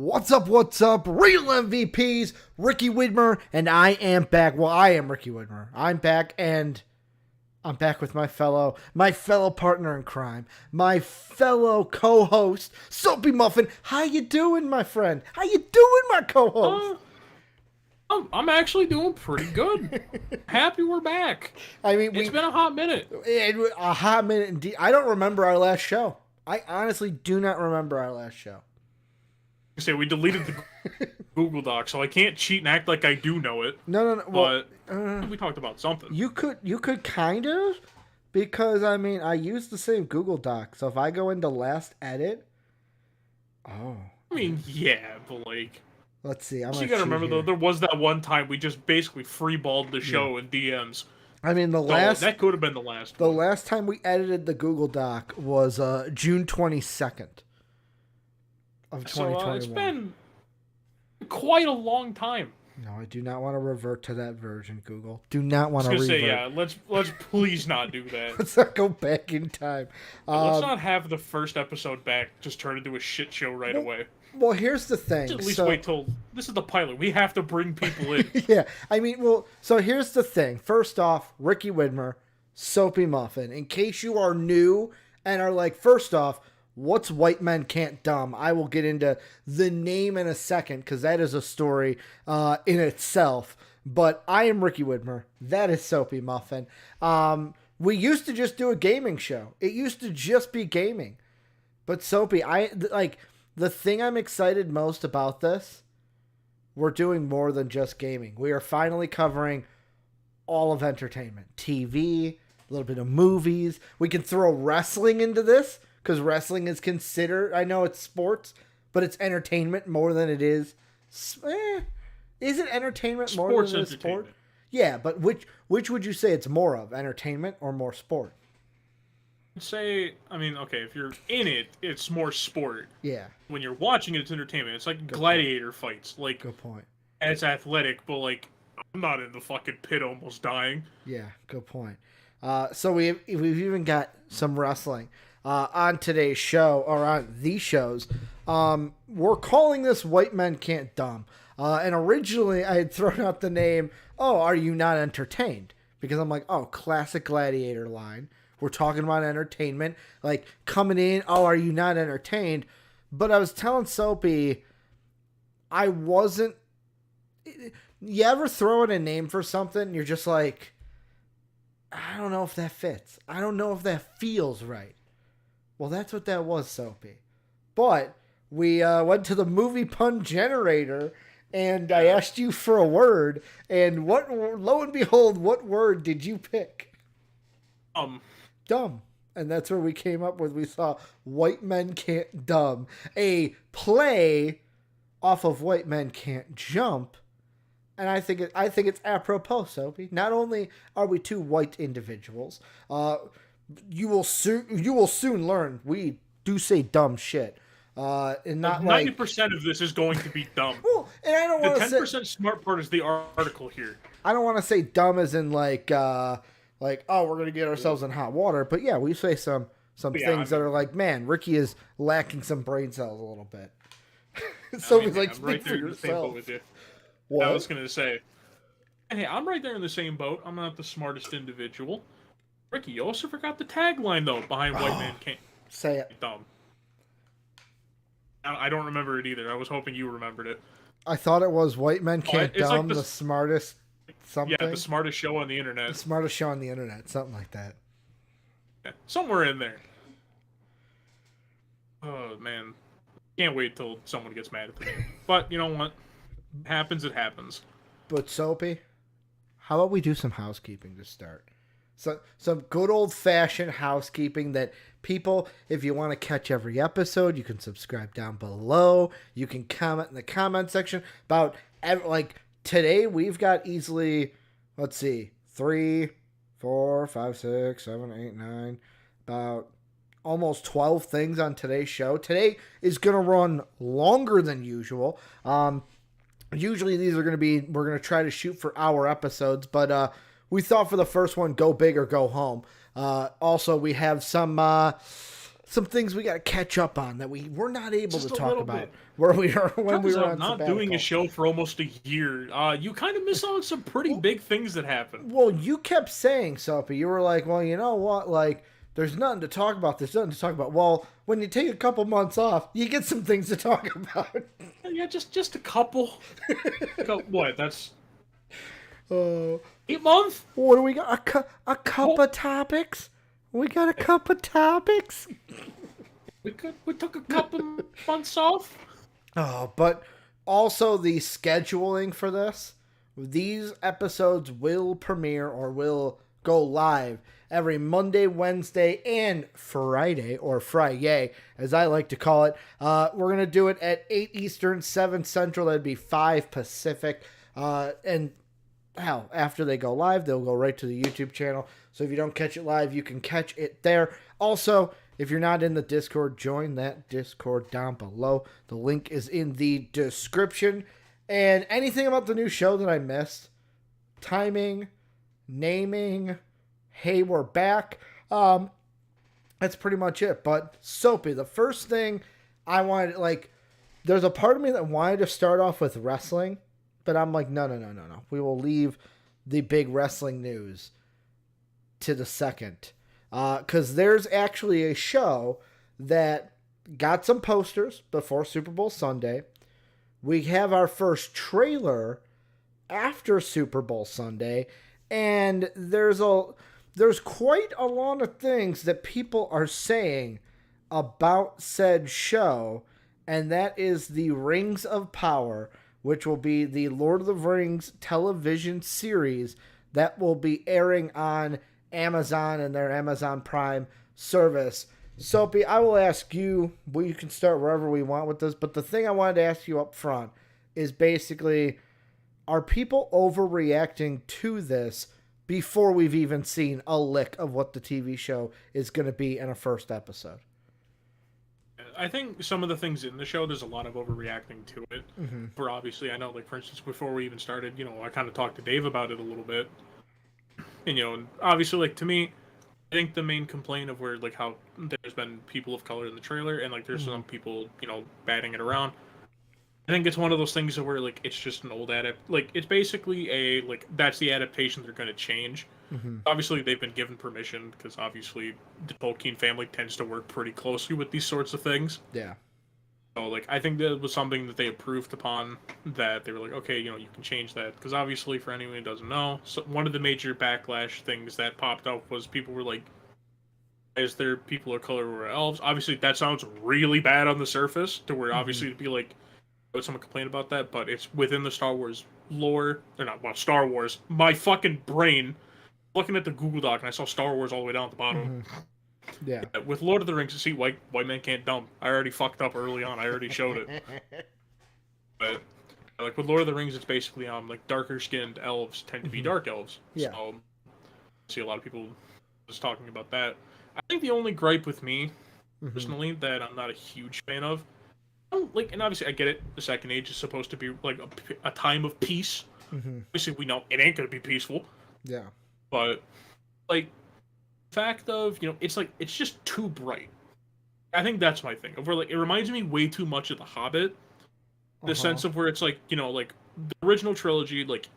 What's up, real MVPs, Ricky Widmer, and I am back. Well, I am Ricky Widmer. I'm back, and I'm back with my fellow partner in crime, my fellow co-host, Soapy Muffin. How you doing, my friend? How you doing, my co-host? I'm actually doing pretty good. Happy we're back. I mean, it's been a hot minute. A hot minute indeed. I don't remember our last show. I honestly do not remember our last show. We deleted the Google Doc, so I can't cheat and act like I do know it. No. But we talked about something. You could kind of, because I mean, I use the same Google Doc. So if I go into last edit, I mean, yeah, but like, let's see. You gotta remember though, there was that one time we just basically freeballed the show in DMs. I mean, that could have been the last. The last time we edited the Google Doc was June 22nd. Of 2021. So it's been quite a long time. No, I do not want to revert to that version, Google. Do not want to revert. Say, yeah, let's please not do that. Let's not go back in time. Let's not have the first episode back just turn into a shit show right away. Well, here's the thing. At least wait till this is the pilot. We have to bring people in. Yeah, I mean, so here's the thing. First off, Ricky Widmer, Soapy Muffin. In case you are new and are like, first off, what's White Men Can't Dumb? I will get into the name in a second because that is a story in itself. But I am Ricky Widmer. That is Soapy Muffin. We used to just do a gaming show. It used to just be gaming. But Soapy, the thing I'm excited most about this, we're doing more than just gaming. We are finally covering all of entertainment. TV, a little bit of movies. We can throw wrestling into this, because wrestling is considered, I know it's sports, but it's entertainment more than it is. Is it entertainment more than it is sport? Yeah, but which would you say it's more of, entertainment or more sport? If you're in it, it's more sport. Yeah. When you're watching it, it's entertainment. It's like gladiator fights. Like, good point. And it's athletic, but like, I'm not in the fucking pit almost dying. Yeah, good point. So we've even got some wrestling. On today's show, or on these shows, we're calling this White Men Can't Dumb. And originally I had thrown out the name, Are You Not Entertained? Because I'm like, classic gladiator line. We're talking about entertainment. Like, coming in, are you not entertained? But I was telling Soapy, I wasn't... You ever throw in a name for something, you're just like, I don't know if that fits. I don't know if that feels right. Well, that's what that was, Soapy. But we went to the movie pun generator, and I asked you for a word, and lo and behold, what word did you pick? Dumb. And that's where we came up with. We saw White Men Can't Dumb, a play off of White Men Can't Jump, and I think it's apropos, Soapy. Not only are we two white individuals, you will soon learn we do say dumb shit. And not 90% of this is going to be dumb. Well, and I don't want to say... The 10% smart part is the article here. I don't want to say dumb as in we're going to get ourselves in hot water. But yeah, we say some things that are like, man, Ricky is lacking some brain cells a little bit. So he's like, speak for yourself. What? I was going to say, hey, I'm right there in the same boat. I'm not the smartest individual. Ricky, you also forgot the tagline, though, behind White Man Can't say it. Dumb. I don't remember it either. I was hoping you remembered it. I thought it was White Men Can't Dumb, like the smartest something. Yeah, the smartest show on the internet. The smartest show on the internet, something like that. Yeah, somewhere in there. Oh, man. Can't wait till someone gets mad at me. But, you know what? Happens, it happens. But, Soapy, how about we do some housekeeping to start? So, some good old-fashioned housekeeping that people, if you want to catch every episode, you can subscribe down below. You can comment in the comment section about, today we've got easily, 3, 4, 5, 6, 7, 8, 9, about almost 12 things on today's show. Today is going to run longer than usual. Usually these are going to be, we're going to try to shoot for hour episodes, but we thought for the first one, go big or go home. Also, we have some some things we got to catch up on that we were not able Just to a talk little about bit. where we were when we Turns were out on not sabbatical. doing a show for almost a year. You kind of miss out on some pretty big things that happened. Well, you kept saying, Soapy, you were like, well, you know what? Like, there's nothing to talk about. There's nothing to talk about. Well, when you take a couple months off, you get some things to talk about. Yeah, just a couple. What? That's Uh, 8 months? what do we got? A cup of topics? We got a cup of topics? We took a couple months off. Oh, but also the scheduling for this. These episodes will premiere or will go live every Monday, Wednesday, and Friday, or Friday, as I like to call it. We're going to do it at 8 Eastern, 7 Central. That'd be 5 Pacific. And hell, after they go live, they'll go right to the YouTube channel. So if you don't catch it live, you can catch it there. Also, if you're not in the Discord, join that Discord down below. The link is in the description. And anything about the new show that I missed, timing, naming, hey, we're back. That's pretty much it. But Soapy, the first thing I wanted, like, there's a part of me that wanted to start off with wrestling, but I'm like, no. We will leave the big wrestling news to the second. Because there's actually a show that got some posters before Super Bowl Sunday. We have our first trailer after Super Bowl Sunday, and there's quite a lot of things that people are saying about said show, and that is the Rings of Power, which will be the Lord of the Rings television series that will be airing on Amazon and their Amazon Prime service. Soapy, I will ask you, well, you can start wherever we want with this, but the thing I wanted to ask you up front is basically, are people overreacting to this before we've even seen a lick of what the TV show is going to be in a first episode? I think some of the things in the show, there's a lot of overreacting to it. Mm-hmm. For obviously, I know, like, for instance, before we even started, I kind of talked to Dave about it a little bit. And, and obviously, like, to me, I think the main complaint of where, like, how there's been people of color in the trailer, and, like, there's some people, batting it around. I think it's one of those things where, like, it's just an old like, it's basically that's the adaptation they're going to change. Mm-hmm. Obviously, they've been given permission, because obviously the Tolkien family tends to work pretty closely with these sorts of things. Yeah. So, like, I think that was something that they approved upon, that they were like, okay, you can change that. Because obviously, for anyone who doesn't know, so one of the major backlash things that popped up was people were like, is there people of color who are elves? Obviously, that sounds really bad on the surface, to where obviously to be like, would someone complain about that? But it's within the Star Wars lore. Or not, well, Star Wars. My fucking brain, looking at the Google Doc, and I saw Star Wars all the way down at the bottom. Mm-hmm. Yeah. With Lord of the Rings, see, white man can't dump. I already fucked up early on. I already showed it. But like with Lord of the Rings, it's basically like darker skinned elves tend to be dark elves. Yeah. So I see a lot of people just talking about that. I think the only gripe with me personally that I'm not a huge fan of, like, and obviously I get it. The Second Age is supposed to be like a time of peace. Obviously, we know it ain't gonna be peaceful. Yeah. But like, fact of it's like it's just too bright. I think that's my thing. Where like it reminds me way too much of The Hobbit. The sense of where it's like like the original trilogy, like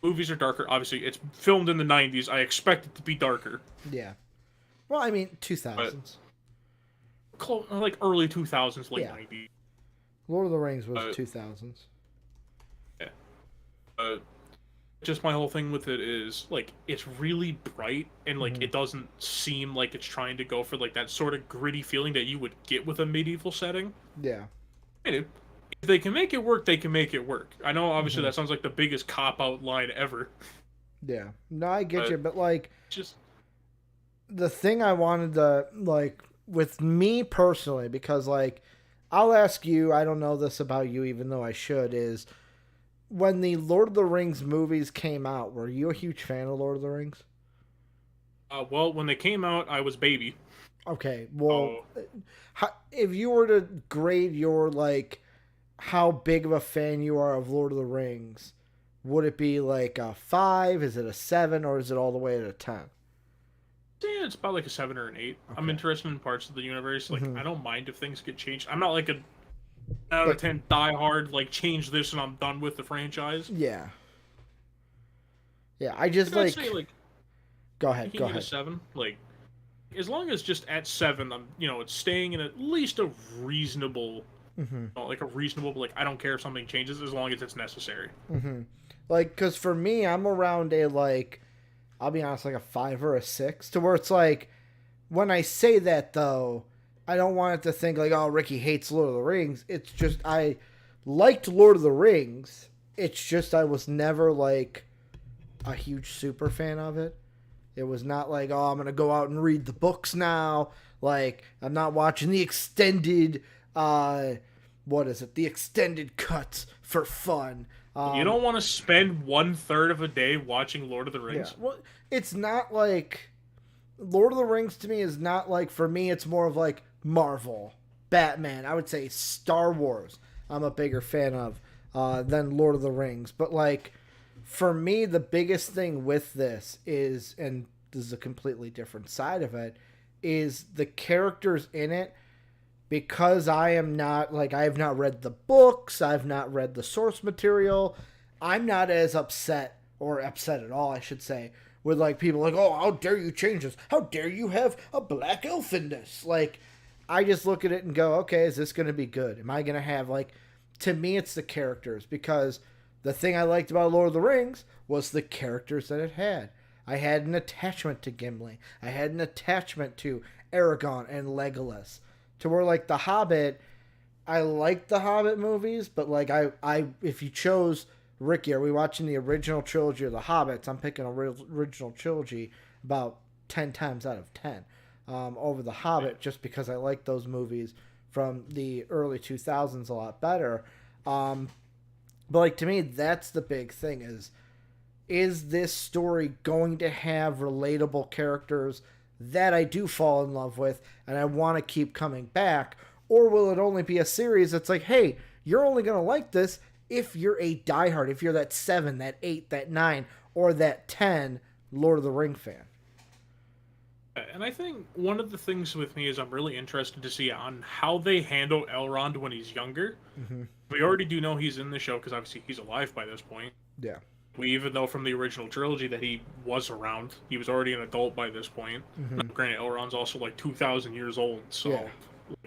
movies are darker. Obviously, it's filmed in the 90s. I expect it to be darker. Yeah. Well, I mean 2000s. Like early 2000s, late 90s. Lord of the Rings was 2000s. Yeah. Just my whole thing with it is like it's really bright and like it doesn't seem like it's trying to go for like that sort of gritty feeling that you would get with a medieval setting. Yeah. And if they can make it work, they can make it work. I know obviously that sounds like the biggest cop-out line ever. Yeah. No, I get you, but like just the thing I wanted to like with me personally, because like I'll ask you, I don't know this about you even though I should, is when the Lord of the Rings movies came out, were you a huge fan of Lord of the Rings? Well, when they came out, I was baby. Okay, well, if you were to grade your, like, how big of a fan you are of Lord of the Rings, would it be like a 5, is it a 7, or is it all the way at a 10? Yeah, it's about like a 7 or an 8. Okay. I'm interested in parts of the universe. Like, Mm-hmm. I don't mind if things get changed. I'm not like a out of Like, 10 die hard, like, change this and I'm done with the franchise. yeah. Yeah, I just Like, I'd say, like. like, Go you ahead. can Go get a ahead. 7. Like, as long as just at 7, it's staying in at least a reasonable, Mm-hmm. like, a reasonable, like, I don't care if something changes as long as it's necessary. Mm-hmm. Like, cause for me, I'm around a like. I'll be honest, like a 5 or a 6, to where it's like, when I say that though, I don't want it to think like, oh, Ricky hates Lord of the Rings. It's just I liked Lord of the Rings. It's just I was never like a huge super fan of it. It was not like, oh, I'm gonna go out and read the books now. Like, I'm not watching the extended what is it? The extended cuts for fun. You don't want to spend 1/3 of a day watching Lord of the Yeah. Rings? Well, it's not like Lord of the Rings to me is not like, for me it's more of like Marvel, Batman. I would say Star Wars. I'm a bigger fan of than Lord of the Rings. But like for me, the biggest thing with this is, and this is a completely different side of it, is the characters in it. Because I am not like, I have not read the books, I've not read the source material. I'm not as upset, or upset at all, I should say, with like people like, oh, how dare you change this? How dare you have a black elf in this? Like, I just look at it and go, okay, is this going to be good? Am I going to have like, to me, it's the characters, because the thing I liked about Lord of the Rings was the characters that it had. I had an attachment to Gimli. I had an attachment to Aragorn and Legolas. To where like The Hobbit, I like the Hobbit movies, but like I if you chose Ricky, are we watching the original trilogy or the Hobbits? I'm picking a original trilogy about 10 times out of 10 over the Hobbit, just because I like those movies from the early 2000s a lot better. But like to me, that's the big thing: is this story going to have relatable characters that I do fall in love with and I want to keep coming back? Or will it only be a series that's like, hey, you're only going to like this if you're a diehard, if you're that 7, that 8, that 9, or that 10 Lord of the Ring fan? And I think one of the things with me is I'm really interested to see on how they handle Elrond when he's younger. Mm-hmm. We already do know he's in the show because obviously he's alive by this point. Yeah. We even know from the original trilogy that he was around. He was already an adult by this point. Mm-hmm. Now, granted, Elrond's also like 2,000 years old, so Yeah.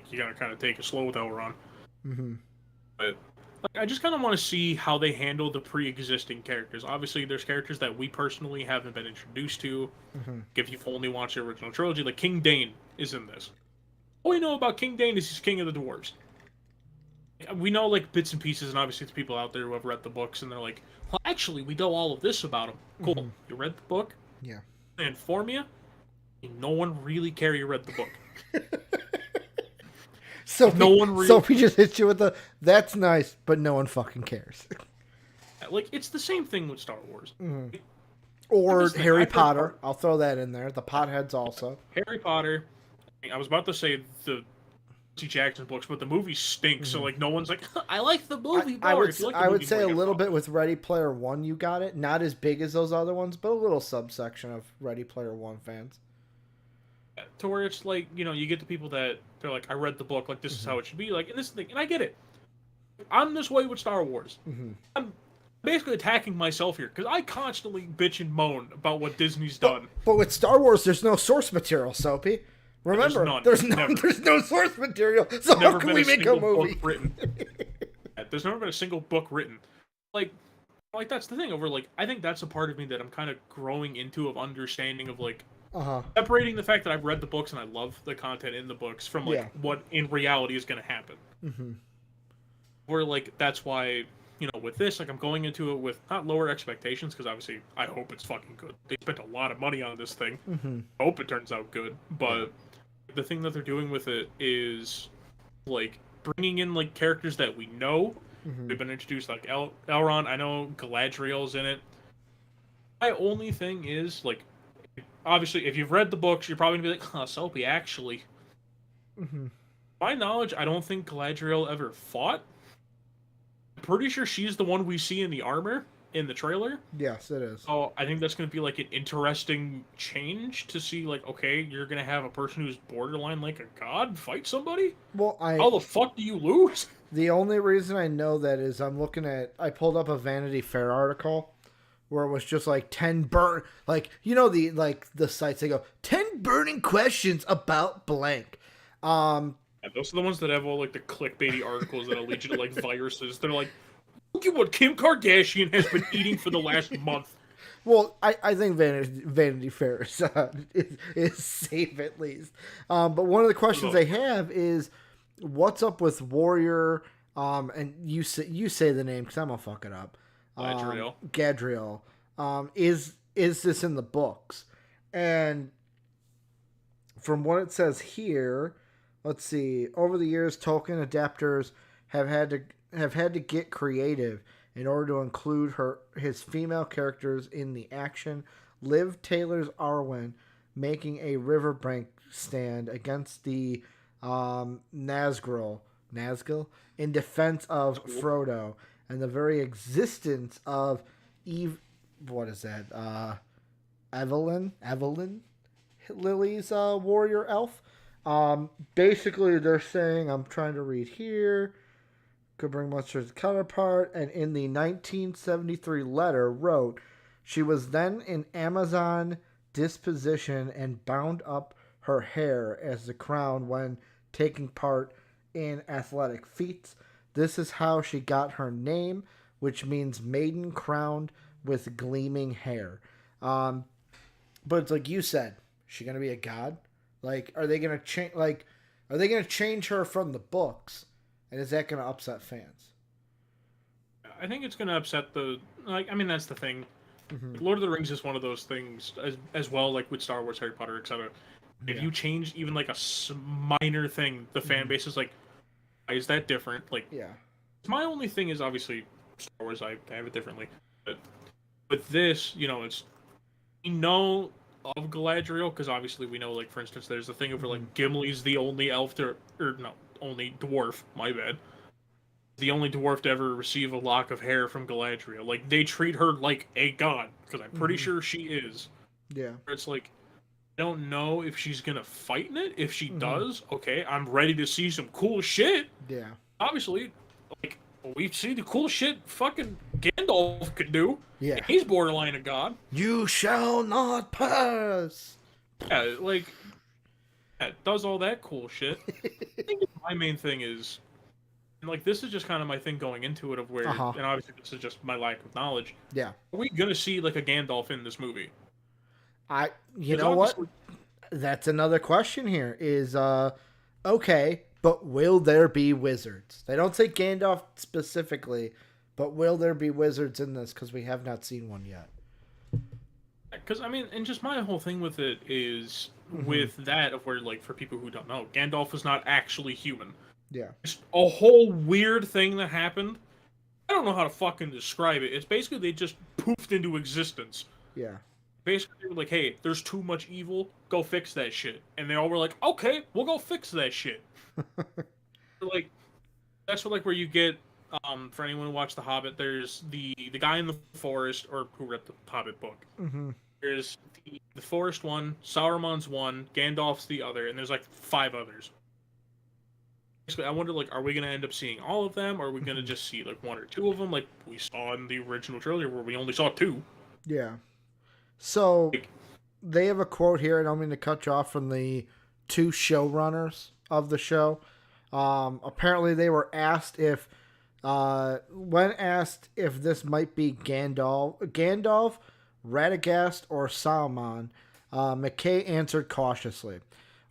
you gotta kind of take it slow with Elrond. Mm-hmm. But like, I just kind of want to see how they handle the pre-existing characters. Obviously, there's characters that we personally haven't been introduced to. Mm-hmm. If you've only watched the original trilogy, like King Dane is in this. All we know about King Dane is he's king of the dwarves. We know like bits and pieces, and obviously it's people out there who have read the books, and they're like, well, actually, we know all of this about him. Cool. Mm-hmm. You read the book? Yeah. They inform you? No one really care you read the book. Sophie just hits you with the, that's nice, but no one fucking cares. Like, it's the same thing with Star Wars. Mm-hmm. Or Harry Potter. I'll throw that in there. The potheads also. Harry Potter. I was about to say the Percy Jackson books, but the movie stinks, so like no one's like, I like the movie more. I would say a little bit with Ready Player One, you got it. Not as big as those other ones, but a little subsection of Ready Player One fans. To where it's like, you get the people that they're like, I read the book, like this is how it should be, like, and this thing, and I get it. I'm this way with Star Wars. Mm-hmm. I'm basically attacking myself here because I constantly bitch and moan about what Disney's done. But with Star Wars, there's no source material, Soapy. Remember, there's no source material. So how can we make a movie? There's never been a single book written. Like that's the thing. I think that's a part of me that I'm kind of growing into, of understanding of like separating the fact that I've read the books and I love the content in the books from what in reality is going to happen. Mm-hmm. Where like that's why. With this, like, I'm going into it with not lower expectations, because obviously I hope it's fucking good. They spent a lot of money on this thing. Mm-hmm. I hope it turns out good. But the thing that they're doing with it is, like, bringing in, like, characters that we know. Mm-hmm. We've been introduced, like, Elrond. I know Galadriel's in it. My only thing is, like, obviously, if you've read the books, you're probably going to be like, Soapy, actually. Mm-hmm. My knowledge, I don't think Galadriel ever fought. Pretty sure she's the one we see in the armor. in the trailer. Yes, it is. Oh, I think that's going to be like an interesting change to see. Like, okay, you're going to have a person who's borderline like a god fight somebody. Well, How the fuck do you lose? the only reason I know that is I pulled up a Vanity Fair article where it was just like 10 burn, like, you know, the sites, they go 10 burning questions about blank. Yeah, those are the ones that have all like the clickbaity articles that lead you to like viruses. They're like, look at what Kim Kardashian has been eating for the last month. Well, I think Vanity Fair is safe at least. But one of the questions they have is, what's up with Warrior? And you say the name because I'm gonna fuck it up. Gadriel. Is this in the books? And from what it says here, let's see. Over the years, Tolkien adapters have had to get creative in order to include his female characters in the action. Liv Taylor's Arwen making a riverbank stand against the Nazgul in defense of Frodo, and the very existence of Eve. What is that? Evelyn Lily's warrior elf. Basically, they're saying, I'm trying to read here. Could bring monsters counterpart, and in the 1973 letter wrote, she was then in Amazon disposition and bound up her hair as the crown when taking part in athletic feats. This is how she got her name, which means maiden crowned with gleaming hair. But it's like you said, is she gonna be a god? Like, are they gonna change? Like, are they gonna change her from the books? And is that going to upset fans? I think it's going to upset I mean, that's the thing. Mm-hmm. Lord of the Rings is one of those things as well, like with Star Wars, Harry Potter, etc. If you change even like a minor thing, the fan base is like, why is that different? Like, my only thing is obviously Star Wars, I have it differently. But with this, it's, we know of Galadriel, because obviously we know, like, for instance, there's the thing of where, like, Gimli's the only elf only dwarf, my bad. The only dwarf to ever receive a lock of hair from Galadriel. Like, they treat her like a god, because I'm pretty sure she is. Yeah. It's like, I don't know if she's gonna fight in it. If she does, okay, I'm ready to see some cool shit. Yeah. Obviously, like, we've seen the cool shit fucking Gandalf could do. Yeah. He's borderline a god. You shall not pass. Yeah, like, it does all that cool shit. I think my main thing is, and like, this is just kind of my thing going into it of where, and obviously this is just my lack of knowledge. Yeah. Are we gonna see like a Gandalf in this movie? You know what? That's another question here is, okay, but will there be wizards? They don't say Gandalf specifically, but will there be wizards in this? Because we have not seen one yet. Because, I mean, and just my whole thing with it is, with that, of where, like, for people who don't know, Gandalf was not actually human. Yeah. It's a whole weird thing that happened. I don't know how to fucking describe it. It's basically they just poofed into existence. Yeah. Basically, they were like, hey, there's too much evil, go fix that shit. And they all were like, okay, we'll go fix that shit. Like, that's what, like, where you get, for anyone who watched The Hobbit, there's the guy in the forest, or who read the Hobbit book. Mm-hmm. There's the forest one, Sauron's one, Gandalf's the other, and there's like 5 others. Basically, I wonder, like, are we going to end up seeing all of them, or are we going to just see, like, 1 or 2 of them, like we saw in the original trilogy, where we only saw 2? Yeah. So, they have a quote here, and I'm going to cut you off, from the 2 showrunners of the show. Apparently, they were asked when asked if this might be Gandalf, Radagast, or Saruman, McKay answered cautiously.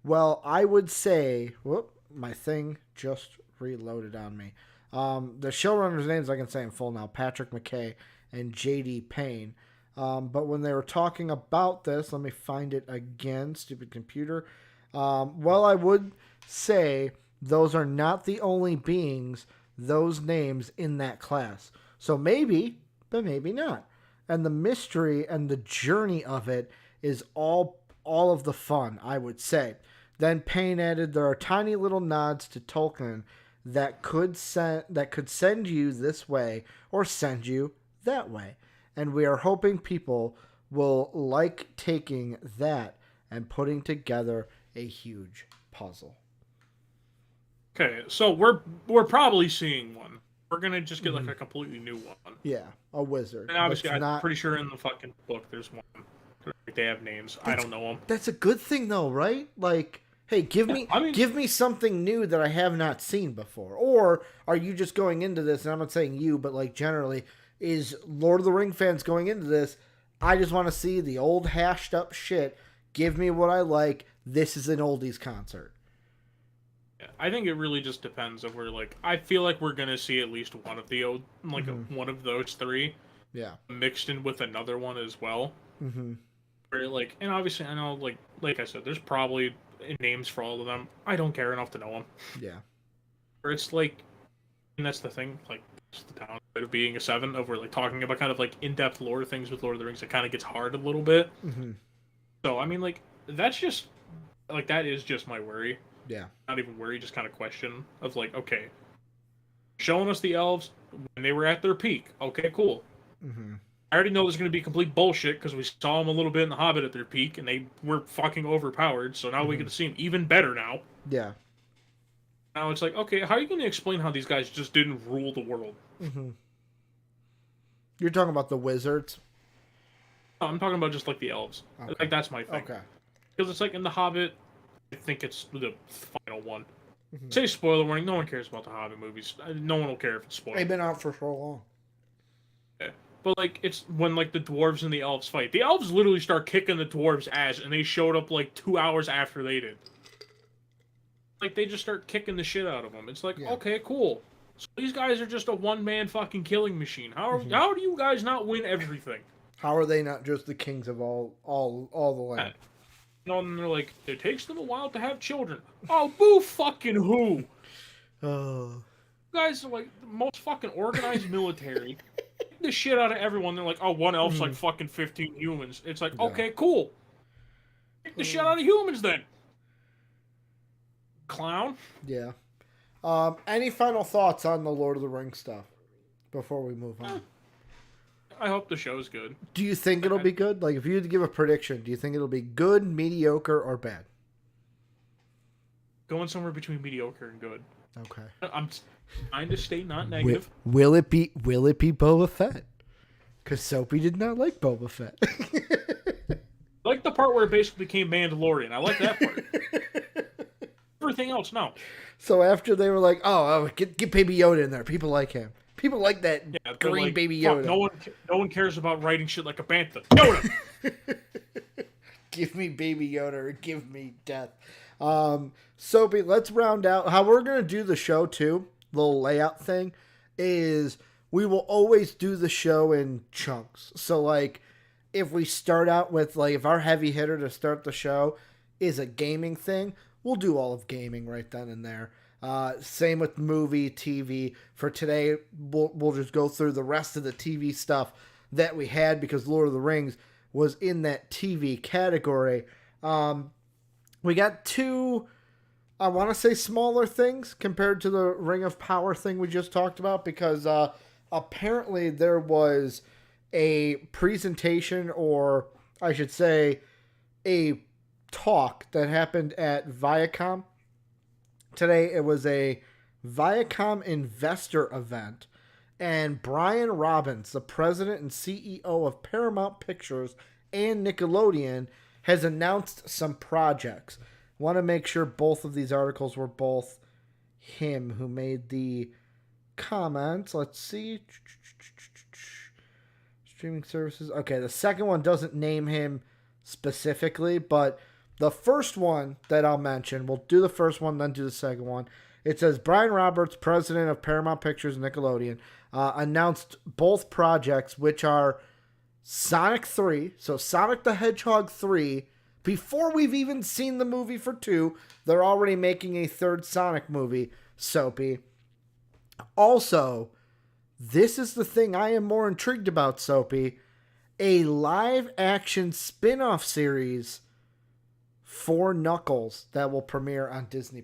Well, I would say... Whoop, my thing just reloaded on me. The showrunners' names I can say in full now. Patrick McKay and J.D. Payne. But when they were talking about this... Let me find it again. Stupid computer. Well, I would say those are not the only beings, those names in that class. So maybe, but maybe not. And the mystery and the journey of it is all of the fun, I would say. Then Payne added, there are tiny little nods to Tolkien that could send you this way or send you that way. and we are hoping people will like taking that and putting together a huge puzzle. Okay, so we're probably seeing one. We're gonna just get like a completely new one. Yeah, a wizard. And obviously, That's I'm not. pretty sure in the fucking book there's one. They have names. I don't know them. That's a good thing, though, right? Like, hey, give me something new that I have not seen before. Or are you just going into this? And I'm not saying you, but like generally, is Lord of the Ring fans going into this? I just want to see the old hashed up shit. Give me what I like. This is an oldies concert. Yeah, I think it really just depends if we're like. I feel like we're gonna see at least one of the old, like one of those three. Yeah. Mixed in with another one as well. Where like, and obviously I know like I said, there's probably names for all of them. I don't care enough to know them. Yeah. Where it's like, and that's the thing. Like, it's the downside of being a 7. Over like talking about kind of like in-depth lore things with Lord of the Rings. It kind of gets hard a little bit. So I mean, like that's just like that is just my worry. Yeah. Not even worry, just kind of question of like, okay, showing us the elves when they were at their peak. Okay, cool. I already know there's going to be complete bullshit because we saw them a little bit in The Hobbit at their peak, and they were fucking overpowered. So now we get to see them even better now. Yeah. Now it's like, okay, how are you going to explain how these guys just didn't rule the world? You're talking about the wizards? No, I'm talking about just like the elves. Okay. Like that's my thing. Okay. Because it's like in The Hobbit, I think it's the final one. Say spoiler warning, no one cares about the Hobbit movies. No one will care if it's spoiled. They've been out for so long. Yeah. But like it's when like the dwarves and the elves fight. The elves literally start kicking the dwarves' ass, and they showed up like 2 hours after they did. Like they just start kicking the shit out of them. It's like, okay, cool. So these guys are just a one-man fucking killing machine. How do you guys not win everything? How are they not just the kings of all the land? No, and they're like, it takes them a while to have children. Oh, boo fucking who? Oh. You guys are like the most fucking organized military. The shit out of everyone. They're like, oh, one elf's like fucking 15 humans. It's like, okay, cool. Kick the shit out of humans then. Clown. Yeah. Any final thoughts on the Lord of the Rings stuff before we move on? I hope the show's good. Do you think it'll be good? Like, if you had to give a prediction, do you think it'll be good, mediocre, or bad? Going somewhere between mediocre and good. Okay. I'm trying to stay not negative. Will it be Boba Fett? Because Soapy did not like Boba Fett. I like the part where it basically became Mandalorian. I like that part. Everything else, no. So after they were like, oh get Baby Yoda in there. People like him. People like that green like, Baby Yoda. No one cares about writing shit like a bantha. Yoda! Give me Baby Yoda or give me death. Soapy, let's round out. How we're going to do the show, too, little layout thing, is we will always do the show in chunks. So, like, if we start out with, like, if our heavy hitter to start the show is a gaming thing, we'll do all of gaming right then and there. Same with movie, TV. For today, we'll just go through the rest of the TV stuff that we had because Lord of the Rings was in that TV category. We got two, I want to say smaller things compared to the Ring of Power thing we just talked about because apparently there was a presentation, or I should say a talk that happened at Viacom. Today it was a Viacom investor event, and Brian Robbins, the president and CEO of Paramount Pictures and Nickelodeon, has announced some projects. Want to make sure both of these articles were both him who made the comments. Let's see. Streaming services. Okay, the second one doesn't name him specifically, but the first one that I'll mention, we'll do the first one, then do the second one. It says Brian Roberts, president of Paramount Pictures and Nickelodeon, announced both projects, which are Sonic 3, so Sonic the Hedgehog 3. Before we've even seen the movie for 2, they're already making a third Sonic movie, Soapy. Also, this is the thing I am more intrigued about, Soapy. A live-action spin-off series for Knuckles that will premiere on Disney+.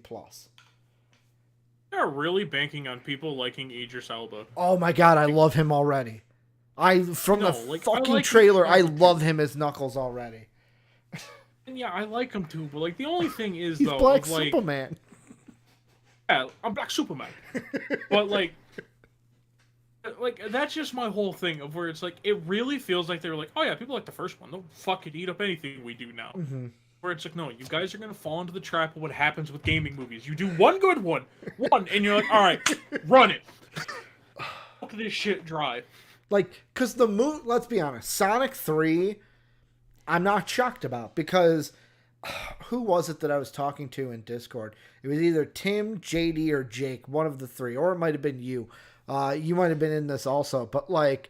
They're really banking on people liking Idris Elba. Oh my god, I love him already. From the like, fucking trailer, I love him as Knuckles already. And yeah, I like him too, but like the only thing is He's though, Black of, like, Superman. yeah, I'm Black Superman, but like that's just my whole thing of where it's like it really feels like they were like, oh yeah, people like the first one, they'll fucking eat up anything we do now. Mm-hmm. Where it's like, no, you guys are gonna fall into the trap of what happens with gaming movies. You do one good one, and you're like, all right, run it. Fuck this shit dry. Like, cause let's be honest, Sonic 3, I'm not shocked about because who was it that I was talking to in Discord? It was either Tim, JD, or Jake, one of the three, or it might have been you. You might have been in this also, but like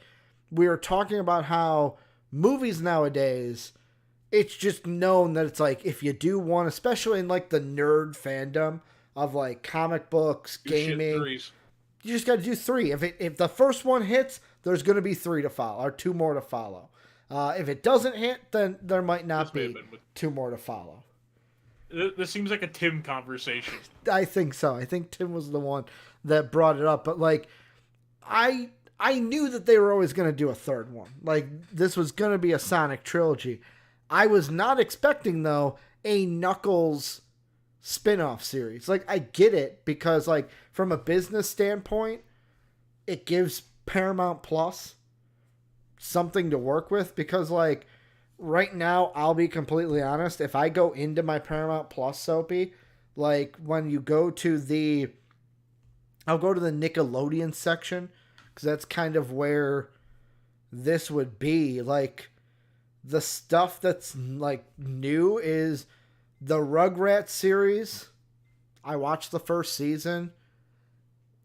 we were talking about how movies nowadays, it's just known that it's like if you do one, especially in like the nerd fandom of like comic books, gaming, you just got to do 3. If the first one hits, there's going to be 3 to follow or 2 more to follow. If it doesn't hit, then there might not be 2 more to follow. This seems like a Tim conversation. I think so. I think Tim was the one that brought it up, but like I knew that they were always going to do a third one. Like this was going to be a Sonic trilogy. I was not expecting though a Knuckles spin-off series. Like I get it because like from a business standpoint, it gives Paramount Plus something to work with because like right now, I'll be completely honest, if I go into my Paramount Plus, Soapy, like when you go to I'll go to the Nickelodeon section because that's kind of where this would be. Like the stuff that's like new is the Rugrats series. I watched the first season.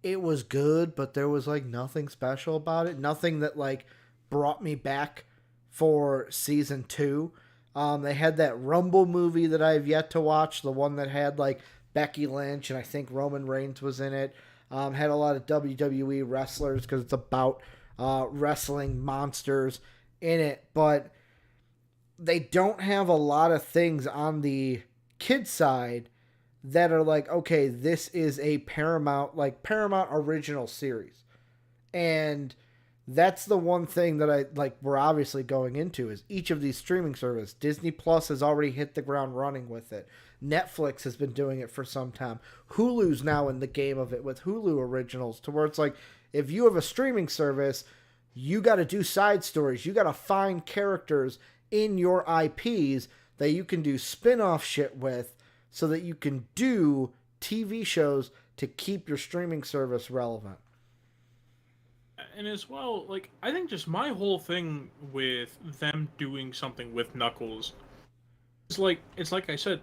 It was good, but there was like nothing special about it. Nothing that like brought me back for season 2. They had that Rumble movie that I've yet to watch. The one that had like Becky Lynch and I think Roman Reigns was in it. Had a lot of WWE wrestlers because it's about wrestling monsters in it. But they don't have a lot of things on the kid side that are like, okay, this is a Paramount original series. And that's the one thing that I like we're obviously going into is each of these streaming services. Disney Plus has already hit the ground running with it. Netflix has been doing it for some time. Hulu's now in the game of it with Hulu originals to where it's like if you have a streaming service, you got to do side stories. You got to find characters in your IPs that you can do spin-off shit with so that you can do TV shows to keep your streaming service relevant. And as well, like, I think just my whole thing with them doing something with Knuckles is like, it's like I said,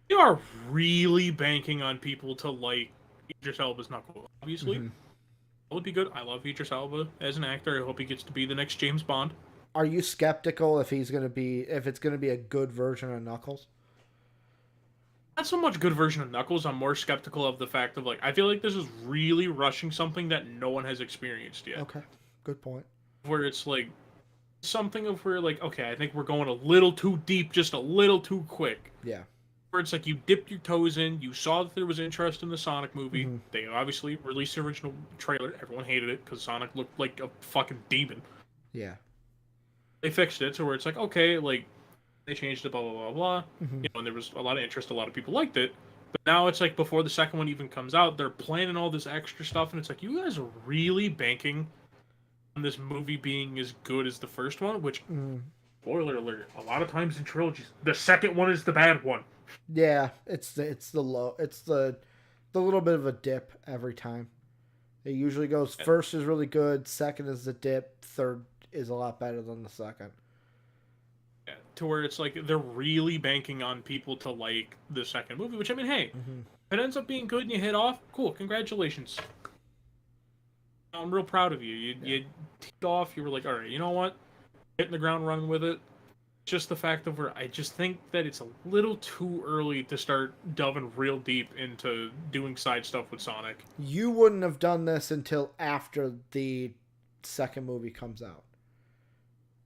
you are really banking on people to like Idris Elba's Knuckles. Obviously, it would be good. I love Idris Elba as an actor. I hope he gets to be the next James Bond. Are you skeptical if it's going to be a good version of Knuckles? Not so much good version of Knuckles. I'm more skeptical of the fact of like I feel like this is really rushing something that no one has experienced yet. Okay, good point. Where it's like something of where like okay, I think we're going a little too deep, just a little too quick. Yeah. Where it's like you dipped your toes in, you saw that there was interest in the Sonic movie. They obviously released the original trailer. Everyone hated it because Sonic looked like a fucking demon. Yeah. They fixed it to where it's like okay, like. They changed it, blah, blah, blah, blah. You know, and there was a lot of interest. A lot of people liked it. But now it's like before the second one even comes out, they're planning all this extra stuff. And it's like, you guys are really banking on this movie being as good as the first one, which, spoiler alert, a lot of times in trilogies, the second one is the bad one. Yeah, it's the little bit of a dip every time. It usually goes first is really good, second is the dip, third is a lot better than the second. Yeah, to where it's like they're really banking on people to like the second movie, which I mean, hey, if it ends up being good and you hit off, cool, congratulations. I'm real proud of you. You teed off, you were like, all right, you know what? Hitting the ground running with it. Just the fact of where I just think that it's a little too early to start delving real deep into doing side stuff with Sonic. You wouldn't have done this until after the second movie comes out.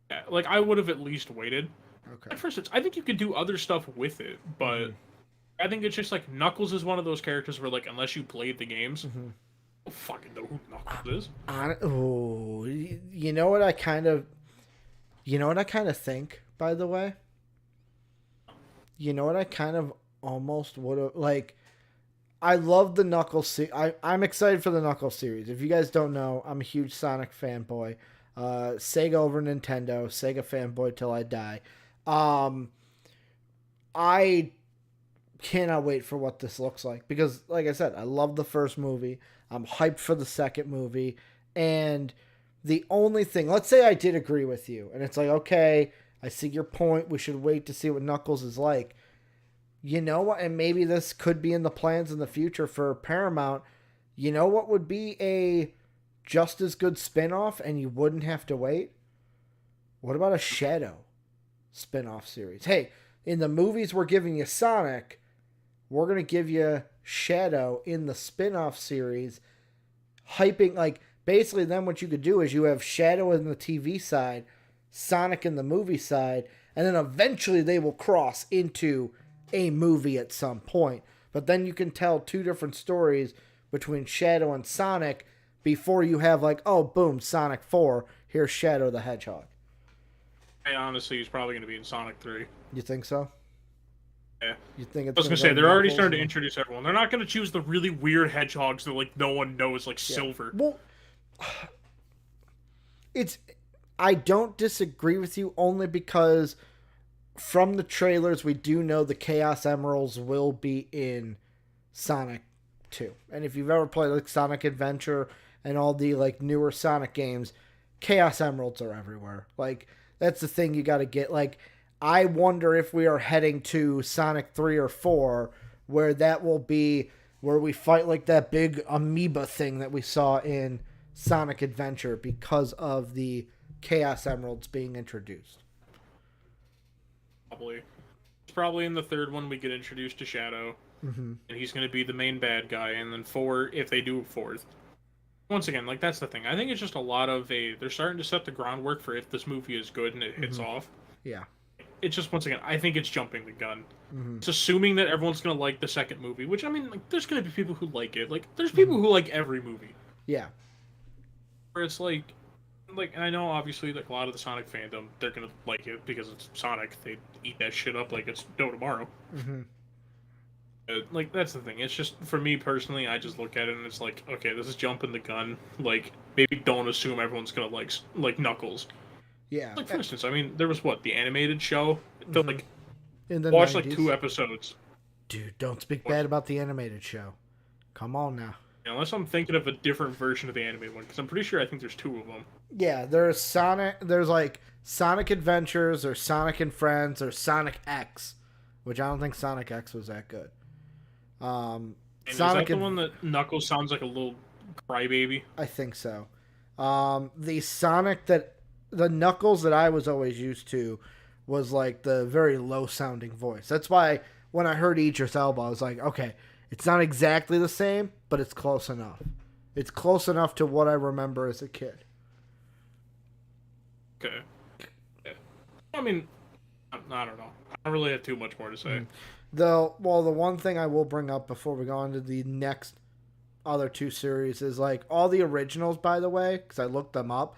Yeah, like I would have at least waited. Okay. And for instance, I think you could do other stuff with it, but I think it's just like Knuckles is one of those characters where like unless you played the games, don't fucking know who Knuckles is. Oh, you know what I kind of, think. By the way, you know what I kind of almost would have like. I love the Knuckles. I'm excited for the Knuckles series. If you guys don't know, I'm a huge Sonic fanboy. Sega over Nintendo. Sega fanboy till I die. I cannot wait for what this looks like because, like I said, I love the first movie. I'm hyped for the second movie. And the only thing, let's say I did agree with you, and it's like, okay, I see your point. We should wait to see what Knuckles is like. You know what? And maybe this could be in the plans in the future for Paramount. You know what would be a just as good spin-off and you wouldn't have to wait? What about a Shadow spin-off series? Hey, in the movies we're giving you Sonic, we're going to give you Shadow in the spin-off series, hyping, like, basically then what you could do is you have Shadow in the TV side, Sonic in the movie side, and then eventually they will cross into a movie at some point. But then you can tell two different stories between Shadow and Sonic before you have, like, oh, boom, Sonic 4, here's Shadow the Hedgehog. Hey, honestly, he's probably going to be in Sonic 3. You think so? Yeah. You think it's I was gonna say they're already starting to introduce everyone. They're not gonna choose the really weird hedgehogs that like no one knows, like Silver. Well, I don't disagree with you only because from the trailers we do know the Chaos Emeralds will be in Sonic 2. And if you've ever played like Sonic Adventure and all the like newer Sonic games, Chaos Emeralds are everywhere. Like that's the thing you got to get. Like I wonder if we are heading to Sonic 3 or 4 where that will be where we fight like that big amoeba thing that we saw in Sonic Adventure because of the Chaos Emeralds being introduced. Probably. It's probably in the third one we get introduced to Shadow. Mm-hmm. And he's going to be the main bad guy. And then 4, if they do 4th. Once again, like that's the thing. I think it's just a lot of they're starting to set the groundwork for if this movie is good and it hits off. Yeah. It's just, once again, I think it's jumping the gun. Mm-hmm. It's assuming that everyone's going to like the second movie, which, I mean, like, there's going to be people who like it. Like, there's people who like every movie. Yeah. Where it's like, and I know, obviously, like, a lot of the Sonic fandom, they're going to like it because it's Sonic. They eat that shit up like it's no tomorrow. Mm-hmm. Like, that's the thing. It's just, for me, personally, I just look at it and it's like, okay, this is jumping the gun. Like, maybe don't assume everyone's going to like Knuckles. Yeah. Like, for instance, I mean, there was, the animated show? Like, in the watched, 90s. like, 2 episodes. Dude, don't speak bad about the animated show. Come on now. Unless I'm thinking of a different version of the animated one, because I'm pretty sure I think there's 2 of them. Yeah, there's like Sonic Adventures, or Sonic and Friends, or Sonic X, which I don't think Sonic X was that good. And Sonic is that the one that Knuckles sounds like a little crybaby? I think so. The Knuckles that I was always used to was like the very low sounding voice. That's why when I heard Idris Elba, I was like, okay, it's not exactly the same, but it's close enough. It's close enough to what I remember as a kid. Okay. Yeah. I mean, I don't know. I don't really have too much more to say. The one thing I will bring up before we go on to the next other 2 series is like all the originals, by the way, because I looked them up.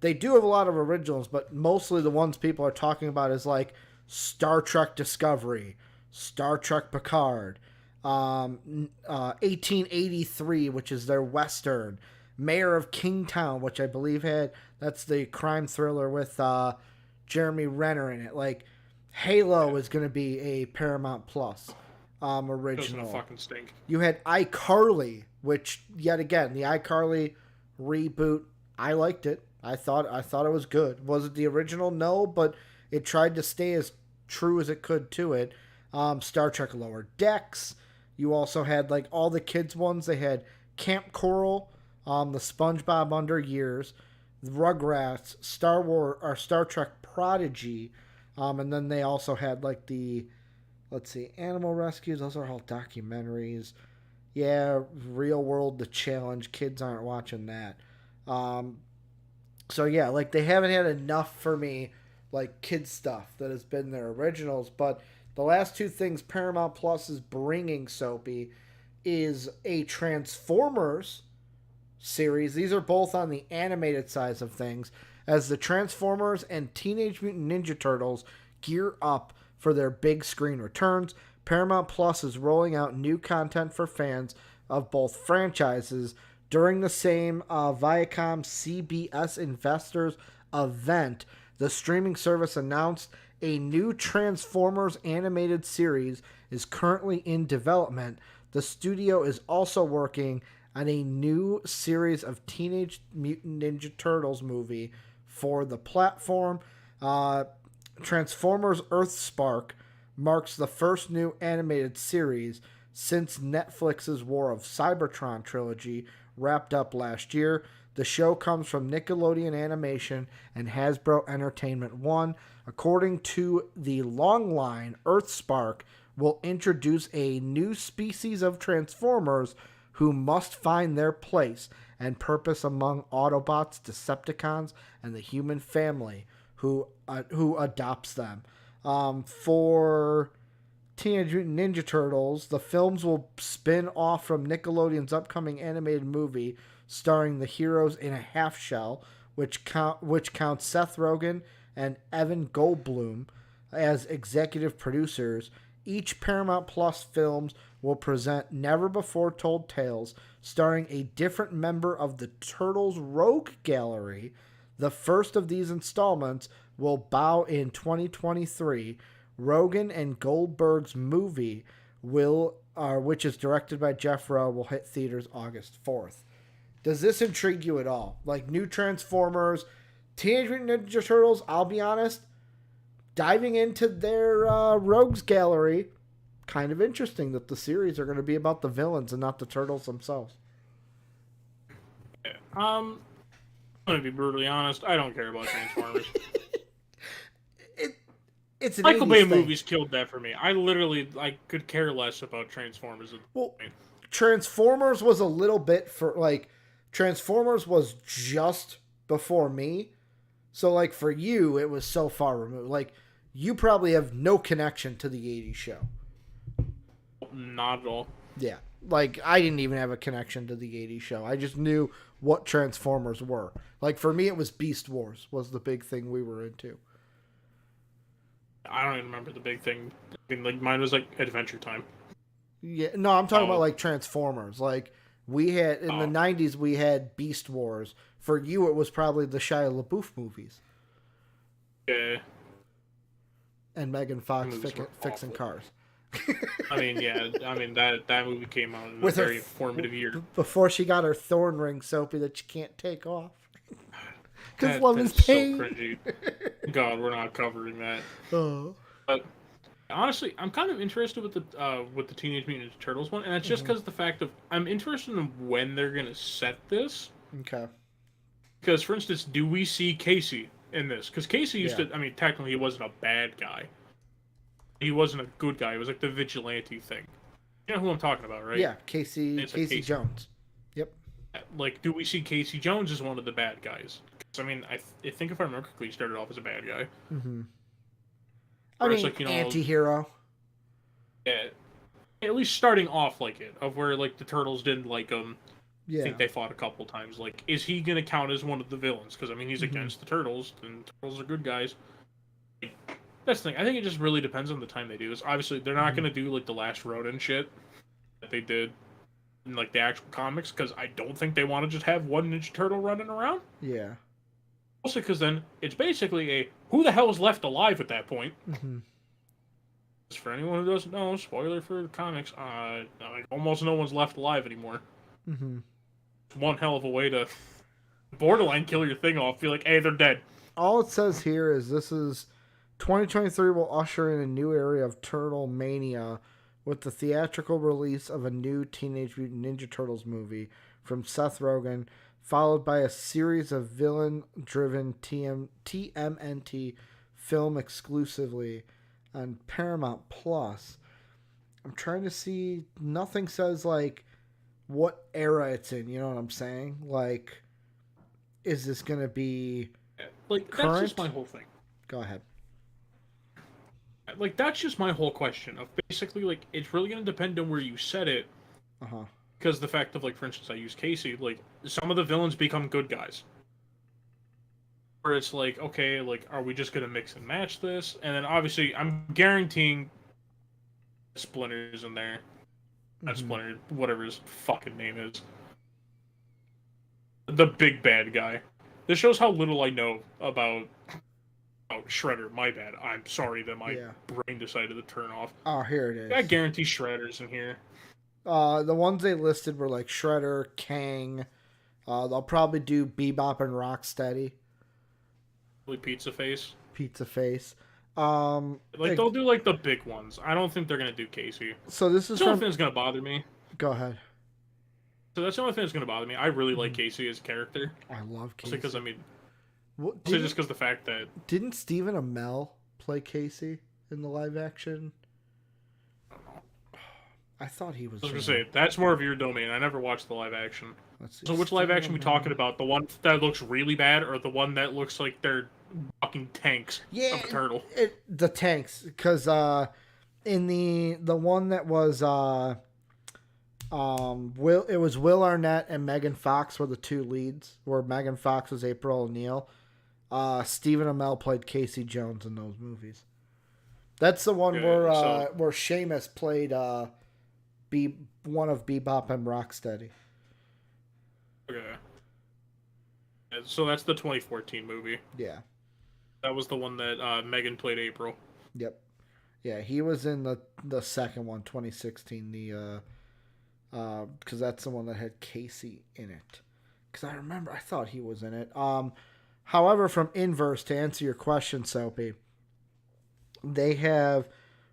They do have a lot of originals, but mostly the ones people are talking about is like Star Trek Discovery, Star Trek Picard, 1883, which is their Western, Mayor of Kingstown, which I believe that's the crime thriller with Jeremy Renner in it. Like Halo is going to be a Paramount Plus original. Doesn't fucking stink. You had Icarly, which yet again the Icarly reboot. I liked it. I thought it was good. Was it the original? No, but it tried to stay as true as it could to it. Star Trek Lower Decks. You also had like all the kids ones. They had Camp Coral, the SpongeBob Under Years, Rugrats, Star Trek Prodigy, and then they also had like Animal Rescues. Those are all documentaries. Yeah, Real World, The Challenge. Kids aren't watching that. So yeah, like they haven't had enough for me, like kids stuff that has been their originals. But the last 2 things Paramount Plus is bringing, Soapy, is a Transformers series. These are both on the animated side of things, as the Transformers and Teenage Mutant Ninja Turtles gear up for their big screen returns. Paramount Plus is rolling out new content for fans of both franchises during the same Viacom CBS Investors event. The streaming service announced a new Transformers animated series is currently in development. The studio is also working on a new series of Teenage Mutant Ninja Turtles movie for the platform. Transformers Earthspark marks the first new animated series since Netflix's War of Cybertron trilogy wrapped up last year. The show comes from Nickelodeon Animation and Hasbro Entertainment One. According to the longline, Earthspark will introduce a new species of Transformers who must find their place and purpose among Autobots, Decepticons, and the human family who adopts them. For Teenage Mutant Ninja Turtles, the films will spin off from Nickelodeon's upcoming animated movie starring the heroes in a half shell, which counts Seth Rogen and Evan Goldblum as executive producers. Each Paramount Plus films will present never-before-told tales starring a different member of the Turtles Rogue Gallery. The first of these installments will bow in 2023. Rogen and Goldberg's movie which is directed by Jeff Rowe, will hit theaters August 4th. Does this intrigue you at all? Like new Transformers, Teenage Mutant Ninja Turtles, I'll be honest, diving into their Rogues Gallery, kind of interesting that the series are going to be about the villains and not the turtles themselves. I'm going to be brutally honest. I don't care about Transformers. It's an Michael Bay thing. movies killed that for me. I could care less about Transformers. Well, Transformers was a little bit Transformers was just before me. So, like, for you, it was so far removed. Like, you probably have no connection to the 80s show. Not at all. Yeah. Like, I didn't even have a connection to the 80s show. I just knew what Transformers were. Like, for me, it was Beast Wars was the big thing we were into. I don't even remember the big thing. I mean, like, mine was, like, Adventure Time. Yeah. No, I'm talking about, like, Transformers. Like, we had, in the 90s, we had Beast Wars. For you, it was probably the Shia LaBeouf movies. Yeah. And Megan Fox fixing cars. I mean, yeah. I mean, that movie came out in a very formative year. Before she got her thorn ring, Soapy, that she can't take off. Because love is pain. So cringy. God, we're not covering that. Oh. But honestly, I'm kind of interested with the Teenage Mutant Ninja Turtles one, and that's just because of the fact of I'm interested in when they're gonna set this. Okay. Because, for instance, do we see Casey in this? Because Casey used to. I mean, technically, he wasn't a bad guy. He wasn't a good guy. It was like the vigilante thing. You know who I'm talking about, right? Yeah, Casey Jones. Yep. Like, do we see Casey Jones as one of the bad guys? I mean, I think if I remember correctly, he started off as a bad guy. Mm-hmm. I mean, like, anti-hero. Yeah, at least starting off like it, of where, like, the Turtles didn't like him. Yeah. I think they fought a couple times. Like, is he going to count as one of the villains? Because, I mean, he's against the Turtles, and Turtles are good guys. Like, that's the thing. I think it just really depends on the time they do this. Obviously, they're not going to do, like, the last Rodin shit that they did in, like, the actual comics, because I don't think they want to just have one Ninja Turtle running around. Yeah. Also, because then it's basically a who the hell is left alive at that point. Mm-hmm. For anyone who doesn't know, spoiler for the comics, almost no one's left alive anymore. Mm-hmm. It's one hell of a way to borderline kill your thing off. Feel like, hey, they're dead. All it says here is this is 2023 will usher in a new era of Turtle Mania with the theatrical release of a new Teenage Mutant Ninja Turtles movie from Seth Rogen, followed by a series of villain-driven TMNT film exclusively on Paramount Plus. I'm trying to see. Nothing says, like, what era it's in. You know what I'm saying? Like, is this going to be like current? That's just my whole thing. Go ahead. Like, that's just my whole question of basically, like, it's really going to depend on where you set it. Uh-huh. because the fact of, like, for instance, I use Casey, like, some of the villains become good guys. Where it's like, okay, like, are we just gonna mix and match this? And then obviously, I'm guaranteeing Splinter's in there. Not Splinter, whatever his fucking name is. The big bad guy. This shows how little I know about Shredder. My bad. I'm sorry that my brain decided to turn off. Oh, here it is. I guarantee Shredder's in here. The ones they listed were like Shredder, Kang. They'll probably do Bebop and Rocksteady. Pizza Face. They'll do like the big ones. I don't think they're gonna do Casey. So this is the only thing that's gonna bother me. Go ahead. So that's the only thing that's gonna bother me. I really like Casey as a character. I love Casey. Because I mean, just because the fact that didn't Stephen Amell play Casey in the live action? I don't know. I thought he was. I was gonna say that's more of your domain. I never watched the live action. Let's see. So which live action we talking about? The one that looks really bad, or the one that looks like they're fucking tanks of a turtle? The tanks, because in the one that was Will Arnett and Megan Fox were the two leads, where Megan Fox was April O'Neil. Stephen Amell played Casey Jones in those movies. That's the one where Seamus played one of Bebop and Rocksteady. Okay. So that's the 2014 movie. Yeah. That was the one that Megan played April. Yep. Yeah, he was in the second one, 2016. Because that's the one that had Casey in it. Because I thought he was in it. However, from Inverse, to answer your question, Soapy, they have,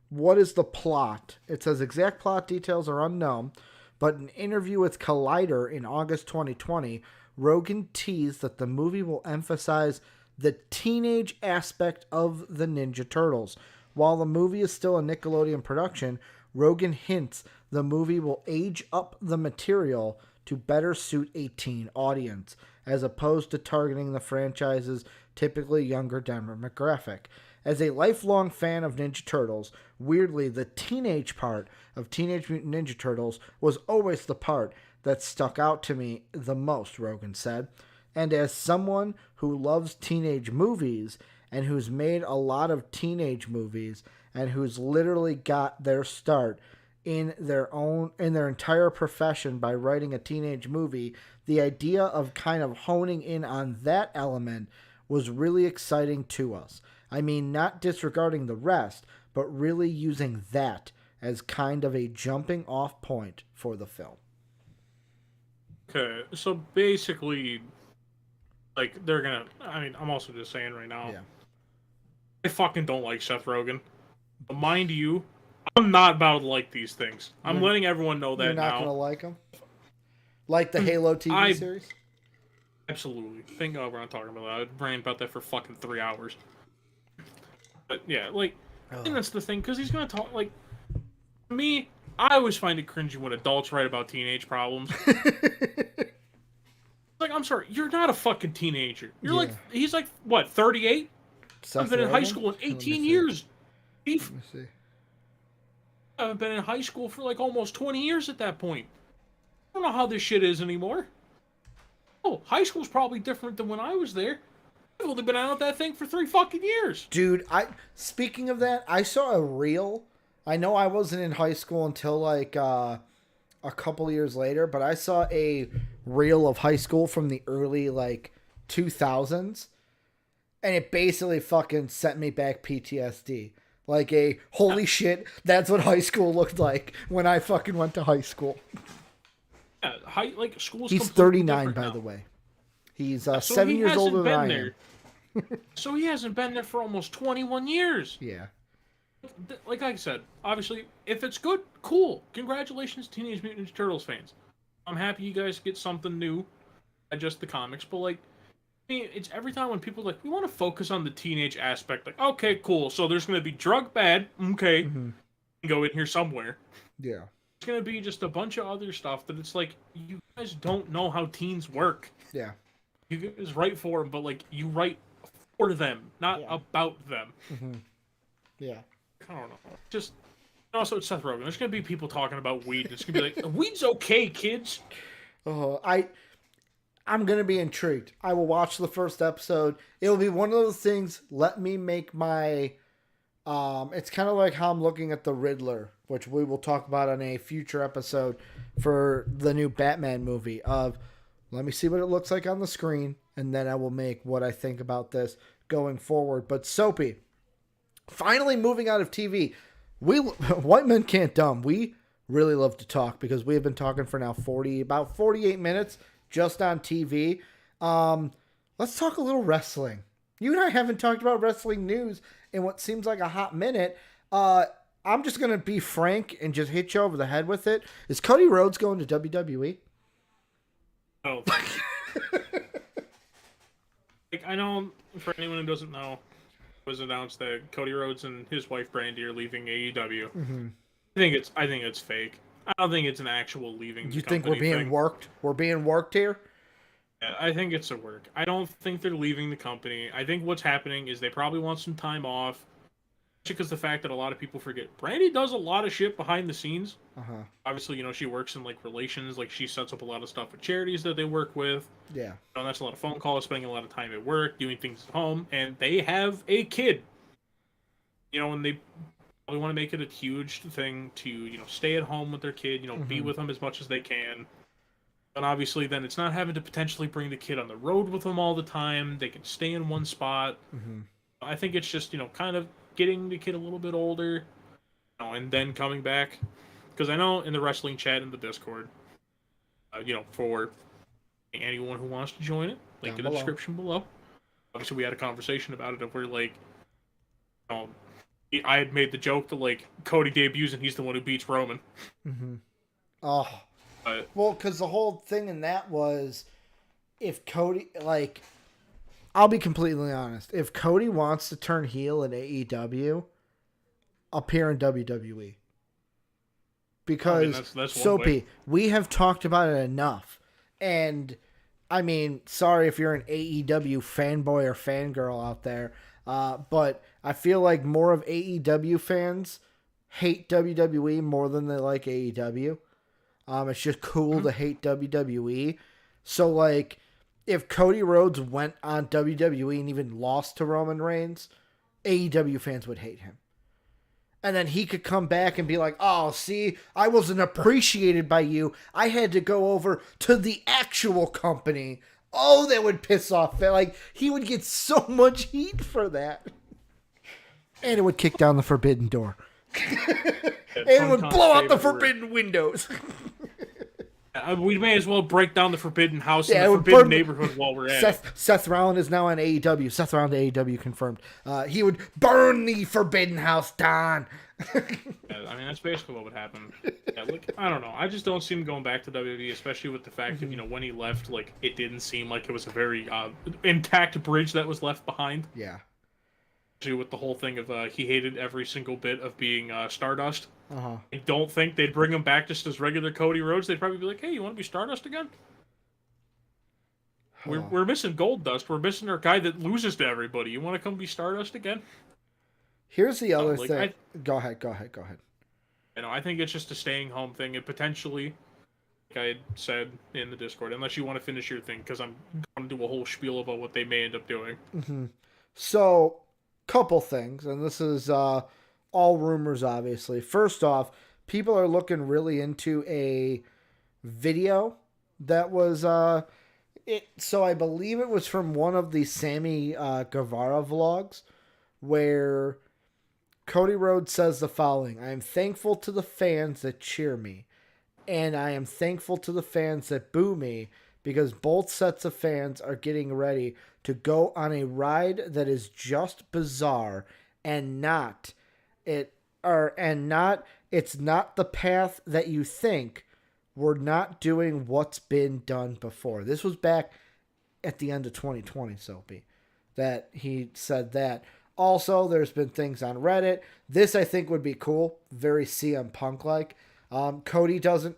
what is the plot? It says exact plot details are unknown, but in an interview with Collider in August 2020, Rogen teased that the movie will emphasize the teenage aspect of the Ninja Turtles. While the movie is still a Nickelodeon production, Rogen hints the movie will age up the material to better suit a teen audience, as opposed to targeting the franchise's typically younger demographic. As a lifelong fan of Ninja Turtles, weirdly, the teenage part of Teenage Mutant Ninja Turtles was always the part that stuck out to me the most, Rogen said. And as someone who loves teenage movies and who's made a lot of teenage movies and who's literally got their start in their entire profession by writing a teenage movie, the idea of kind of honing in on that element was really exciting to us. I mean, not disregarding the rest, but really using that as kind of a jumping off point for the film. Okay, so basically, like, I'm also just saying right now, I fucking don't like Seth Rogen. But mind you, I'm not about to like these things. I'm letting everyone know that now. You're not going to like them? Like the Halo TV series? Absolutely. Thank God we're not talking about that. I ran about that for fucking 3 hours. But yeah, like, I think that's the thing, because he's going to talk, like, me, I always find it cringy when adults write about teenage problems. Like, I'm sorry, you're not a fucking teenager. You're he's like, what, 38? I've been in high school in 18 years. Let me see. I've been in high school for like almost 20 years at that point. I don't know how this shit is anymore. Oh, high school's probably different than when I was there. I've only been out that thing for 3 fucking years. Dude, speaking of that, I saw a reel. I know I wasn't in high school until like a couple years later, but I saw a reel of high school from the early like 2000s, and it basically fucking sent me back PTSD. Like holy shit, that's what high school looked like when I fucking went to high school. Yeah, school's He's 39, by the way. He's 7 years older than I am. So he hasn't been there for almost 21 years. Yeah. Like I said, obviously, if it's good, cool. Congratulations, Teenage Mutant Ninja Turtles fans. I'm happy you guys get something new, not just the comics. But like, I mean, it's every time when people are like, we want to focus on the teenage aspect. Like, okay, cool. So there's going to be drug bad. Okay, go in here somewhere. Yeah. It's going to be just a bunch of other stuff that it's like, you guys don't know how teens work. Yeah. You guys write for them, but like, you write for them, not about them. Yeah. I don't know. Just, Also, it's Seth Rogen. There's gonna be people talking about weed. It's gonna be like, weed's okay, kids. Oh, I'm gonna be intrigued. I will watch the first episode. It'll be one of those things. Let me make my. It's kind of like how I'm looking at the Riddler, which we will talk about on a future episode for the new Batman movie. Let me see what it looks like on the screen, and then I will make what I think about this going forward. But Soapy, finally moving out of TV. White Men Can't Dumb. We really love to talk because we have been talking for now about 48 minutes just on TV. Let's talk a little wrestling. You and I haven't talked about wrestling news in what seems like a hot minute. I'm just going to be frank and just hit you over the head with it. Is Cody Rhodes going to WWE? Oh. Like, I know, for anyone who doesn't know, it was announced that Cody Rhodes and his wife Brandy are leaving AEW. Mm-hmm. I think it's fake. I don't think it's an actual leaving. You think we're being thing. worked? We're being worked here? Yeah, I think it's a work. I don't think they're leaving the company. I think what's happening is they probably want some time off. Because the fact that a lot of people forget, Brandy does a lot of shit behind the scenes. Uh-huh. Obviously, you know, she works in like relations, like she sets up a lot of stuff with charities that they work with. Yeah. You know, that's a lot of phone calls, spending a lot of time at work, doing things at home, and they have a kid. You know, and they probably want to make it a huge thing to, you know, stay at home with their kid, you know, be with them as much as they can. And obviously, then it's not having to potentially bring the kid on the road with them all the time. They can stay in one spot. I think it's just, you know, kind of getting the kid a little bit older, you know, and then coming back. Because I know in the wrestling chat in the Discord, you know, for anyone who wants to join it, link in the description below. Obviously, we had a conversation about it. If we're like, you know, I had made the joke that like Cody debuts and he's the one who beats Roman. Oh, well, because the whole thing in that was, if Cody, like, I'll be completely honest. If Cody wants to turn heel in AEW, appear in WWE. Because, I mean, that's Soapy, we have talked about it enough. And, I mean, sorry if you're an AEW fanboy or fangirl out there, but I feel like more of AEW fans hate WWE more than they like AEW. It's just cool to hate WWE. So, like, if Cody Rhodes went on WWE and even lost to Roman Reigns, AEW fans would hate him. And then he could come back and be like, oh, see, I wasn't appreciated by you. I had to go over to the actual company. Oh, that would piss off. Like, he would get so much heat for that. And it would kick down the forbidden door. And it would blow out the forbidden windows. We may as well break down the forbidden house in the forbidden neighborhood while we're at it. Seth Rollins is now on AEW. Seth Rollins AEW confirmed. He would burn the forbidden house down. Yeah, I mean, that's basically what would happen. Yeah, like, I don't know. I just don't see him going back to WWE, especially with the fact that, you know, when he left, like, it didn't seem like it was a very intact bridge that was left behind. Yeah. With the whole thing of he hated every single bit of being Stardust. I don't think they'd bring him back just as regular Cody Rhodes. They'd probably be like, hey, you want to be Stardust again? We're missing Gold Dust. We're missing our guy that loses to everybody. You want to come be Stardust again? Here's the other thing. Go ahead. You know, I think it's just a staying home thing. And potentially, like I had said in the Discord, unless you want to finish your thing, because I'm going to do a whole spiel about what they may end up doing. So, couple things, and this is all rumors, obviously. First off, people are looking really into a video that was so I believe it was from one of the Sammy Guevara vlogs, where Cody Rhodes says the following: I am thankful to the fans that cheer me, and I am thankful to the fans that boo me, because both sets of fans are getting ready to go on a ride that is just bizarre and it's not the path that you think. We're not doing what's been done before. This was back at the end of 2020, Soapy, that he said that. Also, there's been things on Reddit. This I think would be cool, very CM Punk like. Cody doesn't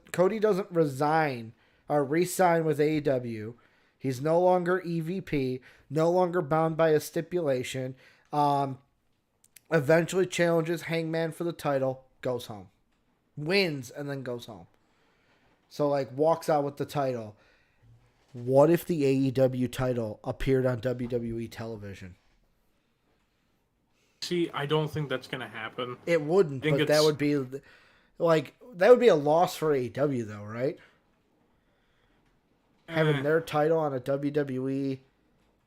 resign or re-sign with AEW. He's no longer EVP, no longer bound by a stipulation. Eventually challenges Hangman for the title. goes home. Wins and then goes home. So, like, walks out with the title. What if the AEW title appeared on WWE television? See, I don't think that's going to happen. It wouldn't, but that would be, like, that would be a loss for AEW, though, right? Having their title on a WWE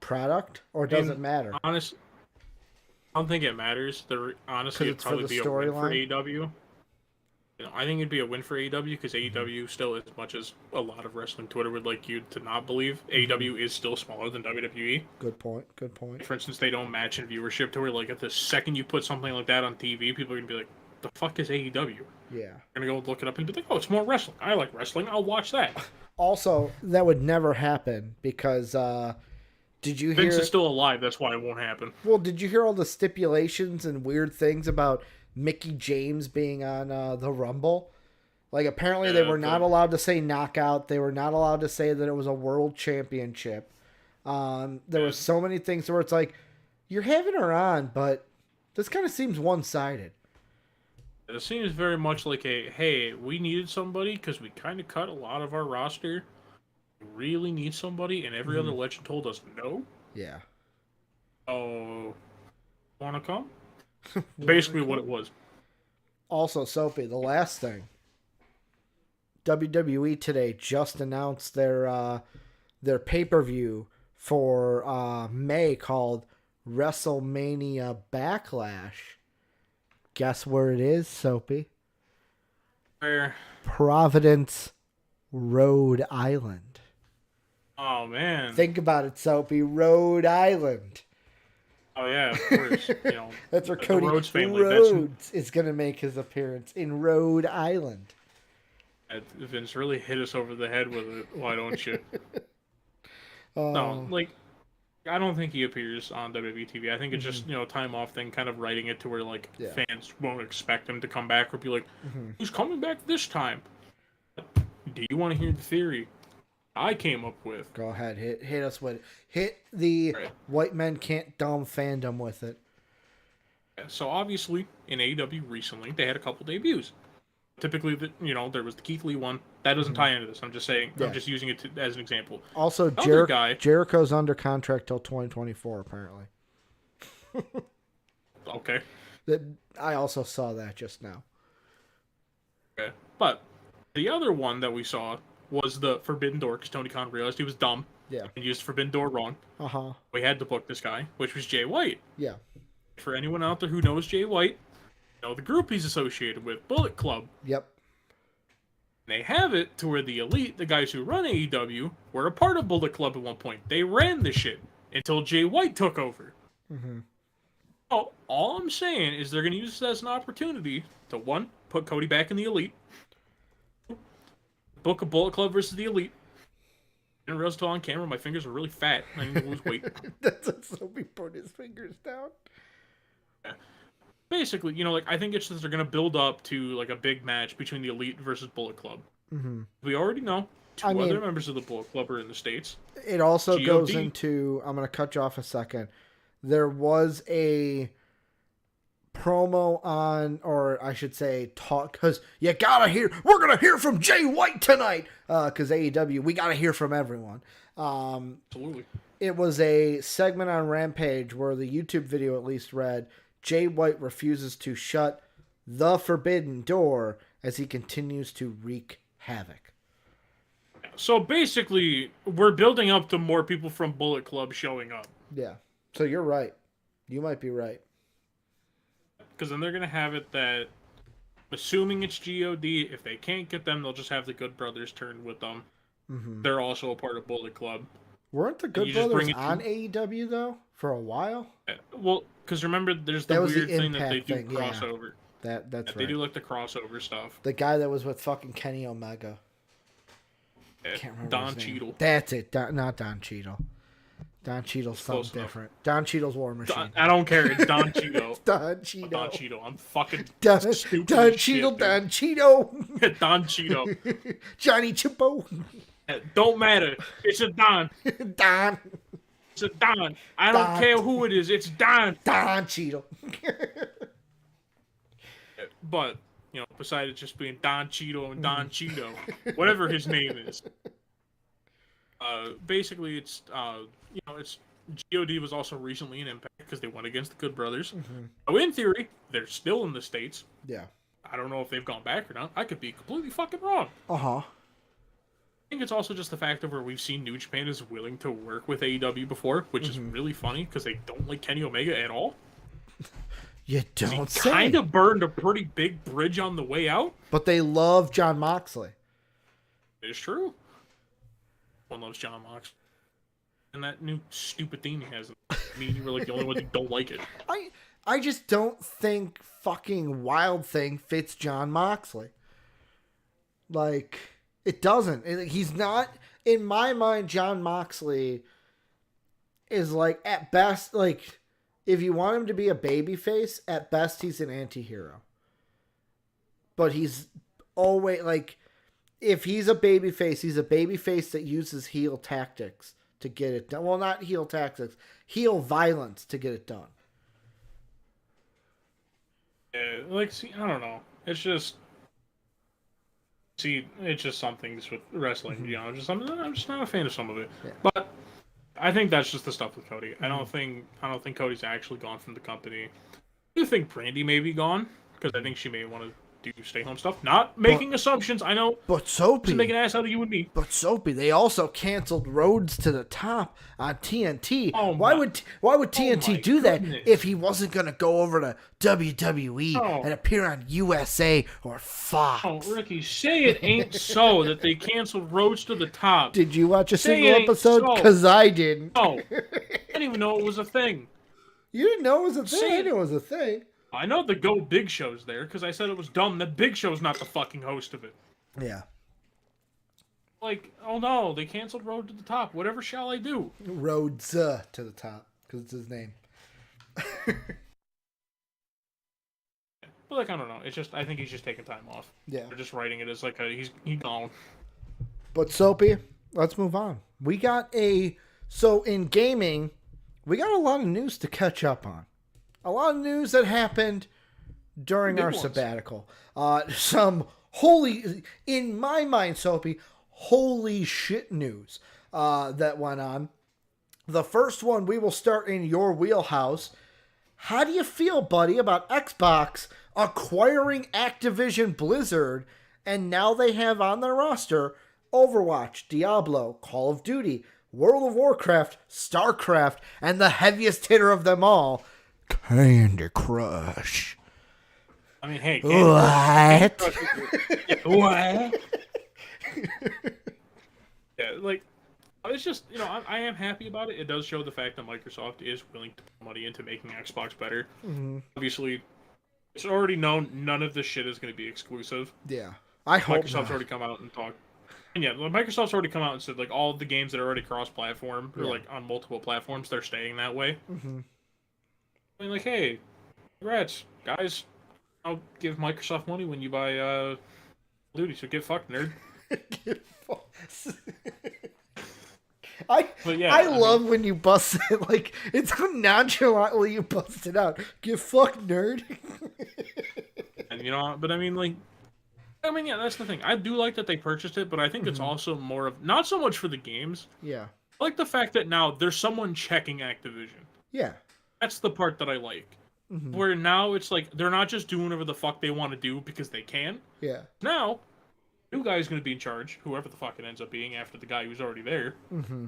product, or does it matter? Honestly, I don't think it matters. Honestly, it'd probably be a win for AEW. I think it'd be a win for AEW because AEW still, as much as a lot of wrestling Twitter would like you to not believe, AEW is still smaller than WWE. Good point. Good point. For instance, they don't match in viewership to where, like, at the second you put something like that on TV, people are gonna be like, "The fuck is AEW?" Yeah. You're gonna go look it up and be like, "Oh, it's more wrestling. I like wrestling. I'll watch that." Also, that would never happen because did you hear? Vince is still alive. That's why it won't happen. Well, did you hear all the stipulations and weird things about Mickey James being on the Rumble? Like, apparently they were not allowed to say knockout. They were not allowed to say that it was a world championship. There were so many things where it's like, you're having her on, but this kind of seems one-sided. It seems very much like hey, we needed somebody because we kind of cut a lot of our roster. We really need somebody, and every other legend told us no. Yeah. Oh, want to come? Basically what it was. Also, Soapy, the last thing. WWE today just announced their pay-per-view for May called WrestleMania Backlash. Guess where it is, Soapy? Where? Providence, Rhode Island. Oh, man. Think about it, Soapy. Rhode Island. Oh, yeah, of course. That's where Cody Rhodes family. Rhodes is going to make his appearance in Rhode Island. Vince really hit us over the head with it. Why don't you? No, like, I don't think he appears on WWE TV. I think it's just, time off thing, kind of writing it to where, like, fans won't expect him to come back or be like, who's coming back this time? Do you want to hear the theory I came up with? Go ahead. Hit us with it. Hit the white men can't dumb fandom with it. So, obviously, in AEW recently, they had a couple debuts. Typically, there was the Keith Lee one. That doesn't tie into this. I'm just saying. Yeah. I'm just using it as an example. Also, Jericho's under contract till 2024, apparently. Okay. I also saw that just now. Okay. But the other one that we saw was the Forbidden Door, because Tony Khan realized he was dumb. Yeah. And used Forbidden Door wrong. Uh-huh. We had to book this guy, which was Jay White. Yeah. For anyone out there who knows Jay White, the group he's associated with, Bullet Club. Yep. They have it to where the Elite, the guys who run AEW, were a part of Bullet Club at one point. They ran the shit until Jay White took over. Mm-hmm. Oh, all I'm saying is they're going to use this as an opportunity to, one, put Cody back in the Elite. Book a Bullet Club versus the Elite. I didn't realize until on camera my fingers were really fat. I didn't lose weight. That's what Soapy put his fingers down. Yeah. Basically, I think it's just they're going to build up to, like, a big match between the Elite versus Bullet Club. Mm-hmm. We already know two other members of the Bullet Club are in the States. It also goes into... I'm going to cut you off a second. There was a promo on, or I should say talk, because we're going to hear from Jay White tonight, because AEW, we got to hear from everyone. Absolutely. It was a segment on Rampage where the YouTube video at least read, Jay White refuses to shut the Forbidden Door as he continues to wreak havoc. So basically, we're building up to more people from Bullet Club showing up. Yeah. So you're right. You might be right. Because then they're going to have it that, assuming it's GOD, if they can't get them, they'll just have the Good Brothers turn with them. Mm-hmm. They're also a part of Bullet Club. Weren't the Good Brothers on AEW, though, for a while? Well, because remember, there's the weird thing that they do crossover. Yeah. That's right. They do, like, the crossover stuff. The guy that was with fucking Kenny Omega. I can't remember Don his name. Cheadle. That's it. Not Don Cheadle. Don Cheadle's something different. Don Cheadle's War Machine. I don't care. It's Don Cheadle. It's Don Cheadle. Don Cheadle. I'm fucking stupid. Don Cheadle. Don Cheadle. Don Cheadle. Johnny Chupo. Don't matter. It's a Don. Don. It's a Don. I don't care who it is. It's Don. Don Cheadle. But, besides just being Don Cheeto and Don Cheeto, whatever his name is. Basically, it's God was also recently in Impact because they went against the Good Brothers. So in theory, they're still in the States. Yeah. I don't know if they've gone back or not. I could be completely fucking wrong. Uh-huh. I think it's also just the fact of where we've seen New Japan is willing to work with AEW before, which is really funny because they don't like Kenny Omega at all. You don't say. Kind of burned a pretty big bridge on the way out. But they love Jon Moxley. It's true. One loves Jon Moxley. And that new stupid theme he has. Me and you were like the only ones who don't like it. I just don't think fucking Wild Thing fits Jon Moxley. Like, it doesn't. He's not, in my mind, Jon Moxley is like, at best, like, if you want him to be a babyface, at best he's an anti-hero. But he's always, like, if he's a babyface that uses heel tactics to get it done. Well, not heel tactics, heel violence to get it done. Yeah, like, see, I don't know. It's just some things with wrestling. I'm just not a fan of some of it. Yeah. But I think that's just the stuff with Cody. I don't think Cody's actually gone from the company. I do think Brandy may be gone because I think she may want to do stay home stuff. Not making assumptions. I know. But Soapy, just make an ass out of you and me. But Soapy, they also canceled Rhodes to the Top on TNT. Why would TNT do that if he wasn't going to go over to WWE and appear on USA or Fox? Oh, Ricky, say it ain't so that they canceled Rhodes to the Top. Did you watch a single episode? Because I didn't. No, I didn't even know it was a thing. You didn't know it was a thing? I knew it was a thing. I know the Go Big Show's there because I said it was dumb that Big Show's not the fucking host of it. Yeah. Like, oh no, they canceled Road to the Top. Whatever shall I do? Rhodes to the Top because it's his name. But like, I don't know. It's just I think he's just taking time off. Yeah. They're just writing it as like he's gone. But Soapy, let's move on. So in gaming, we got a lot of news to catch up on. A lot of news that happened during our sabbatical. Some in my mind, Soapy, holy shit news that went on. The first one, we will start in your wheelhouse. How do you feel, buddy, about Xbox acquiring Activision Blizzard, and now they have on their roster Overwatch, Diablo, Call of Duty, World of Warcraft, StarCraft, and the heaviest hitter of them all, Candy Crush. I mean, hey, what? What? Yeah, like, it's just, I am happy about it. It does show the fact that Microsoft is willing to put money into making Xbox better. Mm-hmm. Obviously, it's already known none of this shit is going to be exclusive. Yeah, I hope Microsoft's already come out and talked. And yeah, Microsoft's already come out and said, like, all of the games that are already cross-platform, or, like, on multiple platforms, they're staying that way. Mm-hmm. I mean, like, hey, congrats, guys. I'll give Microsoft money when you buy, Duty, so get fucked, nerd. I love when you bust it, like, it's how nonchalantly you bust it out. Get fucked, nerd. And, but I mean, like, yeah, that's the thing. I do like that they purchased it, but I think it's also more of, not so much for the games. Yeah. I like the fact that now there's someone checking Activision. Yeah. That's the part that I like. Mm-hmm. Where now it's like, they're not just doing whatever the fuck they want to do because they can. Yeah. Now, new guy's going to be in charge, whoever the fuck it ends up being after the guy who's already there. Mm-hmm.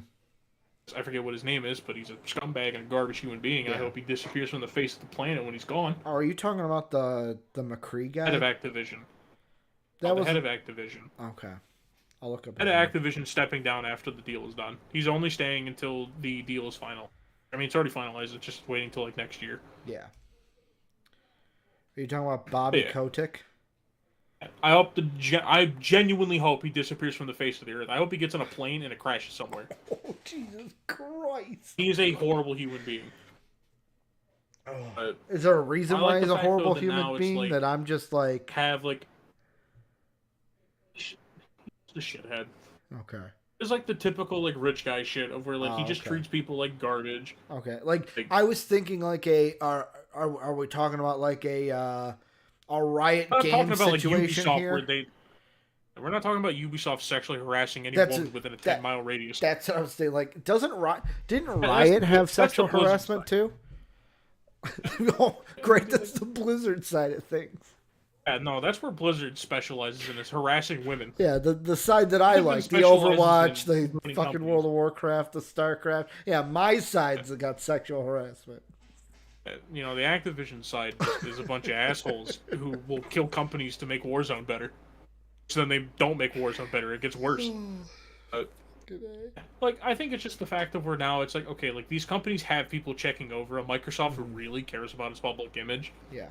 I forget what his name is, but he's a scumbag and a garbage human being, and I hope he disappears from the face of the planet when he's gone. Oh, are you talking about the McCree guy? Head of Activision. The head of Activision. Okay. I'll look up. Head of Activision stepping down after the deal is done. He's only staying until the deal is final. I mean, it's already finalized. It's just waiting till, like, next year. Yeah. Are you talking about Bobby Kotick? I genuinely hope he disappears from the face of the earth. I hope he gets on a plane and it crashes somewhere. Oh, Jesus Christ. He is a horrible human being. Oh. Is there a reason why he's a horrible human being like, that I'm just like... He's the shithead. Okay. It's like the typical, like, rich guy shit of where, like, he just treats people like garbage. Okay. Like I was thinking, like, are we talking about, like, a a riot We're not game talking about like situation Ubisoft here. where we're not talking about Ubisoft sexually harassing any That's woman within a 10-mile radius. That's what I was saying. Like, didn't Yeah, Riot have sexual the Blizzard harassment too? Oh, great. That's the Blizzard side of things. Yeah, no, that's where Blizzard specializes in, is harassing women. Yeah, the side that I Blizzard like, the specializes Overwatch, the in fucking companies. World of Warcraft, the StarCraft. Yeah, my side's that got sexual harassment. The Activision side is a bunch of assholes who will kill companies to make Warzone better. So then they don't make Warzone better; it gets worse. Like, I think it's just the fact of where now it's like, okay, like these companies have people checking over them. Microsoft really cares about its public image. Yeah.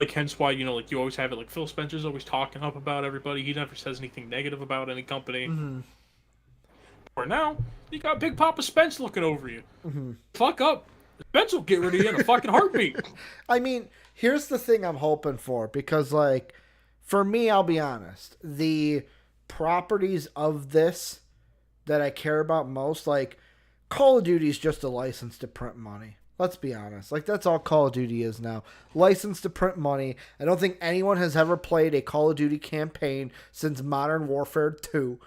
Like, hence why, like, you always have it, like, Phil Spencer's always talking up about everybody. He never says anything negative about any company. Mm-hmm. Or now, you got Big Papa Spence looking over you. Mm-hmm. Fuck up. Spence will get rid of you in a fucking heartbeat. I mean, here's the thing I'm hoping for, because, like, for me, I'll be honest, the properties of this that I care about most, like, Call of Duty is just a license to print money. Let's be honest. Like, that's all Call of Duty is now. License to print money. I don't think anyone has ever played a Call of Duty campaign since Modern Warfare 2.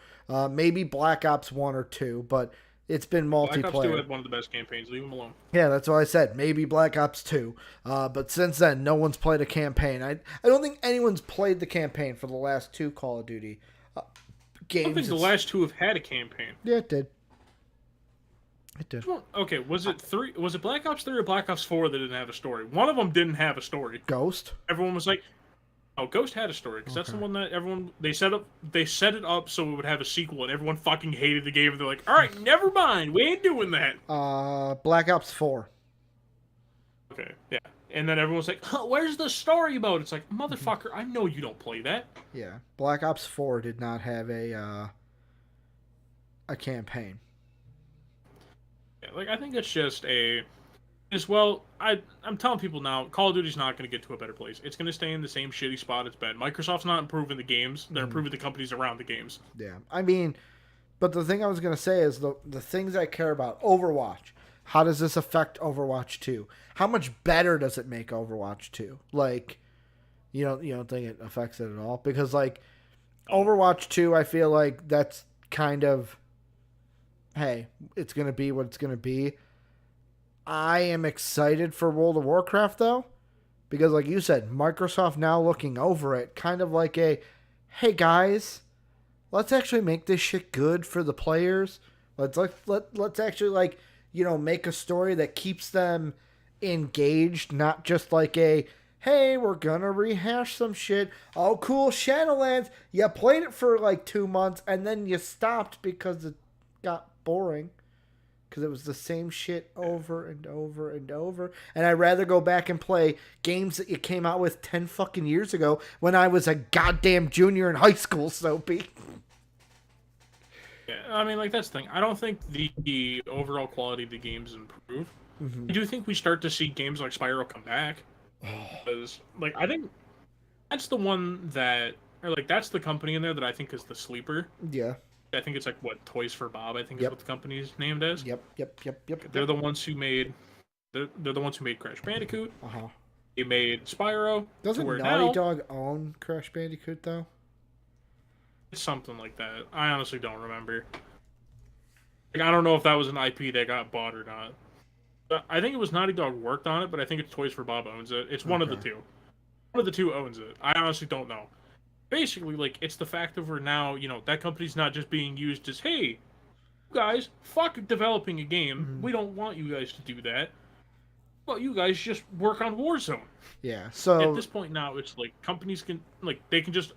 Maybe Black Ops 1 or 2, but it's been multiplayer. Black Ops 2 had one of the best campaigns. Leave them alone. Yeah, that's what I said. Maybe Black Ops 2. But since then, no one's played a campaign. I don't think anyone's played the campaign for the last 2 Call of Duty games. I don't think the last 2 have had a campaign. Yeah, it did. It did. Okay, was it 3? Was it Black Ops 3 or Black Ops 4 that didn't have a story? One of them didn't have a story. Ghost? Everyone was like, "Oh, Ghost had a story," because that's the one that everyone they set it up so it would have a sequel, and everyone fucking hated the game. And they're like, "All right, never mind, we ain't doing that." Black Ops 4. Okay, yeah, and then everyone's like, "Where's the story about?" It's like, motherfucker, I know you don't play that. Yeah, Black Ops 4 did not have a campaign. Yeah, like, I think it's just I'm telling people now, Call of Duty's not going to get to a better place. It's going to stay in the same shitty spot it's been. Microsoft's not improving the games; they're improving the companies around the games. Yeah, I mean, but the thing I was going to say is the things I care about. Overwatch. How does this affect Overwatch 2? How much better does it make Overwatch 2? Like, you don't think it affects it at all? Because, like, Overwatch 2, I feel like that's kind of, hey, it's going to be what it's going to be. I am excited for World of Warcraft, though, because, like you said, Microsoft now looking over it, kind of like hey, guys, let's actually make this shit good for the players. Let's actually, like, make a story that keeps them engaged, not just like hey, we're gonna rehash some shit. Oh, cool, Shadowlands. You played it for like 2 months, and then you stopped because it got boring. Because it was the same shit over and over and over. And I'd rather go back and play games that you came out with 10 fucking years ago when I was a goddamn junior in high school, Soapy. Yeah, I mean, like, that's the thing. I don't think the overall quality of the games improve. I do think we start to see games like Spyro come back. Because, like, I think that's the one that, or like, that's the company in there that I think is the sleeper. Yeah. I think it's like, what, Toys for Bob, I think is what the company's named as. Yep. They're the ones who made, they're the ones who made Crash Bandicoot. Uh-huh. They made Spyro. Doesn't Naughty Dog own Crash Bandicoot, though? It's something like that. I honestly don't remember. Like, I don't know if that was an IP that got bought or not. I think it was Naughty Dog worked on it, but I think it's Toys for Bob owns it. It's one of the two. One of the two owns it. I honestly don't know. Basically, like, it's the fact of where now, that company's not just being used as, hey, you guys, fuck developing a game. We don't want you guys to do that. Well, you guys just work on Warzone. Yeah, so at this point now, it's like companies can, like, they can just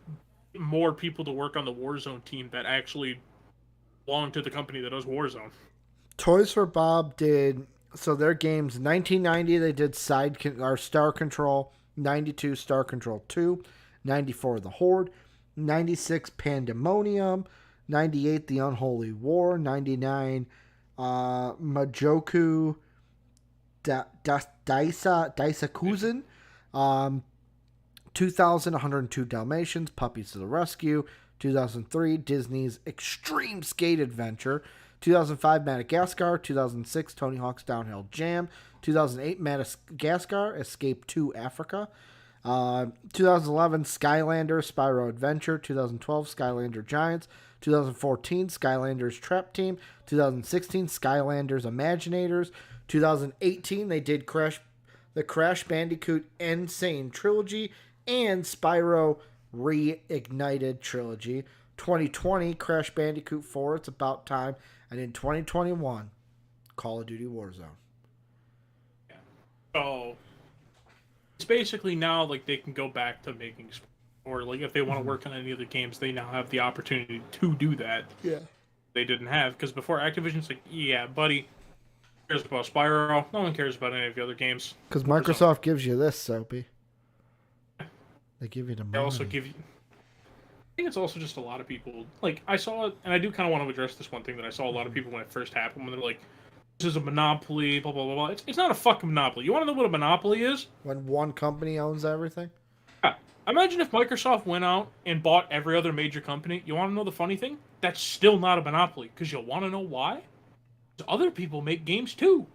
get more people to work on the Warzone team that actually belong to the company that does Warzone. Toys for Bob did, so their games, 1990 they did Star Control, 92 Star Control 2, 94 The Horde, 96 Pandemonium, 98 The Unholy War, 99 Majoku Daisakuzen, 2000 102 Dalmatians, Puppies to the Rescue, 2003 Disney's Extreme Skate Adventure, 2005 Madagascar, 2006 Tony Hawk's Downhill Jam, 2008 Madagascar Escape to Africa, 2011, Skylander Spyro Adventure. 2012, Skylander Giants. 2014, Skylanders Trap Team. 2016, Skylanders Imaginators. 2018, they did the Crash Bandicoot Insane Trilogy and Spyro Reignited Trilogy. 2020, Crash Bandicoot 4, It's About Time. And in 2021, Call of Duty Warzone. Yeah. So it's basically now like they can go back to making, or like if they want to work on any of the games, they now have the opportunity to do that. Yeah. They didn't have, because before Activision's like, yeah, buddy, who cares about Spyro? No one cares about any of the other games. Because Microsoft gives you this, Soapy. They give you the money. They also give you. I think it's also just a lot of people. Like, I saw it, and I do kind of want to address this one thing that I saw a lot of people when it first happened, when they're like, this is a monopoly, blah, blah, blah, blah. It's not a fucking monopoly. You want to know what a monopoly is? When one company owns everything? Yeah. Imagine if Microsoft went out and bought every other major company. You want to know the funny thing? That's still not a monopoly, because you'll want to know why? Because other people make games too.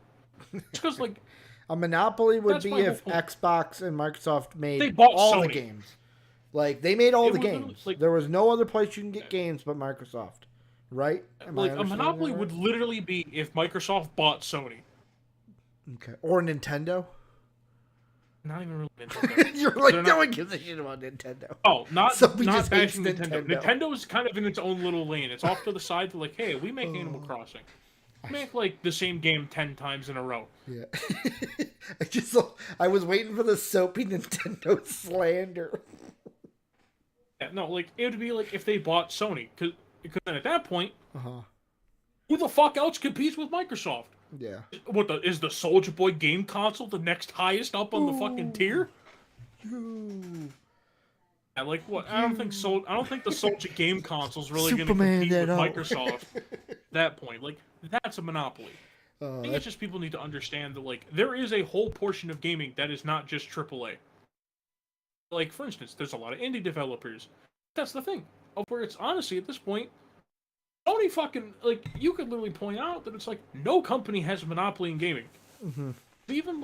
It's because, like... A monopoly would be if Xbox and Microsoft made all the games. Like, they made all the games. Like, there was no other place you can get games but Microsoft. Right? Like, a monopoly would literally be if Microsoft bought Sony. Okay. Or Nintendo? Not even really Nintendo. You're like, no one gives a shit about Nintendo. Oh, not bashing Nintendo. Nintendo is kind of in its own little lane. It's off to the side. They're like, hey, we make Animal Crossing. We make, like, the same game 10 times in a row. Yeah. I was waiting for the soapy Nintendo slander. Yeah, no, like, it would be like if they bought Sony. Because then at that point, who the fuck else competes with Microsoft? Yeah. Is the Soulja Boy game console the next highest up on the fucking tier? Yeah, like what? I don't think the Soulja game console's really going to compete with Microsoft. At that point, like, that's a monopoly. I think it's just people need to understand that, like, there is a whole portion of gaming that is not just AAA. Like, for instance, there's a lot of indie developers. That's the thing. Where it's honestly, at this point, Sony fucking, like, you could literally point out that it's like, no company has a monopoly in gaming. Mm-hmm. Even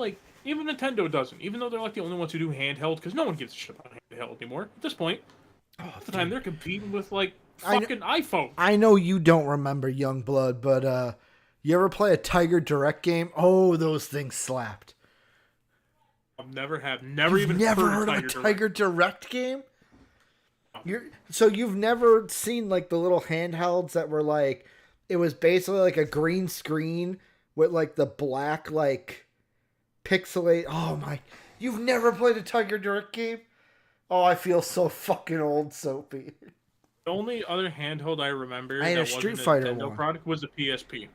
Nintendo doesn't. Even though they're, like, the only ones who do handheld, because no one gives a shit about handheld anymore. At this point, half the time they're competing with, like, fucking iPhone. I know you don't remember Youngblood, but, you ever play a Tiger Direct game? Oh, those things slapped. I've never even heard of a Tiger Direct game? So you've never seen, like, the little handhelds that were, like, it was basically like a green screen with, like, the black, like, pixelate. Oh my, you've never played a Tiger Direct game? Oh, I feel so fucking old, Soapy. The only other handheld I remember I had that a Street wasn't a Fighter Nintendo one. product was a PSP.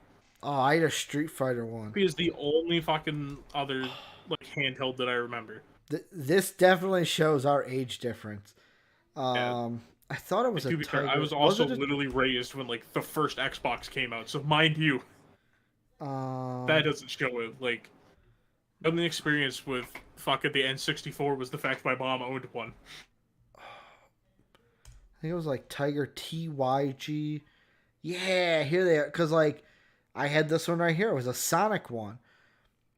Oh, I had a Street Fighter one. PSP is the only fucking other, like, handheld that I remember. This definitely shows our age difference. Yeah. I thought it was a Tiger. I was also literally raised when, like, the first Xbox came out, so mind you, that doesn't show it. Like, the only experience with fucking the N64 was the fact my mom owned one. I think it was like Tiger TYG. Yeah, here they are. Because, like, I had this one right here. It was a Sonic one.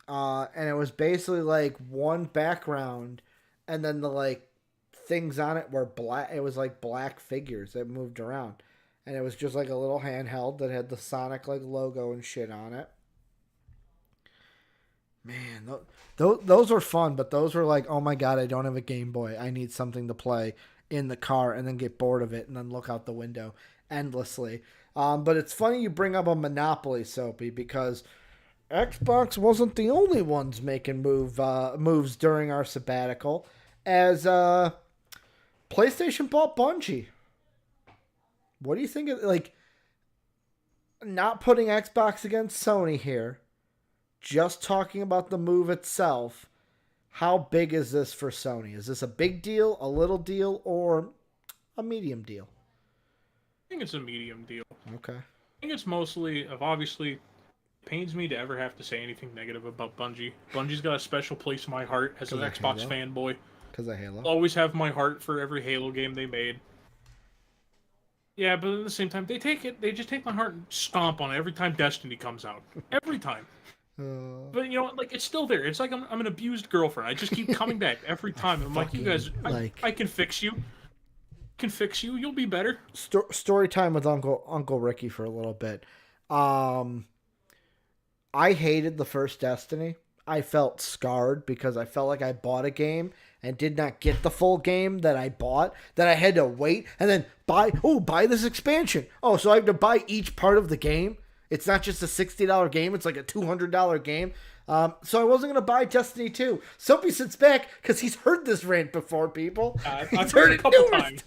And it was basically, like, one background. And then the, like, things on it were black. It was, like, black figures that moved around. And it was just, like, a little handheld that had the Sonic, like, logo and shit on it. Man, those were fun. But those were like, oh, my God, I don't have a Game Boy. I need something to play in the car and then get bored of it and then look out the window endlessly. But it's funny you bring up a Monopoly, Soapy, because Xbox wasn't the only ones making moves during our sabbatical, as PlayStation bought Bungie. What do you think of, like, not putting Xbox against Sony here, just talking about the move itself? How big is this for Sony? Is this a big deal, a little deal, or a medium deal? I think it's a medium deal. Okay. I think it's mostly, obviously, it pains me to ever have to say anything negative about Bungie. Bungie's got a special place in my heart as an Xbox fanboy. Because of Halo? I'll always have my heart for every Halo game they made. Yeah, but at the same time, they just take my heart and stomp on it every time Destiny comes out. Every time. But you know, like it's still there. It's like I'm an abused girlfriend. I just keep coming back every time. I'm like, you guys, I can fix you. Can fix you. You'll be better. Story time with Uncle Ricky for a little bit. I hated the first Destiny. I felt scarred because I felt like I bought a game and did not get the full game that I bought, that I had to wait and then buy this expansion. Oh, so I have to buy each part of the game. It's not just a $60 game. It's like a $200 game. So I wasn't going to buy Destiny 2. Soapy sits back because he's heard this rant before, people. I've heard it a couple times.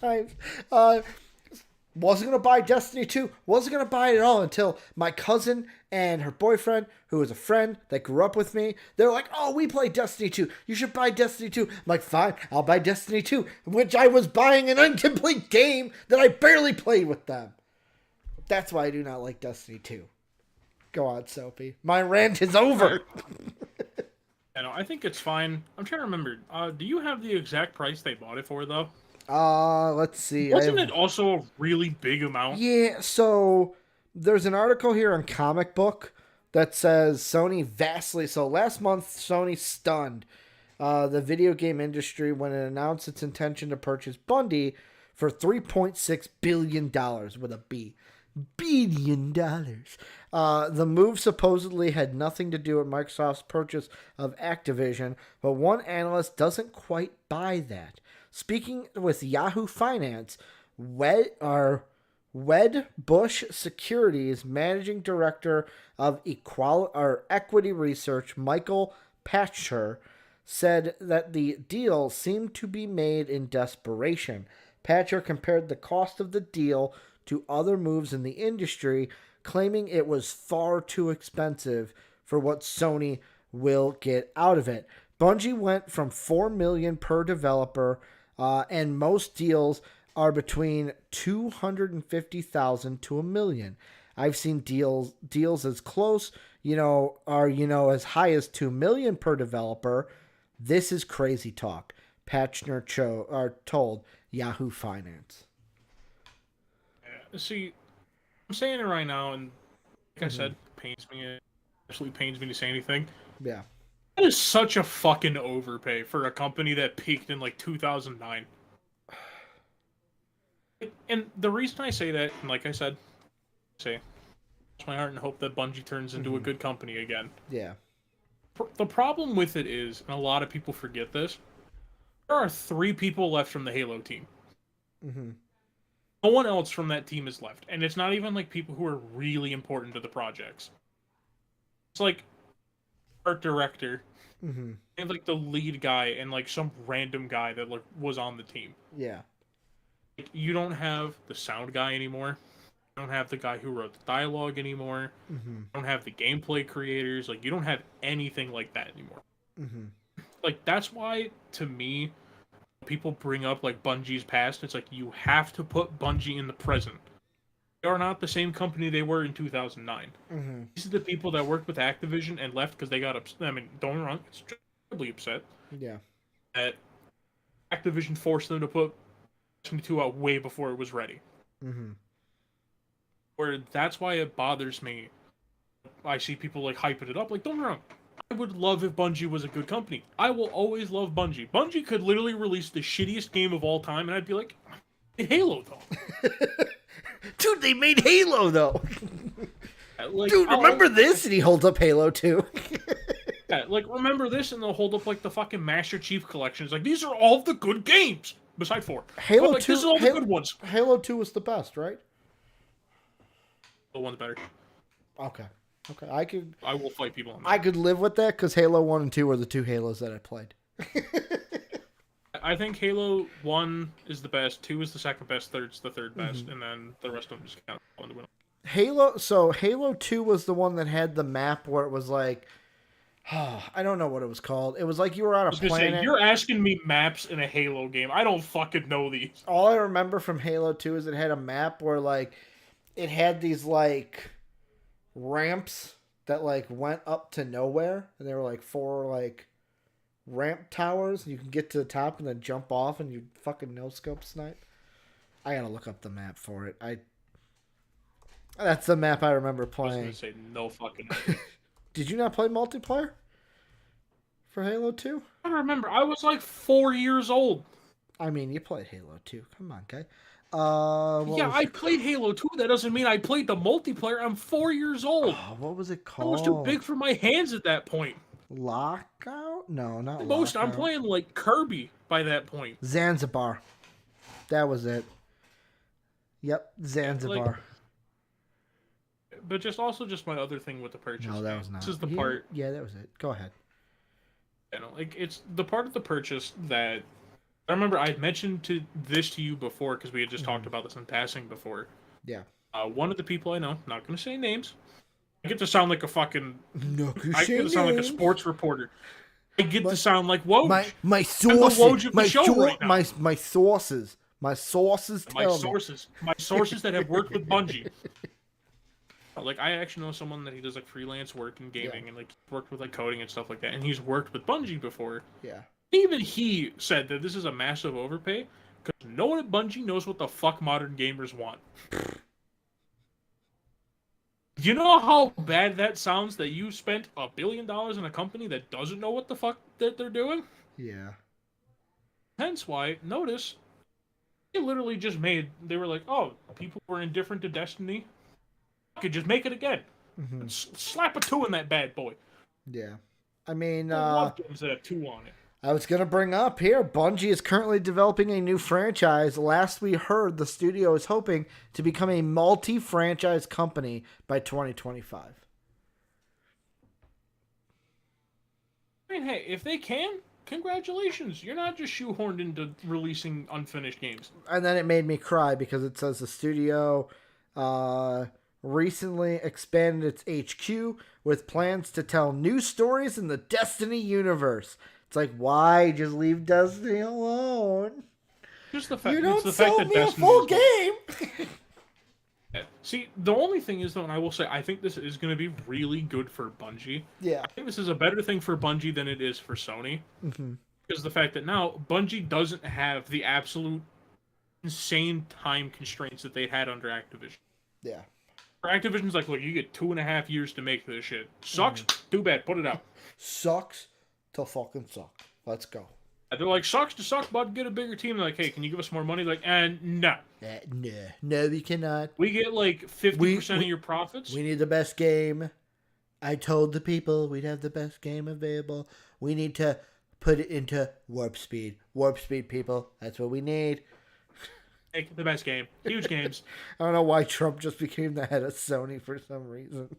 Wasn't going to buy Destiny 2. Wasn't going to buy it at all until my cousin and her boyfriend, who was a friend that grew up with me, they're like, oh, we play Destiny 2. You should buy Destiny 2. I'm like, fine, I'll buy Destiny 2, which I was buying an incomplete game that I barely played with them. That's why I do not like Destiny 2. Go on, Soapy. My rant is over. I think it's fine. I'm trying to remember. Do you have the exact price they bought it for, though? Let's see. Wasn't it also a really big amount? Yeah, so there's an article here on Comic Book that says Sony vastly... So last month, Sony stunned the video game industry when it announced its intention to purchase Bungie for $3.6 billion with a B. Billion dollars. The move supposedly had nothing to do with Microsoft's purchase of Activision, but one analyst doesn't quite buy that. Speaking with Yahoo Finance, Wedbush Securities Managing Director of Equity Research, Michael Patcher, said that the deal seemed to be made in desperation. Patcher compared the cost of the deal to other moves in the industry, claiming it was far too expensive for what Sony will get out of it. Bungie went from $4 million per developer, and most deals are between $250,000 to $1 million. I've seen deals as close, as high as $2 million per developer. This is crazy talk, Patchner told Yahoo Finance. See, I'm saying it right now, and like I said, it absolutely pains me to say anything. Yeah. That is such a fucking overpay for a company that peaked in, 2009. And the reason I say that, and like I said, it's my heart and hope that Bungie turns into a good company again. Yeah. The problem with it is, and a lot of people forget this, there are 3 people left from the Halo team. Mm-hmm. No one else from that team is left. And it's not even people who are really important to the projects. It's art director, and the lead guy, and some random guy that was on the team. Yeah. You don't have the sound guy anymore. You don't have the guy who wrote the dialogue anymore. You don't have the gameplay creators. You don't have anything like that anymore. That's why, to me, people bring up Bungie's past. It's you have to put Bungie in the present. They are not the same company they were in 2009. These are the people that worked with Activision and left because they got upset. I mean, don't get me wrong, it's terribly upset. Yeah. That Activision forced them to put Destiny 2 out way before it was ready. Where that's why it bothers me. I see people hyping it up. Don't get me wrong. I would love if Bungie was a good company. I will always love Bungie. Bungie could literally release the shittiest game of all time, and I'd be like, Halo, though. Dude, they made Halo, though. Dude, remember this? And he holds up Halo 2. Yeah, remember this? And they'll hold up, the fucking Master Chief Collection. It's these are all the good games, besides 4. Halo 2, this is all the good ones. Halo 2 was the best, right? The one's better. Okay. I will fight people on that. I could live with that because Halo 1 and 2 were the 2 Halos that I played. I think Halo 1 is the best, 2 is the second best, 3's the third best, and then the rest of them just count on the win. Halo 2 was the one that had the map where it was I don't know what it was called. It was you were on a planet. You're asking me maps in a Halo game. I don't fucking know these. All I remember from Halo 2 is it had a map where it had these ramps that went up to nowhere, and they were 4 ramp towers. You can get to the top and then jump off, and you fucking no-scope snipe. I gotta look up the map for it. That's the map I remember playing. I was gonna say no fucking. Did you not play multiplayer for Halo 2? I remember. I was like 4 years old. I mean, you played Halo 2. Come on, guy. I played Halo 2. That doesn't mean I played the multiplayer. I'm 4 years old. What was it I was too called? big for my hands at that point. Lockout? No, not At most, Lockout. I'm playing like Kirby by that point. Zanzibar. That was it. Yep, Zanzibar. But just my other thing with the purchase. No, that was not. This is the part. Yeah, that was it. Go ahead. It's the part of the purchase that I remember I had mentioned this to you before because we had just talked about this in passing before. Yeah. One of the people I know, not going to say names. I get to sound like a fucking. I get to sound like a sports reporter. I get to sound like Woj. My sources. My sources. My sources. My sources that have worked with Bungie. Like, I actually know someone that he does like freelance work in gaming and like worked with like coding and stuff like that, and he's worked with Bungie before. Yeah. Even he said that this is a massive overpay because no one at Bungie knows what the fuck modern gamers want. You know how bad that sounds that you spent $1 billion in a company that doesn't know what the fuck that they're doing? Yeah. Hence why, notice, they literally just they were like, oh, people were indifferent to Destiny. I could just make it again. Mm-hmm. Slap a 2 in that bad boy. Yeah. I mean, I love games that have 2 on it. I was going to bring up here, Bungie is currently developing a new franchise. Last we heard, the studio is hoping to become a multi-franchise company by 2025. I mean, hey, if they can, congratulations. You're not just shoehorned into releasing unfinished games. And then it made me cry because it says the studio recently expanded its HQ with plans to tell new stories in the Destiny universe. It's like, why just leave Destiny alone? Just the fact you don't the sell fact me that a full game. See, the only thing is, though, and I will say, I think this is going to be really good for Bungie. Yeah. I think this is a better thing for Bungie than it is for Sony. Mm-hmm. Because the fact that now Bungie doesn't have the absolute insane time constraints that they had under Activision. Yeah. For Activision's like, look, you get 2.5 years to make this shit. Sucks? Too bad. Put it out. Sucks to fucking suck. Let's go. They're like, sucks to suck, bud. Get a bigger team. They're like, hey, can you give us more money? Like, no. No, we cannot. We get like 50% of your profits. We need the best game. I told the people we'd have the best game available. We need to put it into warp speed. Warp speed, people. That's what we need. Make the best game. Huge games. I don't know why Trump just became the head of Sony for some reason.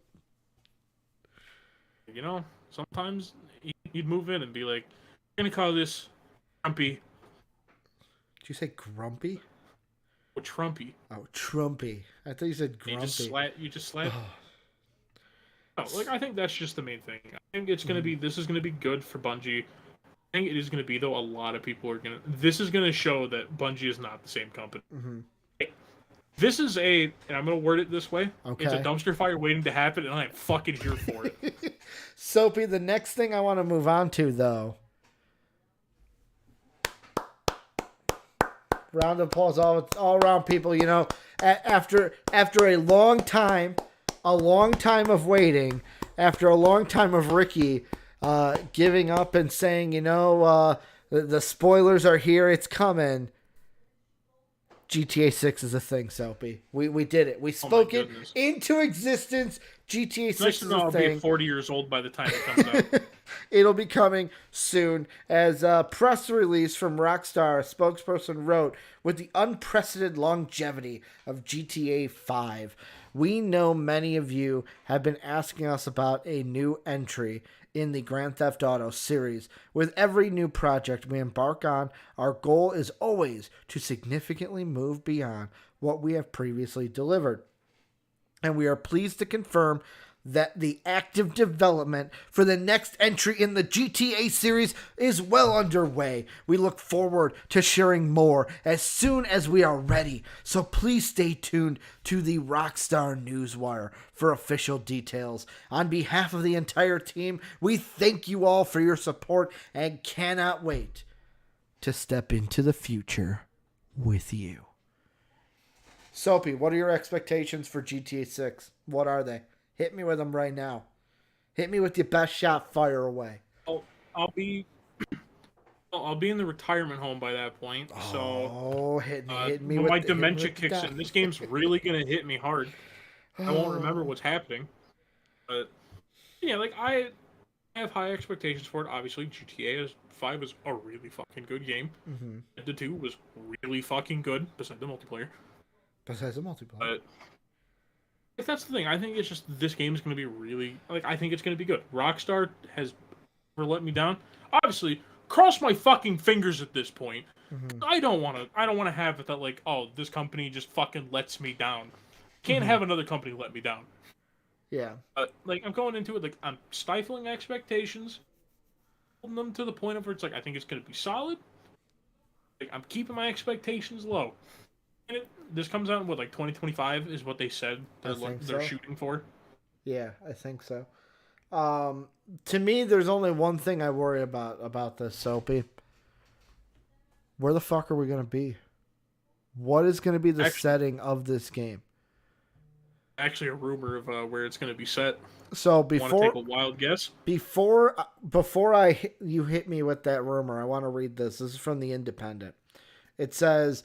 You know, sometimes he'd move in and be like, we're going to call this Trumpy. Did you say grumpy? Oh, Trumpy. Oh, Trumpy. I thought you said grumpy. You just slap. Oh, like, I think that's just the main thing. I think it's going to be, this is going to be good for Bungie. I think it is going to be, though, a lot of people are going to, this is going to show that Bungie is not the same company. Mm-hmm. This is and I'm going to word it this way. Okay. It's a dumpster fire waiting to happen, and I'm fucking here for it. Soapy, the next thing I want to move on to, though. Round of applause all around, people. You know, after a long time of waiting, after a long time of Ricky giving up and saying, you know, the spoilers are here, it's coming. GTA 6 is a thing, Soapy. We did it. We spoke it into existence. GTA 6 is a I'll thing. be 40 years old by the time it comes out. It'll be coming soon. As a press release from Rockstar, a spokesperson wrote, with the unprecedented longevity of GTA 5, we know many of you have been asking us about a new entry in the Grand Theft Auto series. With every new project we embark on, our goal is always to significantly move beyond what we have previously delivered. And we are pleased to confirm that the active development for the next entry in the GTA series is well underway. We look forward to sharing more as soon as we are ready. So please stay tuned to the Rockstar Newswire for official details. On behalf of the entire team, we thank you all for your support and cannot wait to step into the future with you. Soapy, what are your expectations for GTA 6? What are they? Hit me with them right now. Hit me with your best shot. Fire away. I'll be I'll be in the retirement home by that point. So Oh, hit me when with my the hit me dementia with the kicks dot. in, this game's really gonna hit me hard. I won't remember Oh. what's happening, but yeah, like I have high expectations for it. Obviously, GTA 5 is a really fucking good game. Mm-hmm. The 2 was really fucking good, besides the multiplayer. Besides the multiplayer. But if that's the thing, I think it's just this game is going to be really like I think it's going to be good. Rockstar has never let me down. Obviously, cross my fucking fingers at this point. Mm-hmm. I don't want to. I don't want to have it that like, oh, this company just fucking lets me down. Can't Mm-hmm. have another company let me down. Yeah. Like I'm going into it like I'm stifling expectations, holding them to the point of where it's like I think it's going to be solid. Like I'm keeping my expectations low. And this comes out in what like 2025 is what they said I think they're so. shooting for. Yeah, I think so. To me, there's only one thing I worry about this, Soapy. Where the fuck are we gonna be? What is gonna be the setting of this game? Actually, a rumor of where it's going to be set. So Want to take a wild guess? before you hit me with that rumor, I want to read this. This is from the Independent. It says,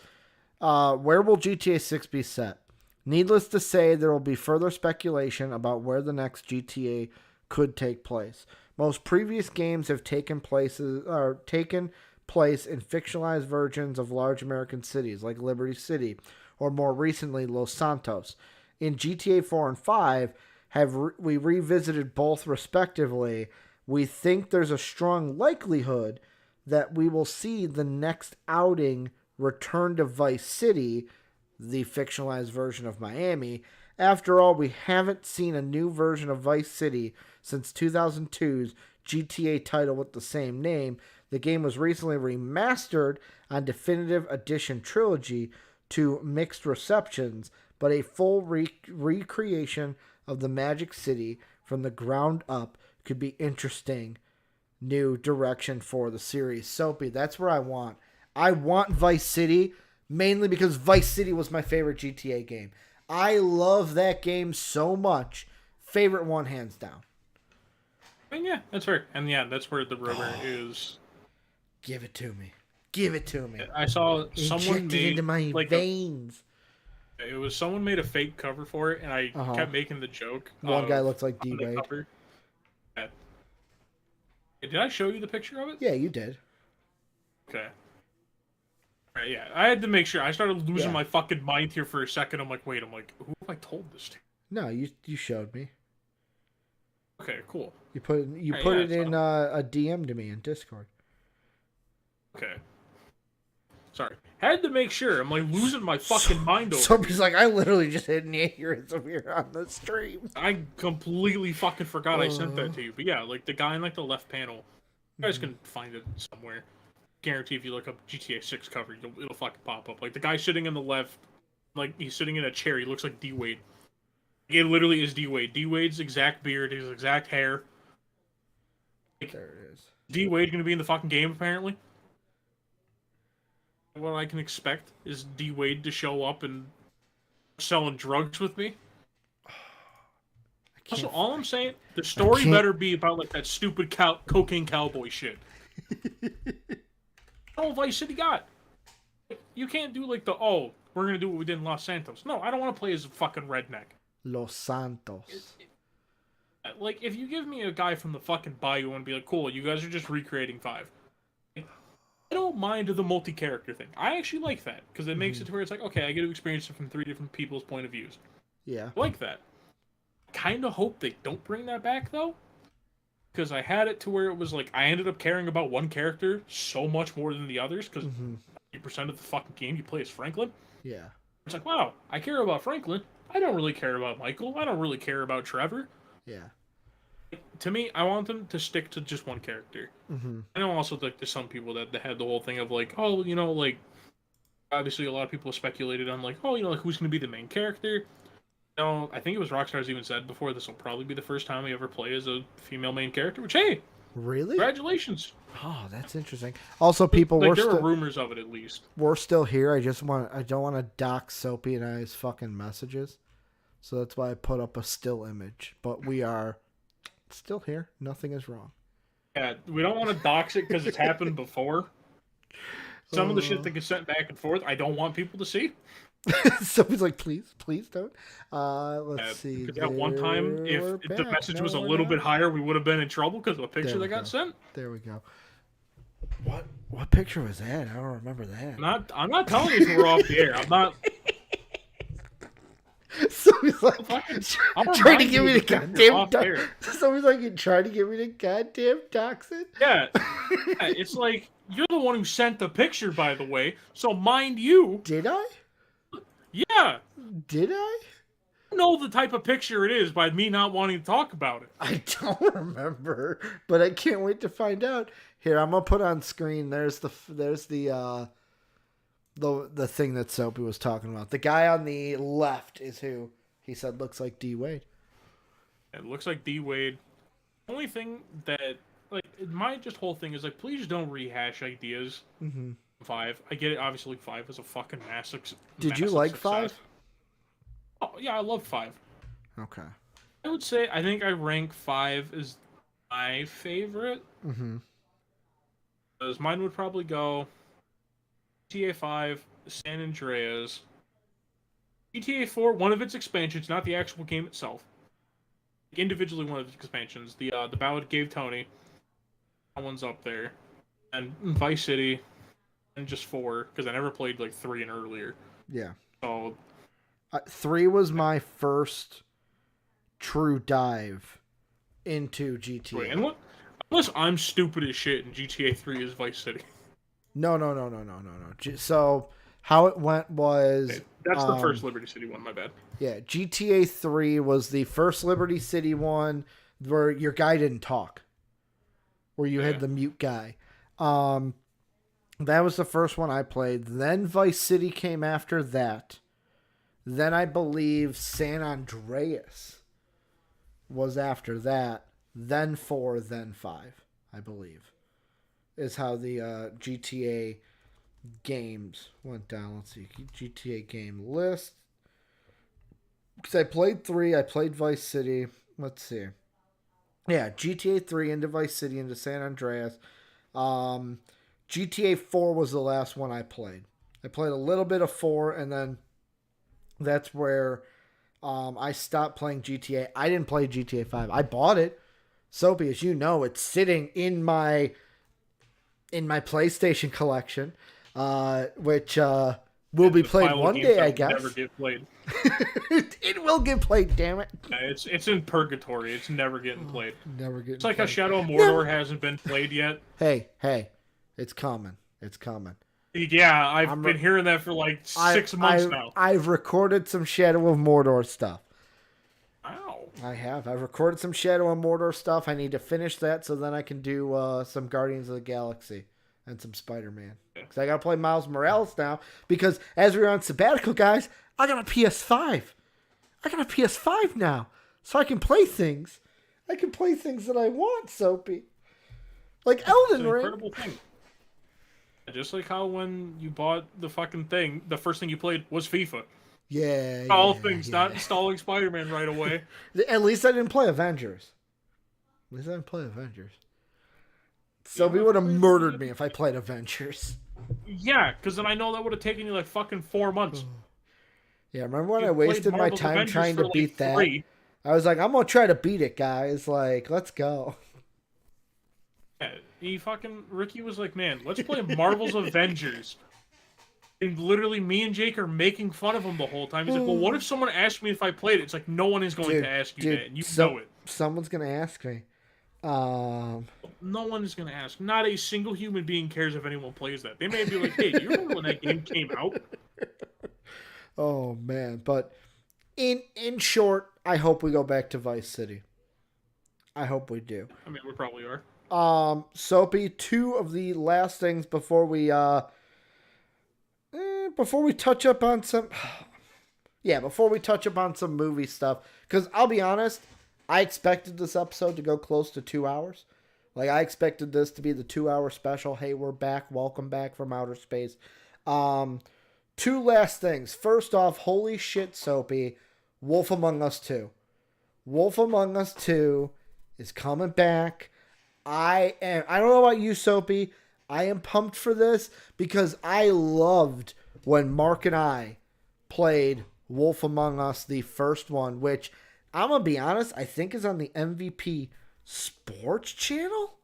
"Where will GTA 6 be set? Needless to say, there will be further speculation about where the next GTA could take place. Most previous games have taken place in fictionalized versions of large American cities like Liberty City, or more recently Los Santos. In GTA 4 and 5, we revisited both respectively. We think there's a strong likelihood that we will see the next outing return to Vice City, the fictionalized version of Miami. After all, we haven't seen a new version of Vice City since 2002's GTA title with the same name. The game was recently remastered on Definitive Edition Trilogy to mixed receptions, but a full recreation of the Magic City from the ground up could be interesting new direction for the series." Soapy, that's where I want. I want Vice City mainly because Vice City was my favorite GTA game. I love that game so much. Favorite one, hands down. I mean, yeah, that's fair. And yeah, that's where the rumor is. Give it to me. Give it to me. I saw someone Inject it made into my like veins. it was someone made a fake cover for it, and I kept making the joke. One guy looks like D on the Wade. cover. Yeah. Did I show you the picture of it? Yeah, you did. Okay. Right, yeah, I had to make sure. I started losing my fucking mind here for a second. I'm like, wait, who have I told this to? No, you showed me. Okay, cool. You put it in a DM to me in Discord. Okay. Sorry. Had to make sure. I'm like losing my fucking mind over Somebody's like, I literally just hit an aneurysm here on the stream. I completely fucking forgot I sent that to you. But yeah, like the guy in like the left panel. You guys can find it somewhere. Guarantee if you look up GTA 6 cover, it'll fucking pop up. Like the guy sitting on the left, like he's sitting in a chair. He looks like D Wade. It literally is D Wade. D Wade's exact beard, his exact hair. Like, there it is. D Wade gonna be in the fucking game apparently. What I can expect is D Wade to show up and selling drugs with me. Also, all I'm saying, the story better be about like that stupid cocaine cowboy shit. Oh, Vice City got. You can't do like we're gonna do what we did in Los Santos. No, I don't want to play as a fucking redneck. Los Santos. Like, if you give me a guy from the fucking bayou and be like, cool, you guys are just recreating 5. I don't mind the multi-character thing. I actually like that, because it makes it to where it's like, okay, I get to experience it from 3 different people's point of views. Yeah. I like that. Kind of hope they don't bring that back, though. Because I had it to where it was like, I ended up caring about one character so much more than the others, because 80% of the fucking game you play as Franklin. Yeah. It's like, wow, I care about Franklin. I don't really care about Michael. I don't really care about Trevor. Yeah. To me, I want them to stick to just one character. I know also like there's some people that had the whole thing of like, oh, like obviously a lot of people speculated on like, oh, like who's going to be the main character. No, I think it was Rockstar's even said before this will probably be the first time we ever play as a female main character. Which hey, really? Congratulations. Oh, that's interesting. Also, people like there were rumors of it at least. We're still here. I don't want to dox Soapy and I's fucking messages, so that's why I put up a still image. But we are Still here. Nothing is wrong. Yeah, we don't want to dox it because it's happened before. Some of the shit that gets sent back and forth, I don't want people to see. Someone's like, please don't. Let's see. Because at one time, if the message was a little bit higher, we would have been in trouble because of a picture that got sent. There we go. What picture was that? I don't remember that. I'm not telling you if we're off the air. I'm not. So he's like, trying to give me the goddamn. So he's like, you trying to give me the goddamn toxin? Yeah. It's like, you're the one who sent the picture, by the way. So mind you. Did I? Yeah. Did I? Know the type of picture it is by me not wanting to talk about it. I don't remember, but I can't wait to find out. Here, I'm gonna put on screen. There's the thing that Soapy was talking about. The guy on the left is who he said looks like D Wade. It looks like D Wade. The only thing that, like, my just whole thing is like, please don't rehash ideas. Mm-hmm. 5. I get it. Obviously, 5 is a fucking massive. Did you like success. 5? Oh yeah, I love 5. Okay. I would say I think I rank 5 as my favorite. Mm-hmm. Because mine would probably go GTA 5, San Andreas, GTA 4, one of its expansions, not the actual game itself. Individually, one of its expansions, the Ballad Gave Tony. That one's up there, and Vice City, and just 4 because I never played like 3 and earlier. Yeah. So 3 was my first true dive into GTA. Wait, and what? Unless I'm stupid as shit and GTA 3 is Vice City. No. So how it went was... Okay, that's the first Liberty City one, my bad. Yeah, GTA 3 was the first Liberty City one where your guy didn't talk. Where you had the mute guy. That was the first one I played. Then Vice City came after that. Then I believe San Andreas was after that. Then 4, then 5, I believe, is how the GTA games went down. Let's see. GTA game list. Because I played 3, I played Vice City. Let's see. Yeah, GTA 3 into Vice City into San Andreas. GTA 4 was the last one I played. I played a little bit of 4, and then that's where I stopped playing GTA. I didn't play GTA 5. I bought it. Soapy, as you know, it's sitting in my PlayStation collection, which will be played one day, I guess. Never get played. It will get played, damn it. It's in purgatory. It's never getting played. Never getting. It's like played. how Shadow of Mordor hasn't been played yet. Hey, it's coming. It's coming. Yeah, I've been hearing that for like 6 months now. I've recorded some Shadow of Mordor stuff. Wow. I have. I've recorded some Shadow of Mordor stuff. I need to finish that so then I can do some Guardians of the Galaxy and some Spider-Man. Because I got to play Miles Morales now. Because as we were on sabbatical, guys, I got a PS5. I got a PS5 now. So I can play things. I can play things that I want, Soapy. Like Elden Ring. Incredible thing. Just like how when you bought the fucking thing, the first thing you played was FIFA. Yeah. All things, not installing Spider-Man right away. At least I didn't play Avengers. Soapy would have murdered me if I played Avengers. Yeah, because then I know that would have taken you like fucking 4 months. Yeah, remember when I wasted my time Avengers trying to beat that? 3. I was like, I'm going to try to beat it, guys. Like, let's go. Yeah, Ricky was like, man, let's play Marvel's Avengers. And literally, me and Jake are making fun of him the whole time. He's like, well, what if someone asked me if I played it? It's like, no one is going to ask you that, and you know it. Someone's going to ask me. No one is going to ask. Not a single human being cares if anyone plays that. They may be like, hey, do you remember when that game came out? Oh, man. But in short, I hope we go back to Vice City. I hope we do. I mean, we probably are. Soapy, 2 of the last things before we touch up on some movie stuff, because I'll be honest, I expected this episode to go close to 2 hours. Like, I expected this to be the 2-hour special. Hey, we're back. Welcome back from outer space. 2 last things. First off, holy shit, Soapy, Wolf Among Us 2. Wolf Among Us 2 is coming back. I don't know about you, Soapy. I am pumped for this because I loved when Mark and I played Wolf Among Us, the first one, which I'm going to be honest, I think is on the MVP Sports channel.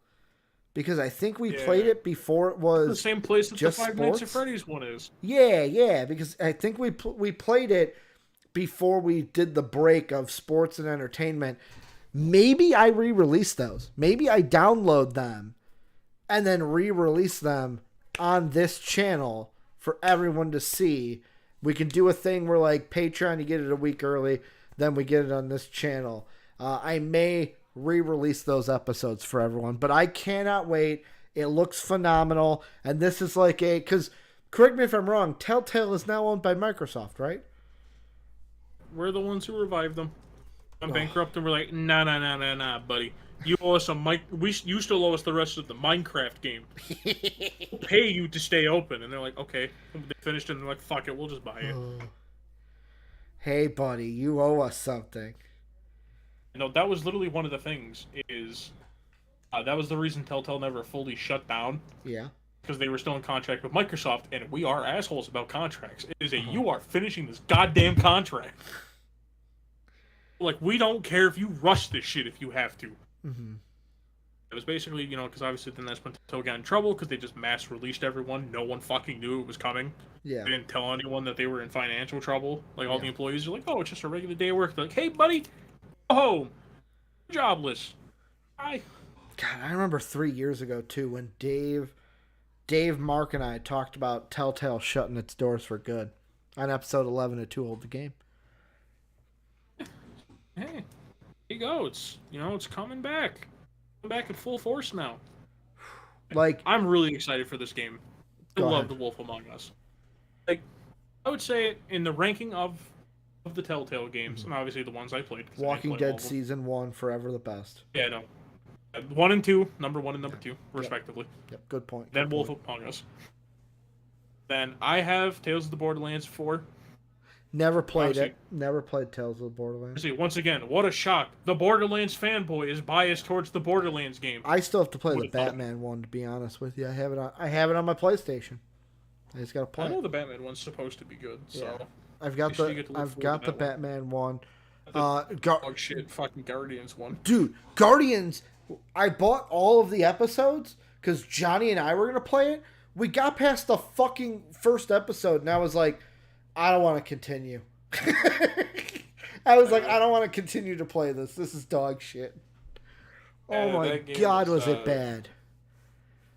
Because I think we played it before it was the same place that just the Five Nights at Freddy's one is. Yeah. Because I think we played it before we did the break of sports and entertainment. Maybe I re-release those. Maybe I download them and then re-release them on this channel for everyone to see. We can do a thing where like Patreon, you get it a week early, then we get it on this channel. I may re-release those episodes for everyone, but I cannot wait. It looks phenomenal, and this is like because correct me if I'm wrong, Telltale is now owned by Microsoft, right? We're the ones who revived them. I'm bankrupt, and we're like, nah, buddy. You owe us you still owe us the rest of the Minecraft game. We'll pay you to stay open, and they're like, okay. They finished, and they're like, fuck it, we'll just buy it. Hey, buddy, you owe us something. No, that was literally one of the things. That was the reason Telltale never fully shut down. Yeah. Because they were still in contract with Microsoft, and we are assholes about contracts. It is you are finishing this goddamn contract. Like, we don't care if you rush this shit if you have to. Mm-hmm. It was basically, because obviously then that's when Telltale got in trouble, because they just mass released everyone. No one fucking knew it was coming. Yeah. They didn't tell anyone that they were in financial trouble. Like, all the employees are like, oh, it's just a regular day of work. They're like, hey, buddy, go home. Jobless. Bye. God, I remember 3 years ago, too, when Dave, Mark, and I talked about Telltale shutting its doors for good on episode 11 of Too Old to Game. Hey, there you go. It's coming back. Back in full force now. Like, I'm really excited for this game. I love The Wolf Among Us. Like, I would say in the ranking of the Telltale games, and obviously the ones I played. Walking Dead Season 1, forever the best. Yeah, no. 1 and 2, number 1 and number 2, respectively. Yep, good point. Then Wolf Among Us. Then I have Tales of the Borderlands 4. Never played it. Never played Tales of the Borderlands. See, once again, what a shock. The Borderlands fanboy is biased towards the Borderlands game. I still have to play the Batman one, to be honest with you. I have it on my PlayStation. I just gotta play. I know the Batman one's supposed to be good, so yeah. I've got the Batman one. Dog shit, fucking Guardians one. Dude, Guardians. I bought all of the episodes because Johnny and I were gonna play it. We got past the fucking first episode, and I was like, I don't want to continue. I was like, I don't want to continue to play this. This is dog shit. Oh my God, was it bad?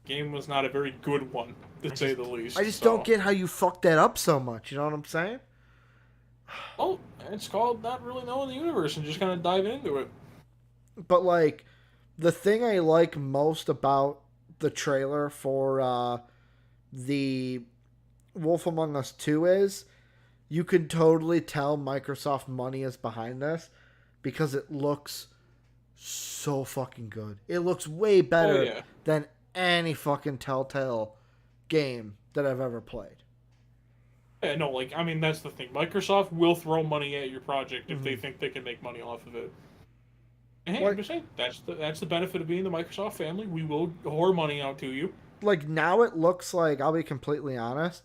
Game was not a very good one, to say the least. I just don't get how you fucked that up so much. You know what I'm saying? Oh, it's called not really knowing the universe and just kind of diving into it. But, like, the thing I like most about the trailer for the Wolf Among Us 2 is you can totally tell Microsoft money is behind this because it looks so fucking good. It looks way better than any fucking Telltale game that I've ever played. Yeah, no, like, I mean, that's the thing. Microsoft will throw money at your project if they think they can make money off of it. And hey, I'm just saying, that's the benefit of being the Microsoft family. We will whore money out to you. Like, now it looks like, I'll be completely honest,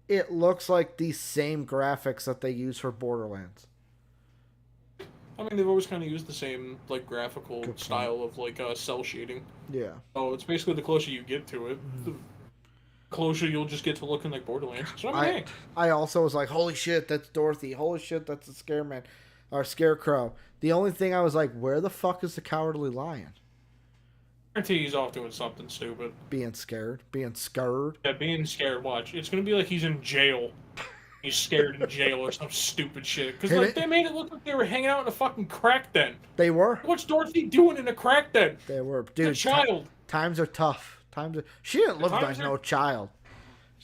it looks like the same graphics that they use for Borderlands. I mean, they've always kind of used the same, like, graphical style of, like, cell shading. Yeah. So it's basically the closer you get to it, the closer you'll just get to looking like Borderlands. So I also was like, holy shit, that's Dorothy. Holy shit, that's the Scarecrow. The only thing I was like, where the fuck is the Cowardly Lion? I guarantee he's off doing something stupid. Being scared. Yeah, being scared. Watch. It's going to be like he's in jail. He's scared in jail or some stupid shit. Because, like, they made it look like they were hanging out in a fucking crack den. They were? What's Dorothy doing in a crack den? They were. Dude, a child. Times are tough. She didn't look like no child.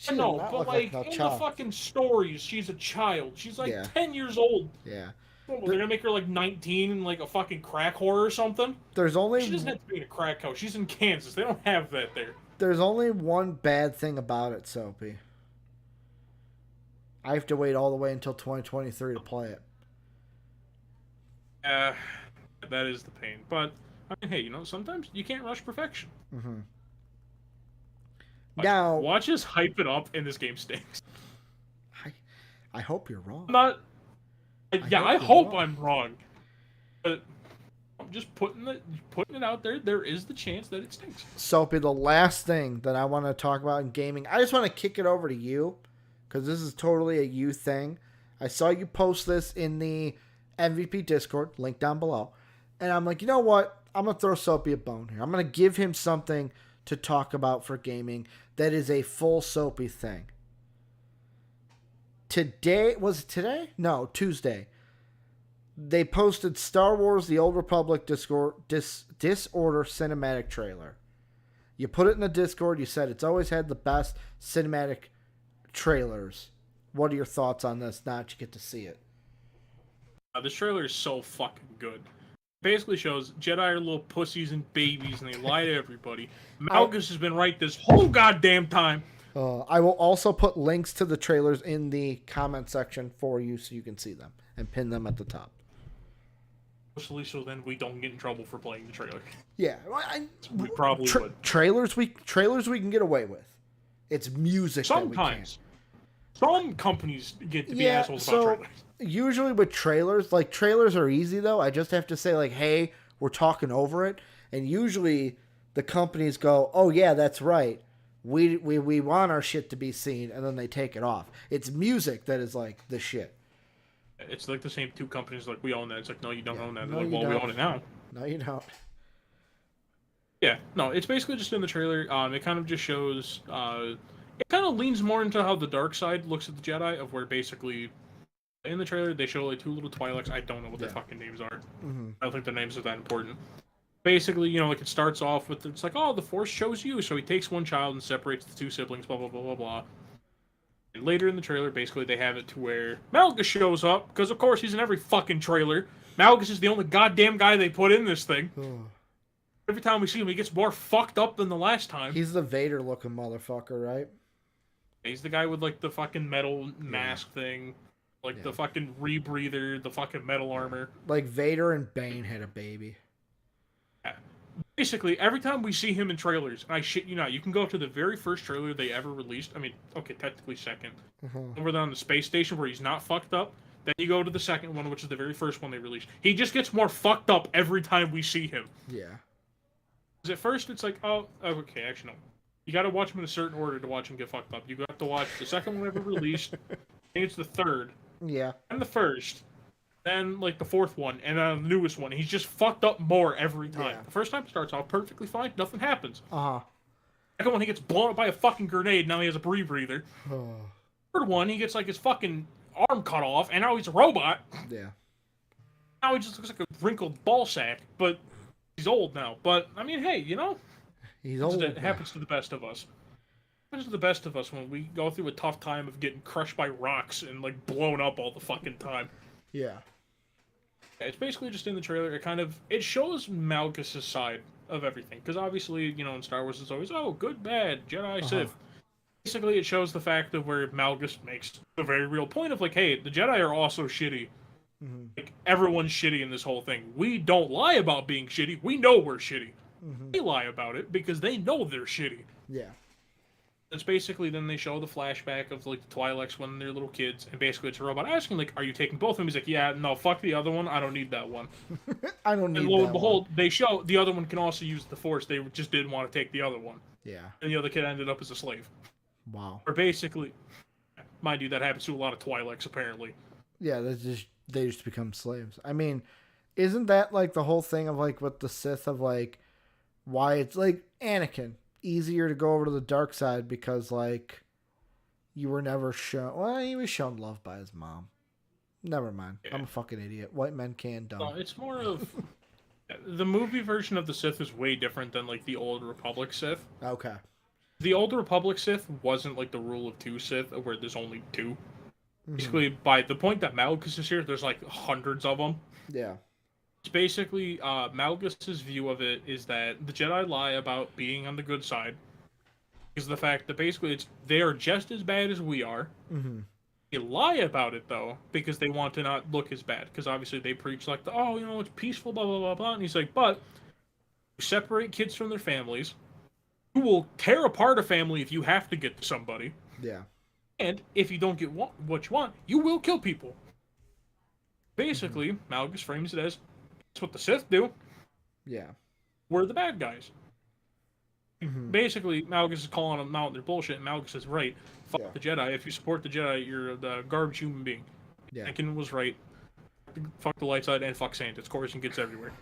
I know, but, like, in the fucking stories, she's a child. She's, like, 10 years old. Yeah. Well, they're gonna make her like 19 and like a fucking crack whore or something. She doesn't have to be in a crack house. She's in Kansas. They don't have that there. There's only one bad thing about it, Soapy. I have to wait all the way until 2023 to play it. That is the pain. But I mean, hey, sometimes you can't rush perfection. Mm-hmm. Like, Now, watch us hype it up, and this game stinks. I, I hope you're wrong. I'm not. I You're hope wrong. I'm wrong, but I'm just putting it out there. There is the chance that it stinks. Soapy, the last thing that I want to talk about in gaming, I just want to kick it over to you because this is totally a you thing. I saw you post this in the MVP Discord, link down below, and I'm like, you know what? I'm gonna throw Soapy a bone here. I'm gonna give him something to talk about for gaming that is a full Soapy thing. Today, was it today? No, Tuesday. They posted Star Wars The Old Republic Disorder cinematic trailer. You put it in the Discord. You said it's always had the best cinematic trailers. What are your thoughts on this now that you get to see it? This trailer is so fucking good. Basically shows Jedi are little pussies and babies, and they lie to everybody. Malgus has been right this whole goddamn time. I will also put links to the trailers in the comment section for you so you can see them and pin them at the top. Mostly so then we don't get in trouble for playing the trailer. Yeah, We probably would. Trailers we can get away with. It's music. Sometimes. Some companies get to be assholes about trailers. Usually with trailers, like trailers are easy though. I just have to say like, hey, we're talking over it. And usually the companies go, oh yeah, that's right. We want our shit to be seen, and then they take it off. It's music that is like the shit. It's like the same two companies like we own that. It's like, no, you don't own that. No, They're like, well, we own it now. No, you don't. Yeah, no, it's basically just in the trailer. It kind of just shows. It kind of leans more into how the dark side looks at the Jedi, of where basically in the trailer they show like two little Twi'leks. I don't know what their fucking names are. Mm-hmm. I don't think their names are that important. Basically, like it starts off with it's like, oh, the Force chose you, so he takes one child and separates the two siblings. Blah blah blah blah blah. And later in the trailer, basically they have it to where Malgus shows up because of course he's in every fucking trailer. Malgus is the only goddamn guy they put in this thing. Every time we see him, he gets more fucked up than the last time. He's the Vader looking motherfucker, right? He's the guy with like the fucking metal mask thing, like the fucking rebreather, the fucking metal armor. Like Vader and Bane had a baby. Yeah. Basically, every time we see him in trailers, and I shit you not, you can go to the very first trailer they ever released. I mean, okay, technically second. Over there on the space station where he's not fucked up. Then you go to the second one, which is the very first one they released. He just gets more fucked up every time we see him. Yeah. Because at first it's like, oh, okay, actually no. You gotta watch him in a certain order to watch him get fucked up. You have to watch the second one ever released. I think it's the third. Yeah. And the first. Then, like, the fourth one. And then the newest one. He's just fucked up more every time. Yeah. The first time starts off perfectly fine. Nothing happens. Uh-huh. Second one, he gets blown up by a fucking grenade. Now he has a rebreather. Third one, he gets, like, his fucking arm cut off. And now he's a robot. Yeah. Now he just looks like a wrinkled ball sack. But he's old now. But, I mean, hey, He's old. It happens to the best of us. It happens to the best of us when we go through a tough time of getting crushed by rocks and, like, blown up all the fucking time. Yeah. It's basically just in the trailer. It shows Malgus' side of everything. Because obviously, in Star Wars it's always, oh, good, bad, Jedi, Sith. Basically, it shows the fact of where Malgus makes a very real point of like, hey, the Jedi are also shitty. Like, everyone's shitty in this whole thing. We don't lie about being shitty. We know we're shitty. They lie about it because they know they're shitty. Yeah. It's basically then they show the flashback of like the Twi'leks when they're little kids, and basically it's a robot asking like, "Are you taking both of them?" He's like, "Yeah, no, fuck the other one. I don't need that one." I don't need. And lo and behold, they show the other one can also use the Force. They just didn't want to take the other one. Yeah. And the other kid ended up as a slave. Wow. Or basically, mind you, that happens to a lot of Twi'leks apparently. Yeah, they just become slaves. I mean, isn't that like the whole thing of like with the Sith of like why it's like Anakin easier to go over to the dark side because like you were never shown. Well, he was shown love by his mom. Never mind. Yeah. I'm a fucking idiot. White men can dumb. No, it's more of the movie version of the Sith is way different than like the Old Republic Sith. Okay. The Old Republic Sith wasn't like the rule of two Sith, where there's only two. Basically, by the point that Malgus is here, there's like hundreds of them. Yeah. It's basically Malgus's view of it is that the Jedi lie about being on the good side. Is the fact that basically they are just as bad as we are. They lie about it though because they want to not look as bad. Because obviously they preach like it's peaceful, blah blah blah blah. And he's like, but separate kids from their families. You will tear apart a family if you have to get to somebody. Yeah. And if you don't get what you want, you will kill people. Basically, Malgus frames it as, that's what the Sith do. Yeah. We're the bad guys. Basically, Malgus is calling them out their bullshit, and Malgus is right. Fuck the Jedi. If you support the Jedi, you're the garbage human being. Yeah. Anakin was right. Fuck the light side and fuck Santa. Coruscant gets everywhere.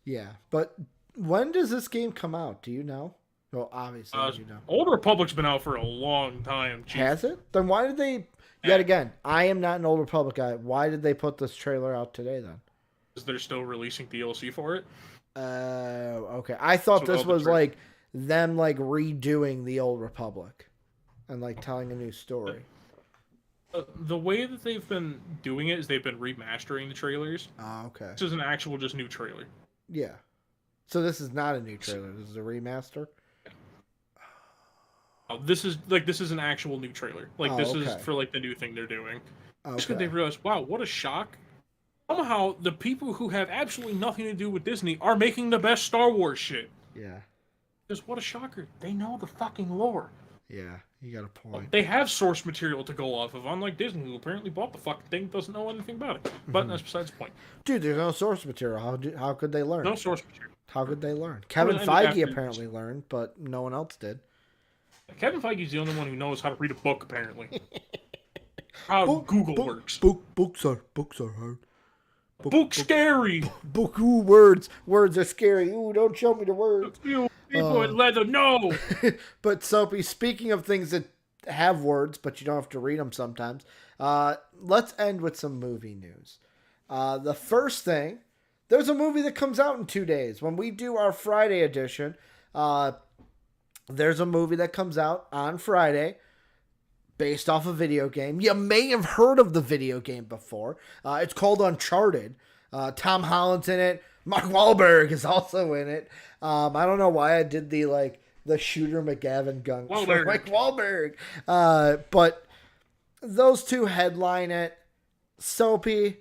Yeah, but when does this game come out? Do you know? Well, obviously you know. Old Republic's been out for a long time. Chief. Has it? Then why did they... Yet again, I am not an Old Republic guy. Why did they put this trailer out today then? Because they're still releasing DLC for it. Okay. I thought this was like them like redoing the Old Republic and like telling a new story. The way that they've been doing it is they've been remastering the trailers. Oh, okay. This is an actual just new trailer. Yeah. So this is not a new trailer. This is a remaster. This is an actual new trailer. Like this is for like the new thing they're doing. Just because they realized, wow, what a shock! Somehow the people who have absolutely nothing to do with Disney are making the best Star Wars shit. Yeah. Because what a shocker! They know the fucking lore. Yeah, you got a point. They have source material to go off of, unlike Disney, who apparently bought the fucking thing, doesn't know anything about it. But that's besides the point. Dude, there's no source material. How could they learn? No source material. How could they learn? Kevin Feige apparently learned, but no one else did. Kevin Feige's the only one who knows how to read a book, apparently. How Google works. Books are hard. Book scary. Words are scary. Ooh, don't show me the words. People in leather, no. But Soapy, speaking of things that have words, but you don't have to read them sometimes, let's end with some movie news. The first thing, there's a movie that comes out in 2 days. When we do our Friday edition, there's a movie that comes out on Friday based off a video game. You may have heard of the video game before. It's called Uncharted. Tom Holland's in it. Mark Wahlberg is also in it. I don't know why I did the Shooter McGavin gun for Mark Wahlberg. But those two headline it. Soapy,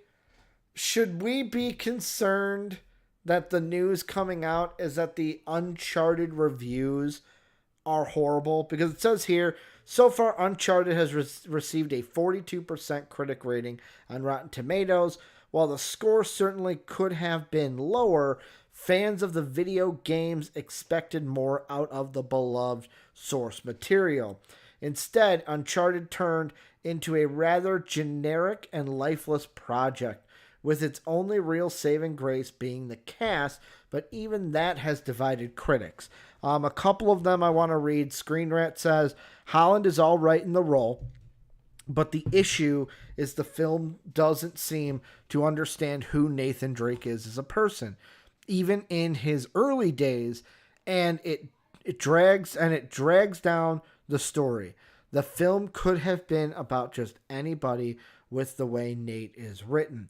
should we be concerned that the news coming out is that the Uncharted reviews are horrible? Because it says here, so far Uncharted has received a 42% critic rating on Rotten Tomatoes. While the score certainly could have been lower, fans of the video games expected more out of the beloved source material. Instead, Uncharted turned into a rather generic and lifeless project, with its only real saving grace being the cast, but even that has divided critics. A couple of them I want to read. Screen Rant says, Holland is all right in the role, but the issue is the film doesn't seem to understand who Nathan Drake is as a person, even in his early days, and it drags down the story. The film could have been about just anybody with the way Nate is written.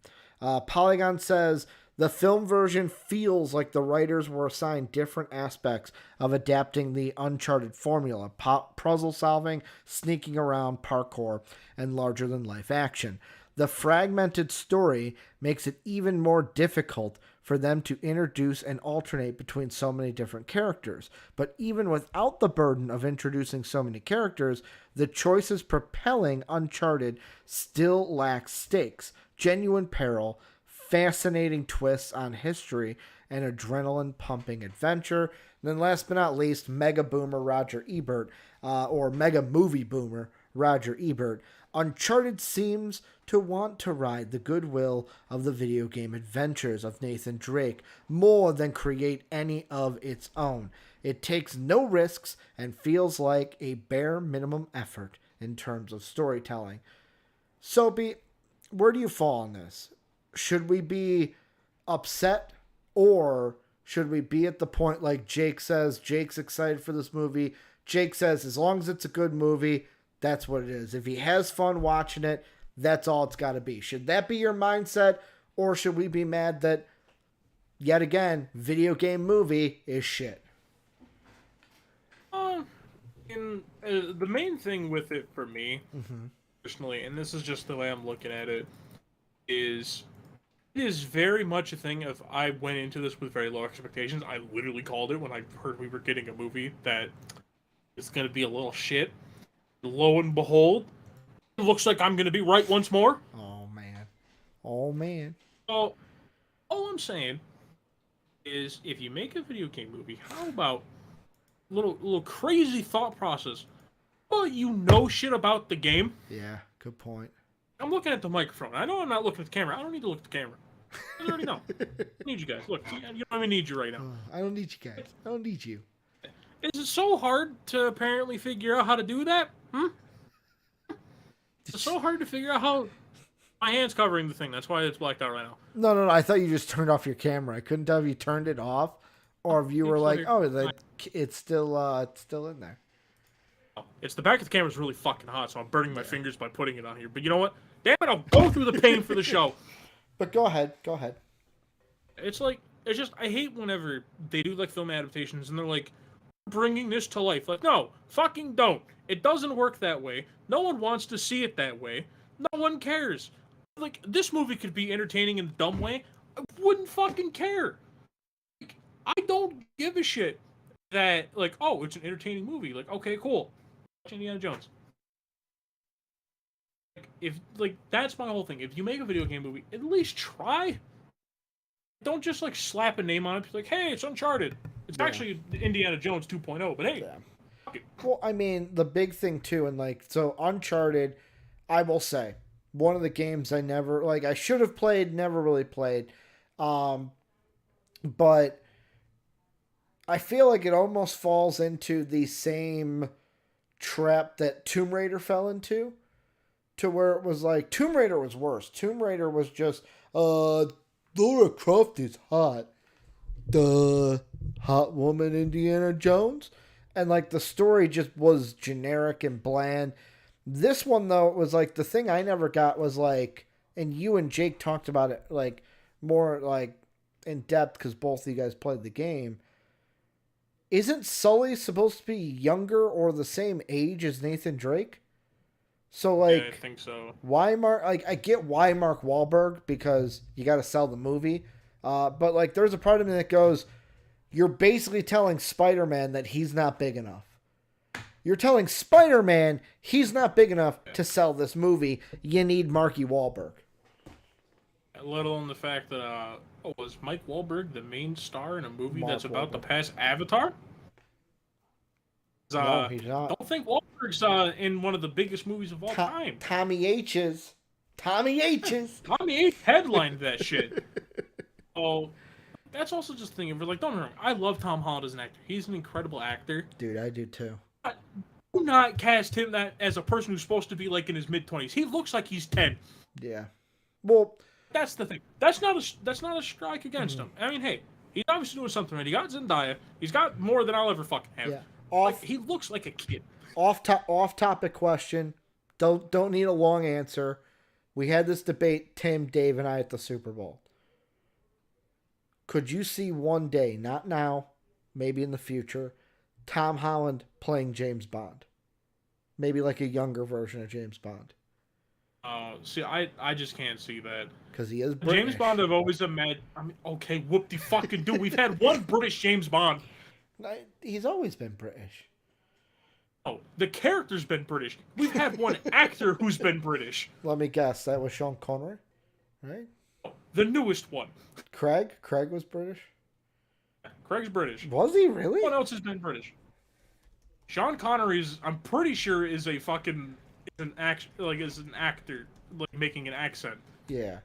Polygon says, the film version feels like the writers were assigned different aspects of adapting the Uncharted formula: puzzle solving, sneaking around, parkour, and larger-than-life action. The fragmented story makes it even more difficult for them to introduce and alternate between so many different characters. But even without the burden of introducing so many characters, the choices propelling Uncharted still lack stakes, genuine peril, fascinating twists on history, and adrenaline-pumping adventure. And then last but not least, Mega Boomer Roger Ebert, or Mega Movie Boomer Roger Ebert. Uncharted seems to want to ride the goodwill of the video game adventures of Nathan Drake more than create any of its own. It takes no risks and feels like a bare minimum effort in terms of storytelling. Soapy, where do you fall on this? Should we be upset, or should we be at the point like Jake says? Jake's excited for this movie. Jake says as long as it's a good movie, that's what it is. If he has fun watching it, that's all it's got to be. Should that be your mindset, or should we be mad that, yet again, video game movie is shit? The main thing with it for me, personally, and this is just the way I'm looking at it, is It is very much a thing of I went into this with very low expectations. I literally called it when I heard we were getting a movie that is going to be a little shit. Lo and behold, it looks like I'm going to be right once more. Oh man. Oh man. So, all I'm saying is if you make a video game movie, how about little crazy thought process? Well, you know shit about the game. Yeah, good point. I'm looking at the microphone. I know I'm not looking at the camera. I don't need to look at the camera. I already know. I need you guys. Look, you don't even need you right now. I don't need you guys. I don't need you. Is it so hard to apparently figure out how to do that? It's so hard to figure out how. My hand's covering the thing. That's why it's blacked out right now. No. I thought you just turned off your camera. I couldn't tell if you turned it off or if you were like, it's still in there. It's the back of the camera's really fucking hot, so I'm burning my fingers by putting it on here. But you know what? Damn it, I'll go through the pain for the show. But go ahead. It's just I hate whenever they do like film adaptations and they're like bringing this to life. Like, no, fucking don't. It doesn't work that way. No one wants to see it that way. No one cares. Like, this movie could be entertaining in a dumb way. I wouldn't fucking care. Like, I don't give a shit that, like, oh, it's an entertaining movie. Like, okay, cool. Watch Indiana Jones. That's my whole thing. If you make a video game movie, at least try. Don't just, like, slap a name on it. Be like, hey, it's Uncharted. It's actually Indiana Jones 2.0, but hey. Fuck it. Well, I mean, the big thing, too, and, like, so Uncharted, I will say, one of the games I never, like, I should have played, never really played. But I feel like it almost falls into the same trap that Tomb Raider fell into, to where it was like, Tomb Raider was worse. Tomb Raider was just, Laura Croft is hot. The hot woman Indiana Jones. And, like, the story just was generic and bland. This one, though, it was like, the thing I never got was, like, and you and Jake talked about it, like, more, like, in depth, because both of you guys played the game. Isn't Sully supposed to be younger or the same age as Nathan Drake? So, like, yeah, I think so. Why I get why Mark Wahlberg, because you got to sell the movie. But, like, there's a part of me that goes, you're basically telling Spider-Man that he's not big enough. You're telling Spider-Man he's not big enough to sell this movie. You need Marky Wahlberg. Let alone the fact that, was Mike Wahlberg the main star in a movie that's about to pass Avatar? No, he's not. I don't think Wahlberg's in one of the biggest movies of all time. Tommy H's. Tommy H's. Tommy H headlined that shit. Oh, that's also just a thing. Like, don't get me wrong, I love Tom Holland as an actor. He's an incredible actor. Dude, I do too. Do not cast him that as a person who's supposed to be like in his mid-20s. He looks like he's 10. Yeah. Well, that's the thing. That's not a strike against him. I mean, hey, he's obviously doing something right. He got Zendaya. He's got more than I'll ever fucking have. Yeah. He looks like a kid. Off topic question. Don't need a long answer. We had this debate, Tim, Dave, and I at the Super Bowl. Could you see one day, not now, maybe in the future, Tom Holland playing James Bond? Maybe like a younger version of James Bond. See, I just can't see that. Because he is British. James Bond, I've always imagined. I mean, okay, whoop-de-fucking-do. We've had one British James Bond. He's always been British. Oh, the character's been British. We've had one actor who's been British. Let me guess. That was Sean Connery, right? Oh, the newest one. Craig was British? Craig's British. Was he really? What else has been British? Sean Connery's, I'm pretty sure, is an actor, like making an accent. Yeah.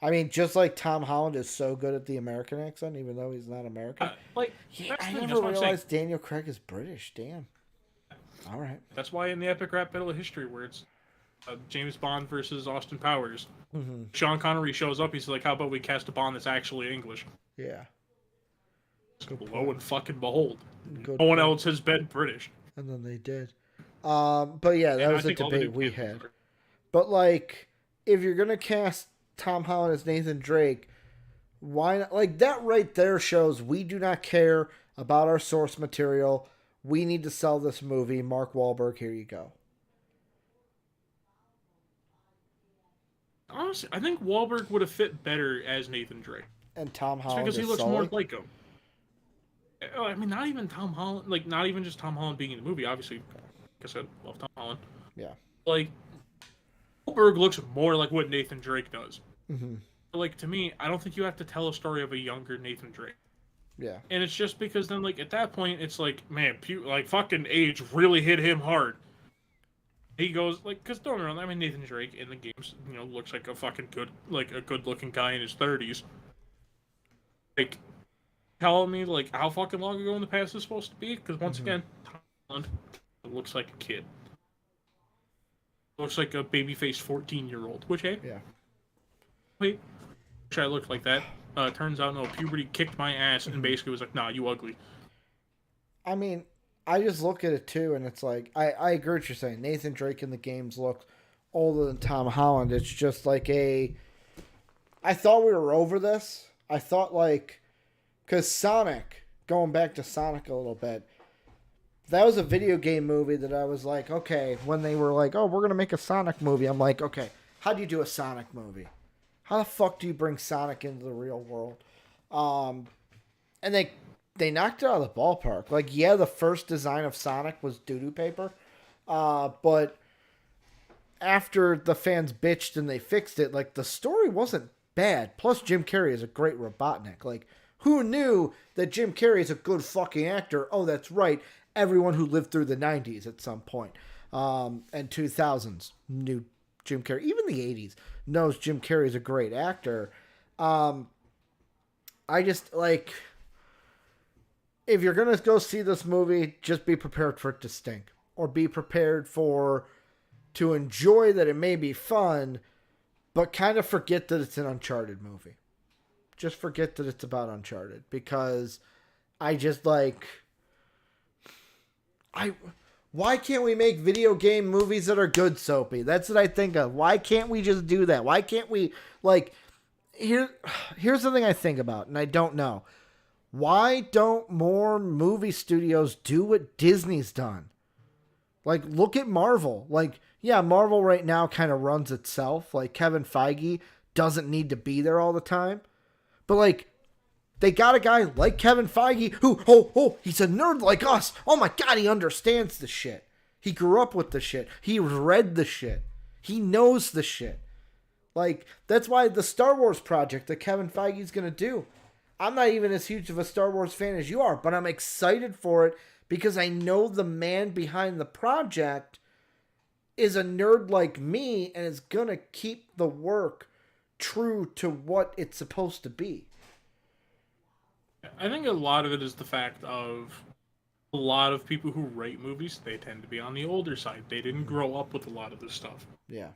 I mean, just like Tom Holland is so good at the American accent, even though he's not American. I never realized Daniel Craig is British. Damn. All right. That's why in the epic rap battle of history, where it's James Bond versus Austin Powers, Sean Connery shows up. He's like, "How about we cast a Bond that's actually English?" Yeah. Lo and fucking behold, no one else has been British. And then they did. But yeah, that was a debate we had. But like, if you're gonna cast Tom Holland as Nathan Drake, why not? Like, that right there shows we do not care about our source material. We need to sell this movie. Mark Wahlberg, here you go. Honestly, I think Wahlberg would have fit better as Nathan Drake. And Tom Just Holland because he is looks more Sully. like him. I mean, not even Tom Holland. Like, not even just Tom Holland being in the movie. Obviously, like I said, love Tom Holland. Yeah. Like, Wahlberg looks more like what Nathan Drake does. Mm-hmm. But, like, to me, I don't think you have to tell a story of a younger Nathan Drake. Yeah. And it's just because then, like, at that point, it's like, man, like, fucking age really hit him hard. He goes, like, because don't get me wrong, I mean, Nathan Drake in the games, looks like a fucking a good-looking guy in his 30s. Like, tell me, like, how fucking long ago in the past is supposed to be? Because once again, Tom Holland looks like a kid. Looks like a baby-faced 14-year-old. Which, hey, Yeah. wait, wish I looked like that. Turns out, no, puberty kicked my ass and basically was like, nah, you ugly. I mean, I just look at it too, and it's like, I agree with what you're saying. Nathan Drake in the games looked older than Tom Holland. It's just like I thought we were over this. I thought, like, because Sonic, going back to Sonic a little bit, that was a video game movie that I was like, okay, when they were like, oh, we're going to make a Sonic movie, I'm like, okay, how do you do a Sonic movie? How the fuck do you bring Sonic into the real world? And they knocked it out of the ballpark. Like, yeah, the first design of Sonic was doo-doo paper, but after the fans bitched and they fixed it, like, the story wasn't bad. Plus, Jim Carrey is a great Robotnik. Like, who knew that Jim Carrey is a good fucking actor? Oh, that's right. Everyone who lived through the 90s at some point, and 2000s knew Jim Carrey. Even the 80s knows Jim Carrey is a great actor. I just, like, if you're going to go see this movie, just be prepared for it to stink. Or be prepared to enjoy that it may be fun, but kind of forget that it's an Uncharted movie. Just forget that it's about Uncharted. Because I just, like... Why can't we make video game movies that are good, Soapy? That's what I think of. Why can't we just do that? Why can't we, like... Here's the thing I think about, and I don't know. Why don't more movie studios do what Disney's done? Like, look at Marvel. Like, yeah, Marvel right now kind of runs itself. Like, Kevin Feige doesn't need to be there all the time. But, like, they got a guy like Kevin Feige who, he's a nerd like us. Oh my God, he understands the shit. He grew up with the shit. He read the shit. He knows the shit. Like, that's why the Star Wars project that Kevin Feige's going to do. I'm not even as huge of a Star Wars fan as you are, but I'm excited for it because I know the man behind the project is a nerd like me and is going to keep the work true to what it's supposed to be. I think a lot of it is the fact of a lot of people who write movies, they tend to be on the older side. They didn't grow up with a lot of this stuff. Yeah.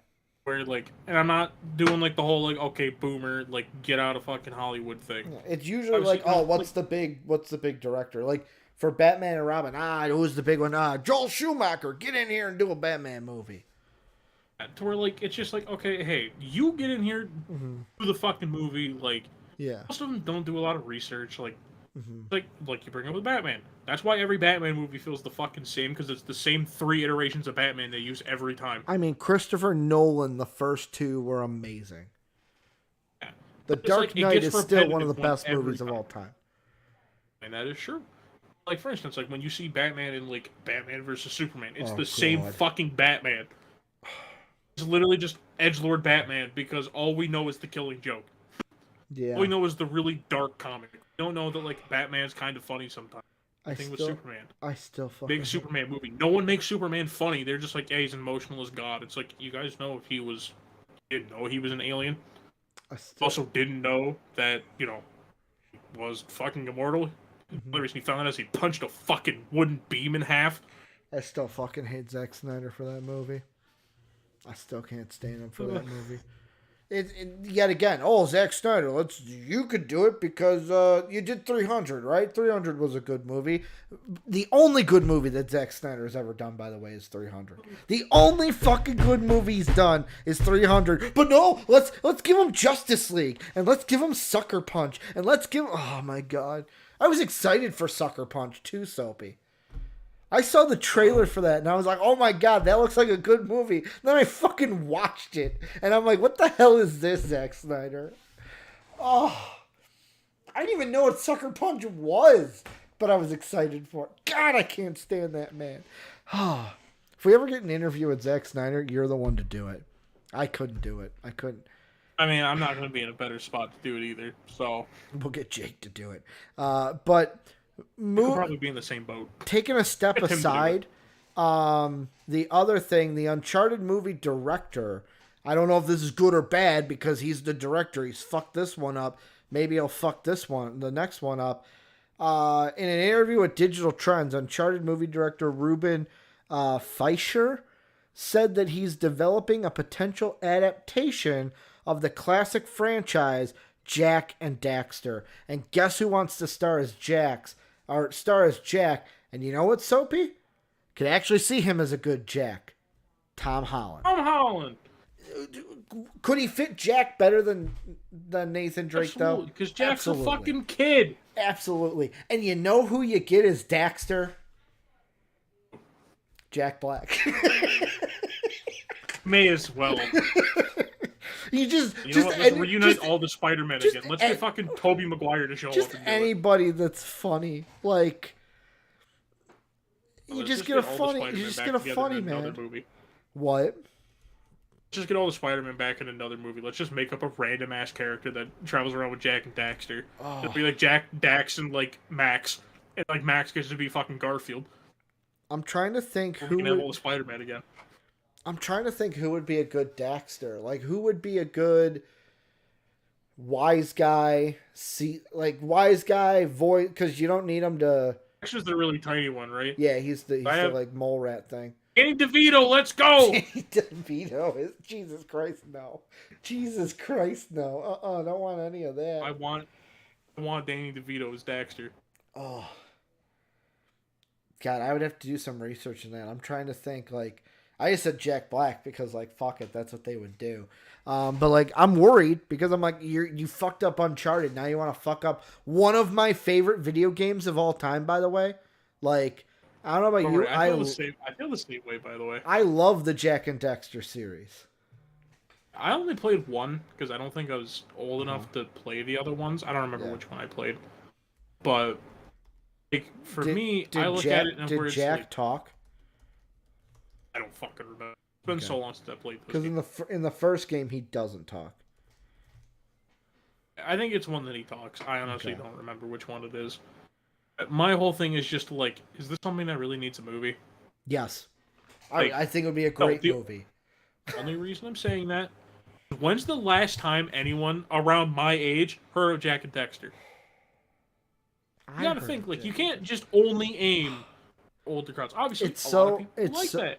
Where, like, and I'm not doing, like, the whole, like, okay, boomer, like, get out of fucking Hollywood thing. It's usually obviously, like, oh, what's the big director? Like, for Batman and Robin, who's the big one? Joel Schumacher, get in here and do a Batman movie. To where, like, it's just like, okay, hey, you get in here, do the fucking movie, like, yeah. Most of them don't do a lot of research, like, like you bring up with Batman. That's why every Batman movie feels the fucking same, because it's the same 3 iterations of Batman they use every time. I mean, Christopher Nolan, the first 2 were amazing. Yeah. The Dark Knight is still one of the best movies of all time. And that is true. Like, for instance, like, when you see Batman in, like, Batman versus Superman, it's the same fucking Batman. It's literally just edgelord Batman, because all we know is the Killing Joke. Yeah. All we know is the really dark comic. We don't know that, like, Batman's kind of funny sometimes. With Superman. I still fucking big Superman movie. No one makes Superman funny. They're just like, yeah, he's emotional as God. It's like, you guys know if he didn't know he was an alien. Also didn't know that, he was fucking immortal. The only reason he found out is he punched a fucking wooden beam in half. I still fucking hate Zack Snyder for that movie. I still can't stand him for that movie. Yet again, Zack Snyder, you could do it because you did 300, right? 300 was a good movie. The only good movie that Zack Snyder has ever done, by the way, is 300. The only fucking good movie he's done is 300. But no, let's give him Justice League, and let's give him Sucker Punch, and let's give him... Oh my God. I was excited for Sucker Punch too, Soapy. I saw the trailer for that, and I was like, oh my god, that looks like a good movie. Then I fucking watched it, and I'm like, what the hell is this, Zack Snyder? Oh, I didn't even know what Sucker Punch was, but I was excited for it. God, I can't stand that man. Oh, if we ever get an interview with Zack Snyder, you're the one to do it. I couldn't do it. I couldn't. I mean, I'm not going to be in a better spot to do it either, so... We'll get Jake to do it. But... We'll probably be in the same boat. Taking a step aside, the other thing, the Uncharted movie director, I don't know if this is good or bad because he's the director. He's fucked this one up. Maybe he'll fuck the next one up. In an interview with Digital Trends, Uncharted movie director Ruben Fleischer said that he's developing a potential adaptation of the classic franchise Jak and Daxter. And guess who wants to star as Jak? And you know what, Soapy? Could actually see him as a good Jak. Tom Holland. Tom Holland. Could he fit Jak better than Nathan Drake, though? Because Jak's a fucking kid. Absolutely. And you know who you get as Daxter? Jack Black. May as well. You know what? Let's reunite all the Spider-Men again. Let's get fucking Tobey Maguire to show up. Just anybody that's funny. Like, you just get a funny man. What? Just get all the Spider-Man back in another movie. Let's just make up a random ass character that travels around with Jak and Daxter. Oh. It'll be like Jak, Dax, and like Max, and like Max gets to be fucking Garfield. I'm trying to think who can have all the Spider-Man again. I'm trying to think who would be a good Daxter. Like, who would be a good wise guy? Wise guy voice, because you don't need him to. Daxter's the really tiny one, right? Yeah, he's the like mole rat thing. Danny DeVito, let's go! Danny DeVito is Jesus Christ, no. Jesus Christ, no. I don't want any of that. I want Danny DeVito as Daxter. Oh. God, I would have to do some research in that. I'm trying to think, like, I just said Jack Black because, like, fuck it, that's what they would do. But, like, I'm worried because I'm like, you fucked up Uncharted. Now you want to fuck up one of my favorite video games of all time, by the way. Like, I don't know about you. I feel the same way, by the way. I love the Jak and Daxter series. I only played one because I don't think I was old enough to play the other ones. I don't remember which one I played. But, like, for me, I look at it and did Jak talk? I don't fucking remember. It's been so long since I played this. Because in the first game, he doesn't talk. I think it's one that he talks. I honestly don't remember which one it is. My whole thing is just like, is this something that really needs a movie? Yes. Like, I think it would be a great movie. The only reason I'm saying that, when's the last time anyone around my age heard of Jak and Daxter? You gotta think, like, you can't just only aim older crowds. Obviously, a lot of people like that.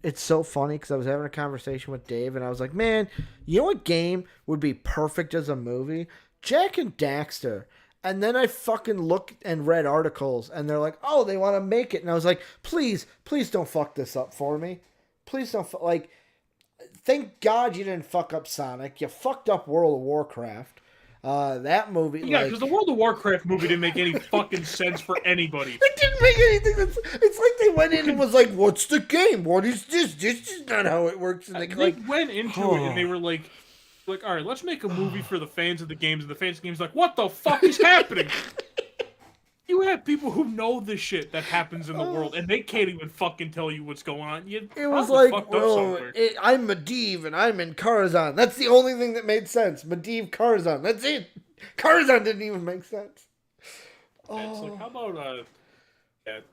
It's so funny because I was having a conversation with Dave and I was like, man, you know what game would be perfect as a movie? Jak and Daxter. And then I fucking looked and read articles and they're like, oh, they want to make it. And I was like, please don't fuck this up for me. Please don't, like, thank God you didn't fuck up Sonic. You fucked up World of Warcraft. That movie. Yeah, because the World of Warcraft movie didn't make any fucking sense for anybody. It didn't make anything. It's like they went in and was like, what's the game? What is this? This is not how it works. And they went into it and they were like, all right, let's make a movie for the fans of the games. And the fans of the games like, what the fuck is happening? You have people who know the shit that happens in the world, and they can't even fucking tell you what's going on. It was like, I'm Medivh, and I'm in Karazhan. That's the only thing that made sense. Medivh, Karazhan. That's it. Karazhan didn't even make sense. It's like, how about,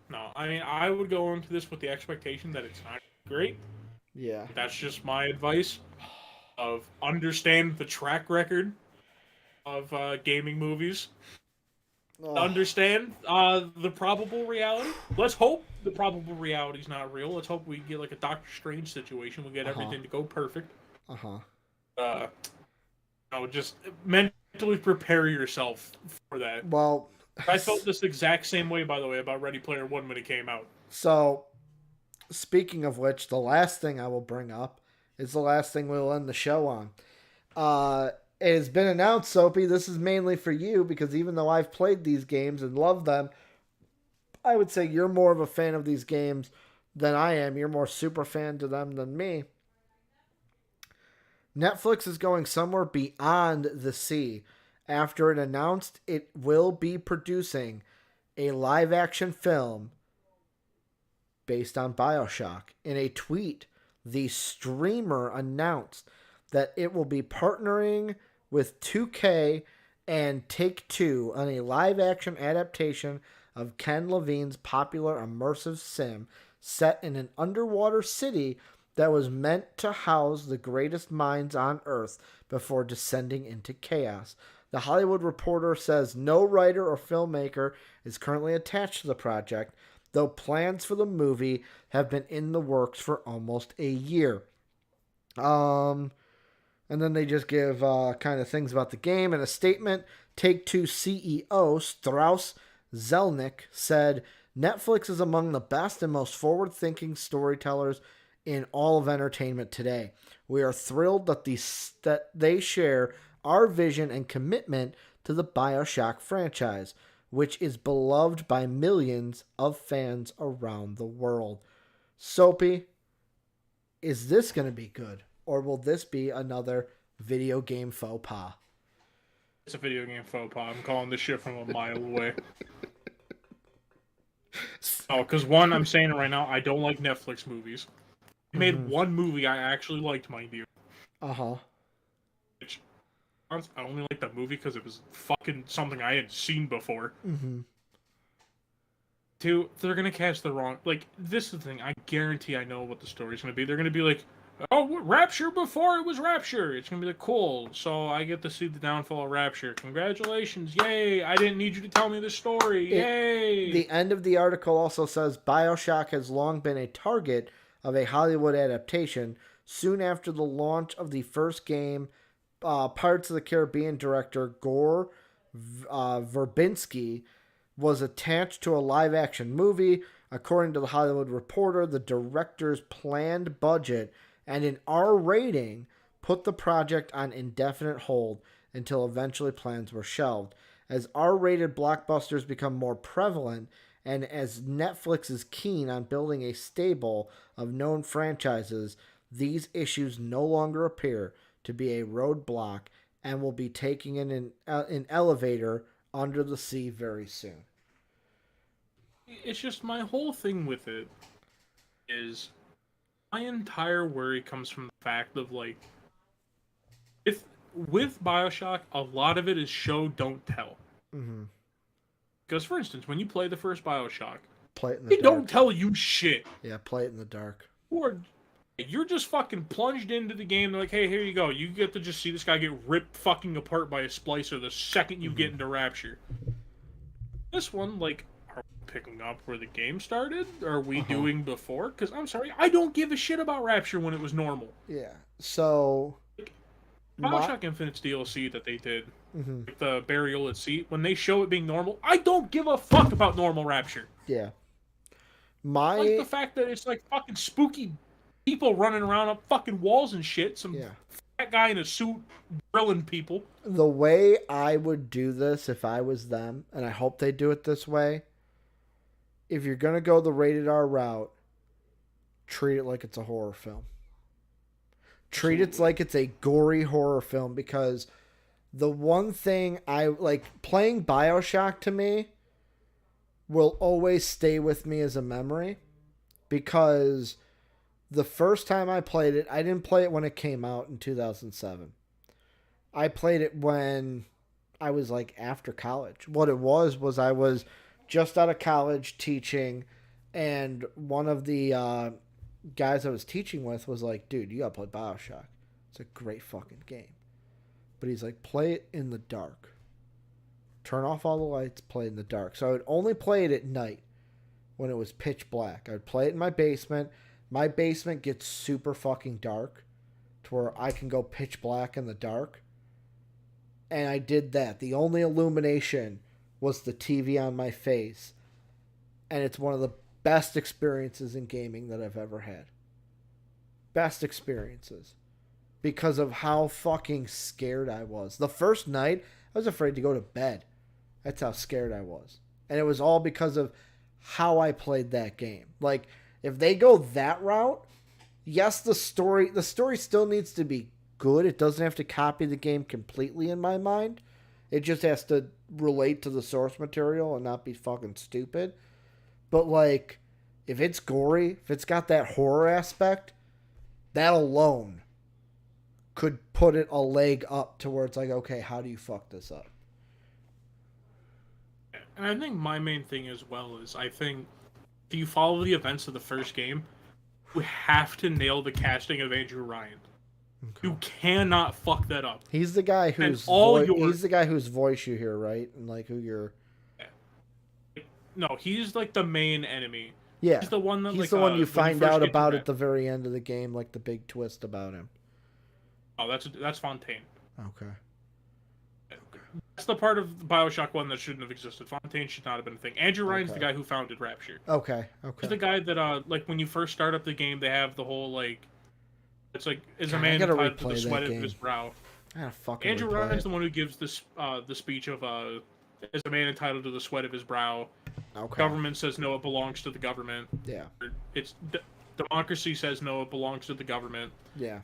no. I mean, I would go into this with the expectation that it's not great. Yeah. That's just my advice. Of understand the track record of gaming movies. Understand the probable reality. Let's hope the probable reality is not real. Let's hope we get like a Doctor Strange situation. We get everything to go perfect. Just mentally prepare yourself for that. Well, I felt this exact same way, by the way, about Ready Player One when it came out. So, speaking of which, the last thing I will bring up is the last thing we'll end the show on. It has been announced, Soapy, this is mainly for you, because even though I've played these games and loved them, I would say you're more of a fan of these games than I am. You're more super fan to them than me. Netflix is going somewhere beyond the sea after it announced it will be producing a live-action film based on BioShock. In a tweet, the streamer announced that it will be partnering with 2K and Take-Two on a live-action adaptation of Ken Levine's popular immersive sim set in an underwater city that was meant to house the greatest minds on Earth before descending into chaos. The Hollywood Reporter says no writer or filmmaker is currently attached to the project, though plans for the movie have been in the works for almost a year. And then they just give kind of things about the game. In a statement, Take-Two CEO Strauss Zelnick said, Netflix is among the best and most forward-thinking storytellers in all of entertainment today. We are thrilled that they share our vision and commitment to the BioShock franchise, which is beloved by millions of fans around the world. Soapy, is this going to be good? Or will this be another video game faux pas? It's a video game faux pas. I'm calling this shit from a mile away. Oh, because one, I'm saying it right now, I don't like Netflix movies. They made one movie I actually liked, mind you. Uh-huh. Which, honestly, I only liked that movie because it was fucking something I had seen before. Mm-hmm. Two, they're gonna cast the wrong... Like, this is the thing, I guarantee I know what the story's gonna be. They're gonna be like, oh, Rapture before it was Rapture. It's gonna be like, cool, so I get to see the downfall of Rapture. Congratulations, yay! I didn't need you to tell me the story, yay! The end of the article also says BioShock has long been a target of a Hollywood adaptation. Soon after the launch of the first game, Pirates of the Caribbean director Gore Verbinski was attached to a live-action movie. According to the Hollywood Reporter, the director's planned budget and an R rating put the project on indefinite hold until eventually plans were shelved. As R-rated blockbusters become more prevalent, and as Netflix is keen on building a stable of known franchises, these issues no longer appear to be a roadblock and will be taking an elevator under the sea very soon. It's just my whole thing with it is my entire worry comes from the fact of, like, if with BioShock, a lot of it is show, don't tell. Mm-hmm. Because, for instance, when you play the first BioShock, play it in the they dark. don't tell you shit. Yeah, play it in the dark. Or you're just fucking plunged into the game. They're like, hey, here you go. You get to just see this guy get ripped fucking apart by a splicer the second you get into Rapture. This one, like, are we picking up where the game started? Are we doing before? Because, I'm sorry, I don't give a shit about Rapture when it was normal. Yeah, so... BioShock Infinite's DLC that they did, like the Burial at Sea, when they show it being normal, I don't give a fuck about normal Rapture. Yeah. Like the fact that it's like fucking spooky people running around up fucking walls and shit, some fat guy in a suit drilling people. The way I would do this if I was them, and I hope they do it this way, if you're going to go the rated R route, treat it like it's a horror film. Treat it like it's a gory horror film, because the one thing I like, playing BioShock to me will always stay with me as a memory, because the first time I played it, I didn't play it when it came out in 2007. I played it when I was like after college. What it was I was just out of college teaching, and one of the guys I was teaching with was like, dude, you gotta play BioShock. It's a great fucking game. But he's like, play it in the dark. Turn off all the lights, play in the dark. So I would only play it at night when it was pitch black. I would play it in my basement. My basement gets super fucking dark to where I can go pitch black in the dark. And I did that. The only illumination was the TV on my face. And it's one of the best experiences in gaming that I've ever had. Best experiences. Because of how fucking scared I was. The first night, I was afraid to go to bed. That's how scared I was. And it was all because of how I played that game. Like, if they go that route, yes, the story still needs to be good. It doesn't have to copy the game completely in my mind. It just has to relate to the source material and not be fucking stupid. But like, if it's gory, if it's got that horror aspect, that alone could put it a leg up to where it's like, okay, how do you fuck this up? And I think my main thing as well is I think if you follow the events of the first game, you have to nail the casting of Andrew Ryan. Okay. You cannot fuck that up. He's the guy whose he's the guy whose voice you hear, right? And like who you're. No, he's like the main enemy. Yeah, he's the one that he's the one you find out about at the very end of the game, like the big twist about him. Oh, that's Fontaine. Okay. That's the part of BioShock 1 that shouldn't have existed. Fontaine should not have been a thing. Andrew Ryan's the guy who founded Rapture. Okay. He's the guy that, like, when you first start up the game, they have the whole, like, it's like, is a man entitled to the sweat of his brow. Andrew Ryan's the one who gives this the speech of, is a man entitled to the sweat of his brow. Okay. Government says no, it belongs to the government. Yeah. It's democracy says no, it belongs to the government. Yeah.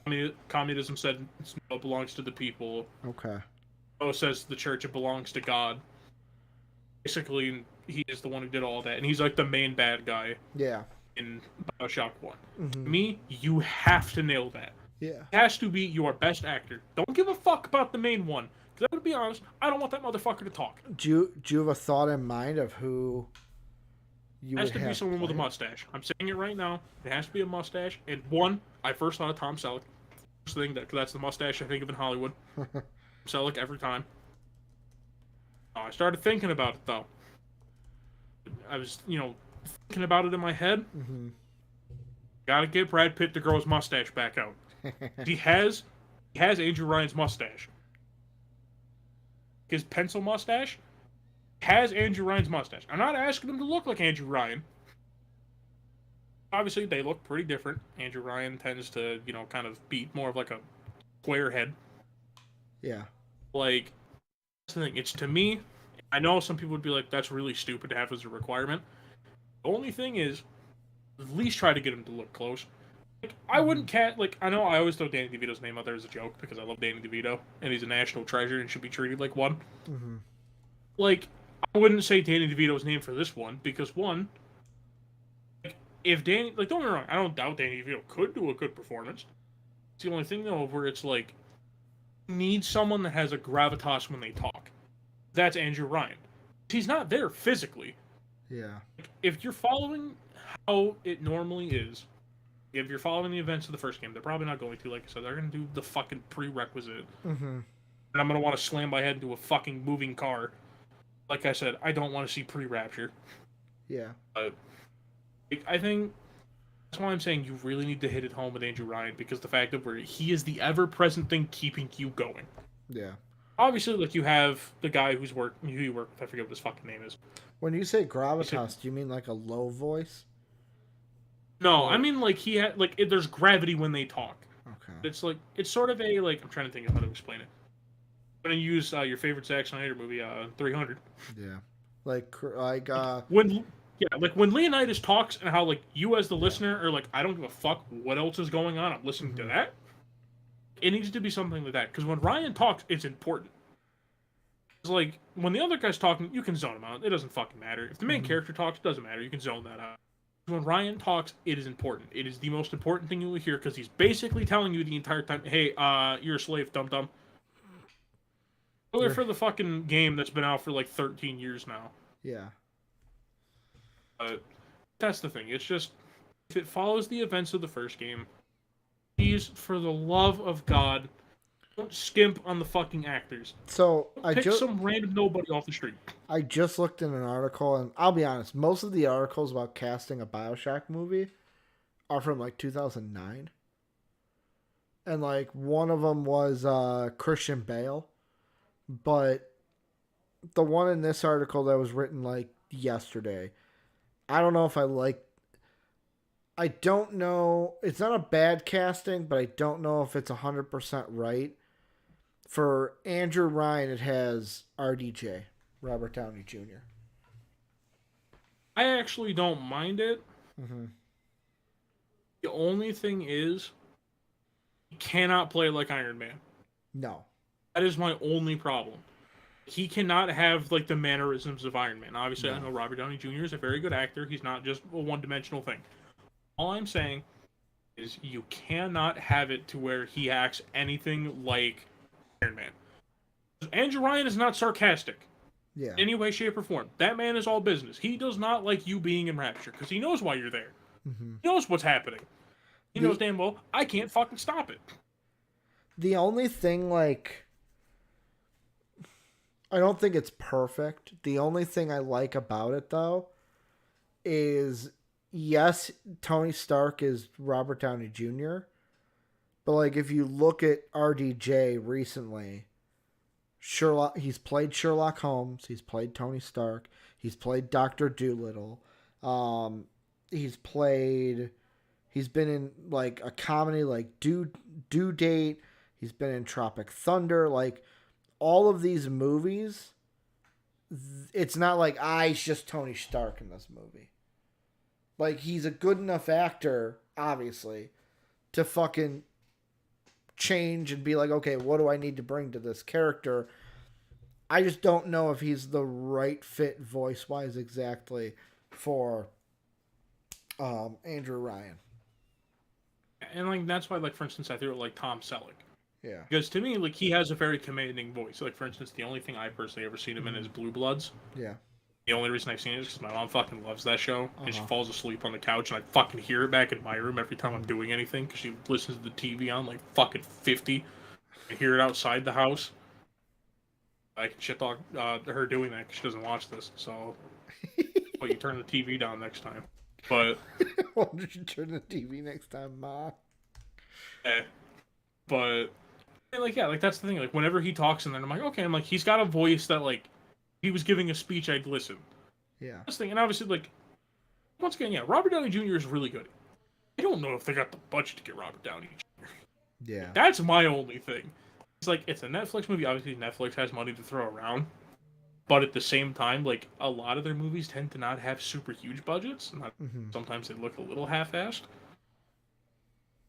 Communism said no, it belongs to the people. Okay. Says the church, it belongs to God. Basically, he is the one who did all that, and he's like the main bad guy. Yeah. In BioShock 1. Mm-hmm. Me, you have to nail that. Yeah. It has to be your best actor. Don't give a fuck about the main one. Because I'm going to be honest, I don't want that motherfucker to talk. Do you have a thought in mind of who you would have? It has to be someone with a mustache. I'm saying it right now. It has to be a mustache. And one, I first thought of Tom Selleck. First thing, that's the mustache I think of in Hollywood. Selleck every time. I started thinking about it, though. I was, thinking about it in my head. Mm-hmm. Gotta get Brad Pitt to grow his mustache back out. He has Andrew Ryan's mustache. His pencil mustache has Andrew Ryan's mustache. I'm not asking him to look like Andrew Ryan. Obviously, they look pretty different. Andrew Ryan tends to, kind of be more of like a square head. Yeah. Like, that's the thing. It's, to me, I know some people would be like, that's really stupid to have as a requirement. The only thing is, at least try to get him to look close. Like, I wouldn't I know I always throw Danny DeVito's name out there as a joke because I love Danny DeVito and he's a national treasure and should be treated like one. Mm-hmm. Like, I wouldn't say Danny DeVito's name for this one because one, if Danny, don't get me wrong, I don't doubt Danny DeVito could do a good performance. It's the only thing though where it's like, you need someone that has a gravitas when they talk. That's Andrew Ryan. He's not there physically. Yeah. If you're following how it normally is, if you're following the events of the first game, they're probably not going to, like I said, they're going to do the fucking prerequisite. Mm-hmm. And I'm going to want to slam my head into a fucking moving car. Like I said, I don't want to see pre-Rapture. Yeah. I think that's why I'm saying you really need to hit it home with Andrew Ryan, because the fact that he is the ever-present thing keeping you going. Yeah. Obviously, like, you have the guy who you work with, I forget what his fucking name is. When you say gravitas, do you mean like a low voice? No, I mean, like, there's gravity when they talk. Okay. It's like, it's sort of a, like, I'm trying to think of how to explain it. I'm going to use your favorite Zack Snyder movie, 300. Yeah. Like when Leonidas talks and how, like, you as the listener are like, I don't give a fuck what else is going on, I'm listening to that. It needs to be something like that, because when Ryan talks, it's important. It's like, when the other guy's talking, you can zone him out. It doesn't fucking matter. If the main character talks, it doesn't matter. You can zone that out. When Ryan talks, it is important. It is the most important thing you will hear, because he's basically telling you the entire time, hey, you're a slave, dum-dum. For the fucking game that's been out for like 13 years now. Yeah. That's the thing. It's just, if it follows the events of the first game, please, for the love of God, don't skimp on the fucking actors. So pick some random nobody off the street. I just looked in an article, and I'll be honest, most of the articles about casting a BioShock movie are from like 2009. And like one of them was Christian Bale. But the one in this article that was written like yesterday, I don't know if I don't know. It's not a bad casting, but I don't know if it's 100% right. For Andrew Ryan, it has RDJ, Robert Downey Jr. I actually don't mind it. Mm-hmm. The only thing is, he cannot play like Iron Man. No. That is my only problem. He cannot have like the mannerisms of Iron Man. Obviously, I No. know Robert Downey Jr. is a very good actor. He's not just a one-dimensional thing. All I'm saying is you cannot have it to where he acts anything like Iron Man. Andrew Ryan is not sarcastic Yeah. in any way, shape, or form. That man is all business. He does not like you being in Rapture because he knows why you're there. Mm-hmm. He knows what's happening. He knows The damn well I can't fucking stop it. the only thing, like, I don't think it's perfect. The only thing I like about it, though, is yes, Tony Stark is Robert Downey Jr., but like if you look at RDJ recently, Sherlock, he's played Sherlock Holmes, he's played Tony Stark, he's played Doctor Doolittle, um, he's played, he's been in like a comedy like Due Date, he's been in Tropic Thunder, like all of these movies. It's not like he's just Tony Stark in this movie. Like he's a good enough actor, obviously, to fucking change and be like, okay, what do I need to bring to this character? I just don't know if he's the right fit voice wise exactly for Andrew Ryan. And like that's why, like for instance, I threw it like Tom Selleck. Yeah. Because to me, like he has a very commanding voice. Like for instance, the only thing I personally ever seen him in is Blue Bloods. Yeah. The only reason I've seen it is because my mom fucking loves that show, and she Uh-huh. falls asleep on the couch, and I fucking hear it back in my room every time I'm doing anything because she listens to the TV on like fucking 50. I hear it outside the house. I can shit talk her doing that because she doesn't watch this. So, well, you turn the TV down next time. But, Why don't you turn the TV next time, Ma? but, and like yeah, like that's the thing. Like whenever he talks, and then I'm like, okay, I'm like he's got a voice that like he was giving a speech, I'd listen. Yeah. This thing, and obviously like once again, yeah, Robert Downey Jr. is really good. I don't know if they got the budget to get Robert Downey Jr. Yeah. That's my only thing. It's like it's a Netflix movie. Obviously, Netflix has money to throw around, but at the same time, like a lot of their movies tend to not have super huge budgets. Not, Mm-hmm. sometimes they look a little half-assed.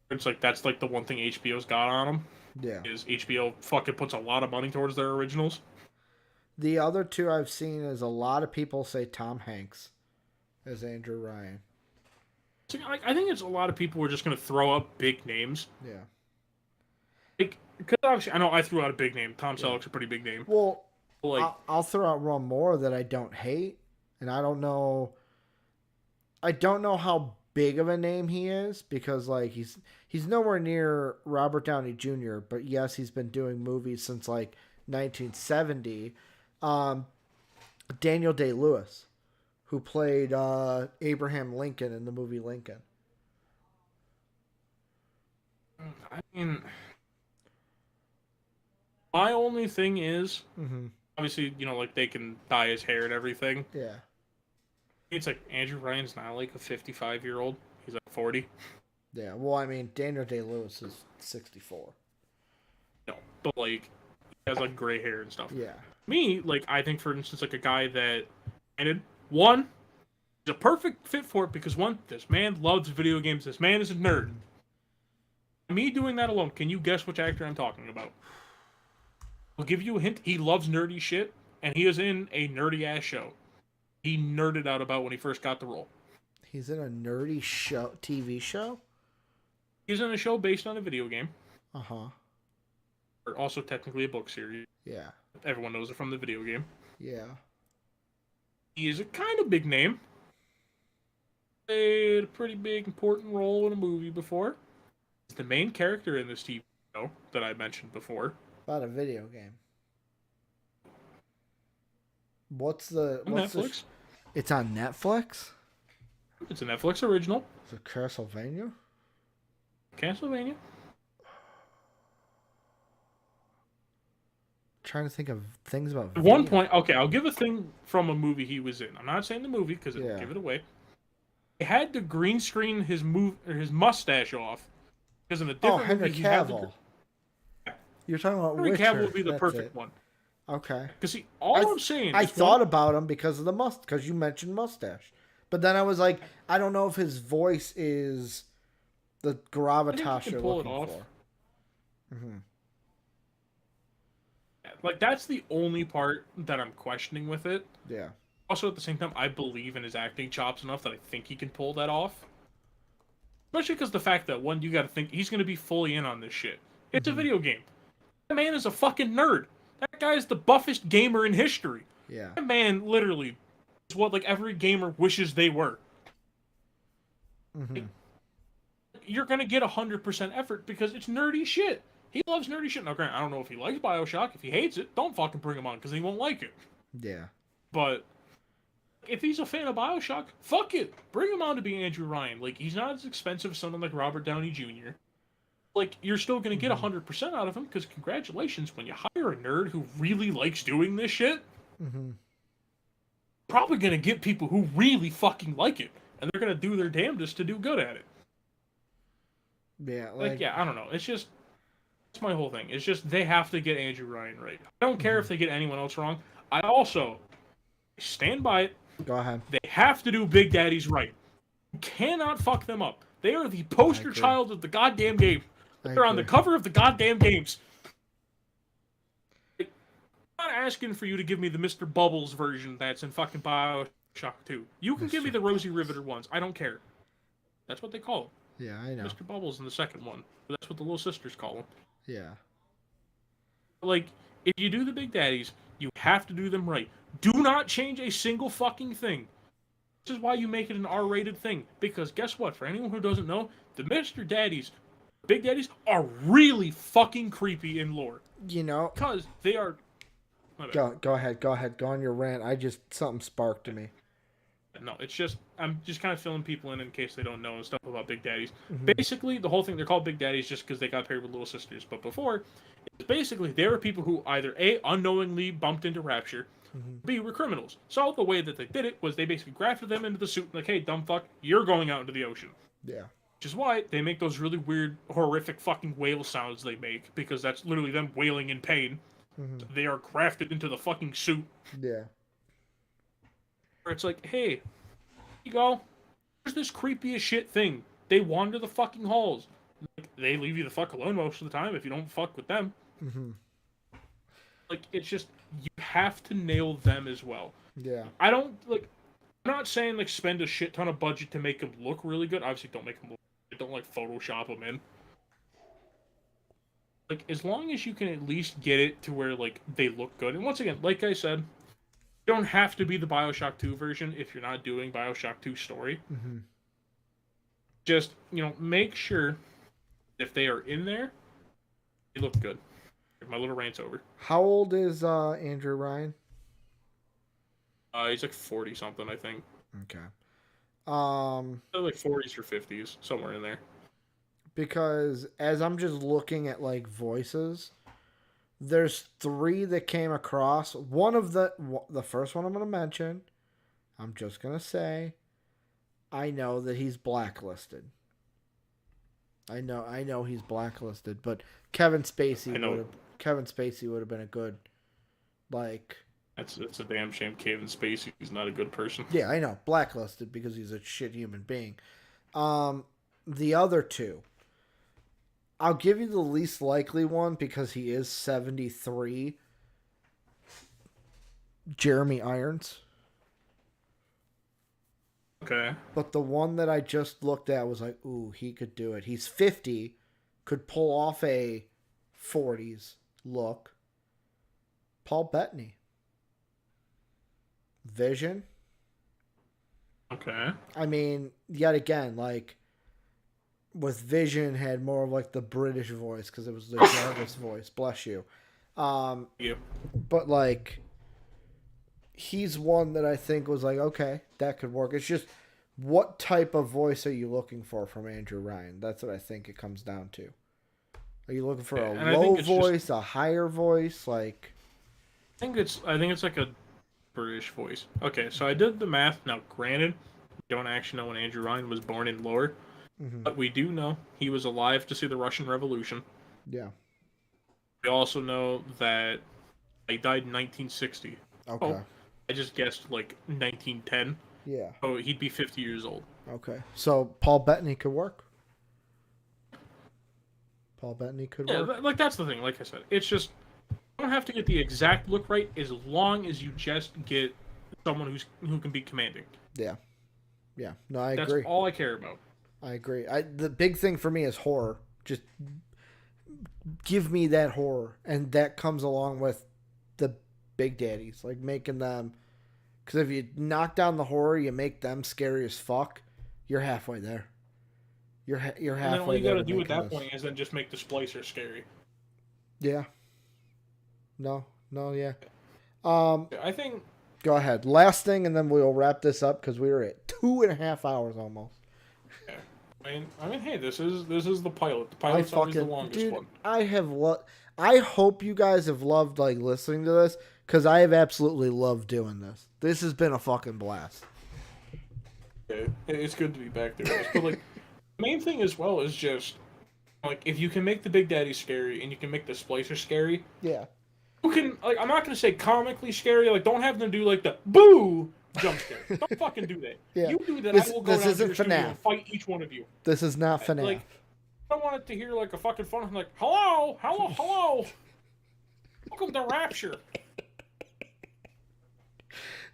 It's like that's like the one thing HBO's got on them Yeah. is HBO fucking puts a lot of money towards their originals. The other two I've seen is a lot of people say Tom Hanks as Andrew Ryan. So, like, I think it's a lot of people who are just gonna throw up big names. Yeah. Like, because obviously I know I threw out a big name. Tom Selleck's a pretty big name. Well, But, like, I'll throw out one more that I don't hate, and I don't know. I don't know how big of a name he is because like he's nowhere near Robert Downey Jr. But yes, he's been doing movies since like 1970. Daniel Day-Lewis, who played Abraham Lincoln in the movie Lincoln. I mean, my only thing is, Mm-hmm. obviously, you know, like they can dye his hair and everything. Yeah. It's like Andrew Ryan's not like a 55-year-old. He's like 40. Yeah. Well, I mean, Daniel Day-Lewis is 64. No, but like he has like gray hair and stuff. Yeah. Me, like I think for instance, like a guy that, and one, he's a perfect fit for it because one, this man loves video games. This man is a nerd. Me doing that alone, can you guess which actor I'm talking about? I'll give you a hint. He loves nerdy shit, and he is in a nerdy ass show. He nerded out about when he first got the role. He's in a nerdy show, TV show. He's in a show based on a video game, Uh-huh. or also technically a book series. Yeah. Everyone knows it from the video game. Yeah. He is a kind of big name. Played a pretty big, important role in a movie before. He's the main character in this TV show that I mentioned before. About a video game. What's the Netflix. It's on Netflix? It's a Netflix original. Is it Castlevania? Castlevania. Trying to think of things about At one point, okay, I'll give a thing from a movie he was in. I'm not saying the movie because it'll Yeah. give it away. He had to green screen his his mustache off because in a different Henry movie he had to. Cavill. You're talking about Henry Witcher. Cavill would be the That's perfect it. one. Okay. Because see, all I'm saying I is thought about him because of the because you mentioned mustache. But then I was like, I don't know if his voice is the I think he gravitas can you're pull it looking off. for. Mm-hmm. Like, that's the only part that I'm questioning with it. Yeah. Also, at the same time, I believe in his acting chops enough that I think he can pull that off. Especially because the fact that, one, you gotta think he's gonna be fully in on this shit. It's a video game. That man is a fucking nerd. That guy is the buffest gamer in history. Yeah. That man literally is what, like, every gamer wishes they were. Mm-hmm. You're gonna get 100% effort because it's nerdy shit. He loves nerdy shit. Now, granted, I don't know if he likes Bioshock. If he hates it, don't fucking bring him on because he won't like it. Yeah. But if he's a fan of Bioshock, fuck it. Bring him on to be Andrew Ryan. Like, he's not as expensive as someone like Robert Downey Jr. Like, you're still gonna get 100% out of him because congratulations, when you hire a nerd who really likes doing this shit, probably gonna get people who really fucking like it, and they're gonna do their damnedest to do good at it. Yeah. Like, yeah, I don't know. It's just, that's my whole thing. It's just they have to get Andrew Ryan right. I don't care if they get anyone else wrong. I also stand by it. Go ahead. They have to do Big Daddies right. You cannot fuck them up. They are the poster child of the goddamn game. They're on the cover of the goddamn games. I'm not asking for you to give me the Mr. Bubbles version that's in fucking Bioshock 2. You can give me the Rosie Riveter ones. I don't care. That's what they call them. Yeah, I know. Mr. Bubbles in the second one. But that's what the little sisters call them. Yeah. Like, if you do the Big Daddies, you have to do them right. Do not change a single fucking thing. This is why you make it an R-rated thing. Because guess what? For anyone who doesn't know, the Mr. Daddies, Big Daddies, are really fucking creepy in lore. You know, because they are... Go ahead. Go on your rant. Something sparked to me. No, it's just, I'm just kind of filling people in case they don't know and stuff about Big Daddies. Basically, the whole thing, they're called Big Daddies just because they got paired with little sisters. But before, it's basically, they were people who either A, unknowingly bumped into Rapture, B, were criminals. So the way that they did it was they basically grafted them into the suit and like, hey, dumb fuck, you're going out into the ocean. Yeah. Which is why they make those really weird, horrific fucking whale sounds they make, because that's literally them wailing in pain. They are grafted into the fucking suit. Yeah. Where it's like, hey, here you go. There's this creepy as shit thing. They wander the fucking halls. Like, they leave you the fuck alone most of the time if you don't fuck with them. Like, it's just, you have to nail them as well. Yeah. I'm not saying, like, spend a shit ton of budget to make them look really good. Obviously, don't make them look good. Don't, like, Photoshop them in. Like, as long as you can at least get it to where, like, they look good. And once again, like I said, you don't have to be the Bioshock 2 version if you're not doing Bioshock 2 story. Just, make sure if they are in there, they look good. My little rant's over. How old is Andrew Ryan? He's like 40 something, I think. Okay. Like 40s or 50s, somewhere in there. Because as I'm just looking at like voices, there's 3 that came across. One of the first one I'm going to mention, I'm just going to say, I know that he's blacklisted. I know he's blacklisted, but Kevin Spacey would have been a good, like... It's a damn shame Kevin Spacey is not a good person. Yeah, I know. Blacklisted because he's a shit human being. The other 2, I'll give you the least likely one because he is 73. Jeremy Irons. Okay. But the one that I just looked at was like, ooh, he could do it. He's 50, could pull off a 40s look. Paul Bettany. Vision. Okay. I mean, yet again, like, with Vision had more of like the British voice because it was the Jarvis voice. Bless you. Yeah. But like, he's one that I think was like, okay, that could work. It's just, what type of voice are you looking for from Andrew Ryan? That's what I think it comes down to. Are you looking for a low voice, a higher voice? Like, I think it's like a British voice. Okay, so I did the math. Now, granted, we don't actually know when Andrew Ryan was born in lore, but we do know he was alive to see the Russian Revolution. Yeah. We also know that he died in 1960. Okay. Oh, I just guessed like 1910. Yeah. So he'd be 50 years old. Okay. So Paul Bettany could work. Paul Bettany could Yeah, work. like that's the thing. Like I said, it's just you don't have to get the exact look right as long as you just get someone who can be commanding. Yeah. Yeah. No, I That's agree. all I care about. I agree. The big thing for me is horror. Just give me that horror, and that comes along with the big daddies, like making them. Because if you knock down the horror, you make them scary as fuck. You're halfway there. You're halfway there. And then all you got to do at making that this. point is then just make the splicer scary. Yeah. No. Yeah. I think. Go ahead. Last thing, and then we'll wrap this up because we were at 2.5 hours almost. Yeah. I mean, hey, this is the pilot. The pilot's always the longest one. I hope you guys have loved like listening to this because I have absolutely loved doing this. This has been a fucking blast. Yeah, it's good to be back there. But like, the main thing as well is just like if you can make the Big Daddy scary and you can make the splicer scary. Yeah. You can like I'm not gonna say comically scary. Like don't have them do like the boo jump scare. Don't fucking do that. Yeah. You do that. This, I will go this down isn't to your studio FNAF. and fight each one of you. This is not FNAF. Like I don't want it to hear like a fucking phone. I'm like hello. Welcome to Rapture.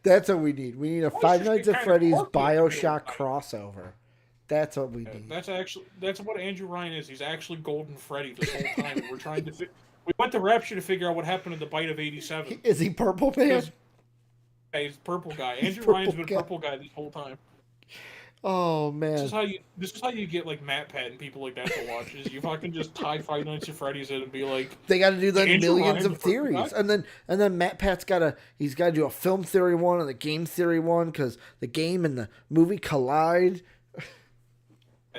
That's what we need. We need a Voices Five Nights get at kinda Freddy's quirky BioShock at crossover. That's what we need. That's what Andrew Ryan is. He's actually Golden Freddy this whole time. We're trying to. We went to Rapture to figure out what happened to the bite of '87. Is he Purple Man? Yeah, he's purple guy. Andrew Purple Ryan's been guy. purple guy this whole time. Oh man. This is how you get like Matt Pat and people like that to watch. Is you fucking just tie Five Nights at Freddy's in and be like. They got to do then Andrew millions Ryan, of theories, and then Matt Pat's got to do a film theory one and a game theory one because the game and the movie collide.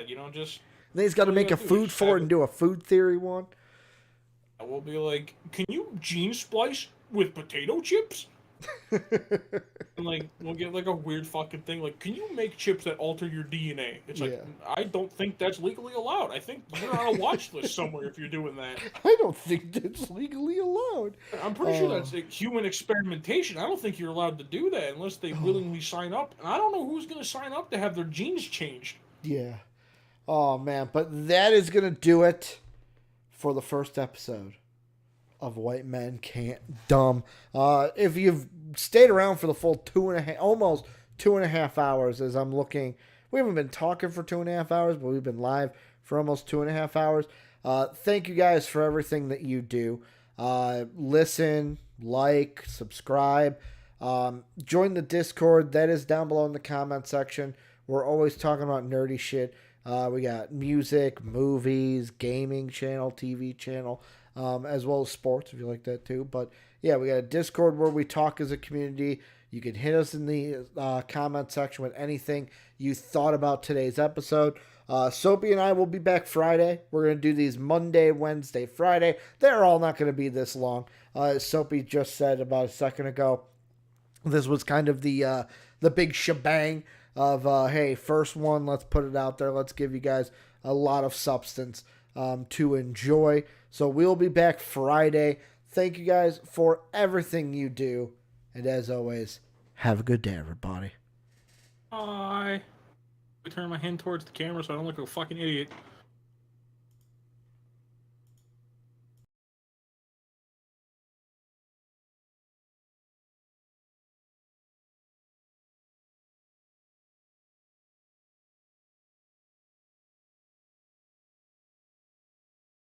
You know, just. And then he's got to make a food for it and do a food theory one. We'll be like, can you gene splice with potato chips? And like we'll get like a weird fucking thing like, can you make chips that alter your DNA? It's like I don't think that's legally allowed. I think you're on a watch list somewhere if you're doing that. I don't think that's legally allowed. I'm pretty sure that's like human experimentation. I don't think you're allowed to do that unless they willingly sign up. And I don't know who's going to sign up to have their genes changed. Yeah. Oh man, but that is gonna do it for the first episode of White Men Can't Dumb. If you've stayed around for the full almost 2.5 hours, as I'm looking, we haven't been talking for 2.5 hours, but we've been live for almost 2.5 hours. Thank you guys for everything that you do. Listen, like, subscribe, join the Discord. That is down below in the comment section. We're always talking about nerdy shit. We got music, movies, gaming channel, TV channel, as well as sports if you like that too. But yeah, we got a Discord where we talk as a community. You can hit us in the comment section with anything you thought about today's episode. Soapy and I will be back Friday. We're going to do these Monday, Wednesday, Friday. They're all not going to be this long. As Soapy just said about a second ago, this was kind of the big shebang of, hey, first one, let's put it out there. Let's give you guys a lot of substance to enjoy. So we'll be back Friday. Thank you guys for everything you do. And as always, have a good day, everybody. Bye. I turn my hand towards the camera so I don't look like a fucking idiot.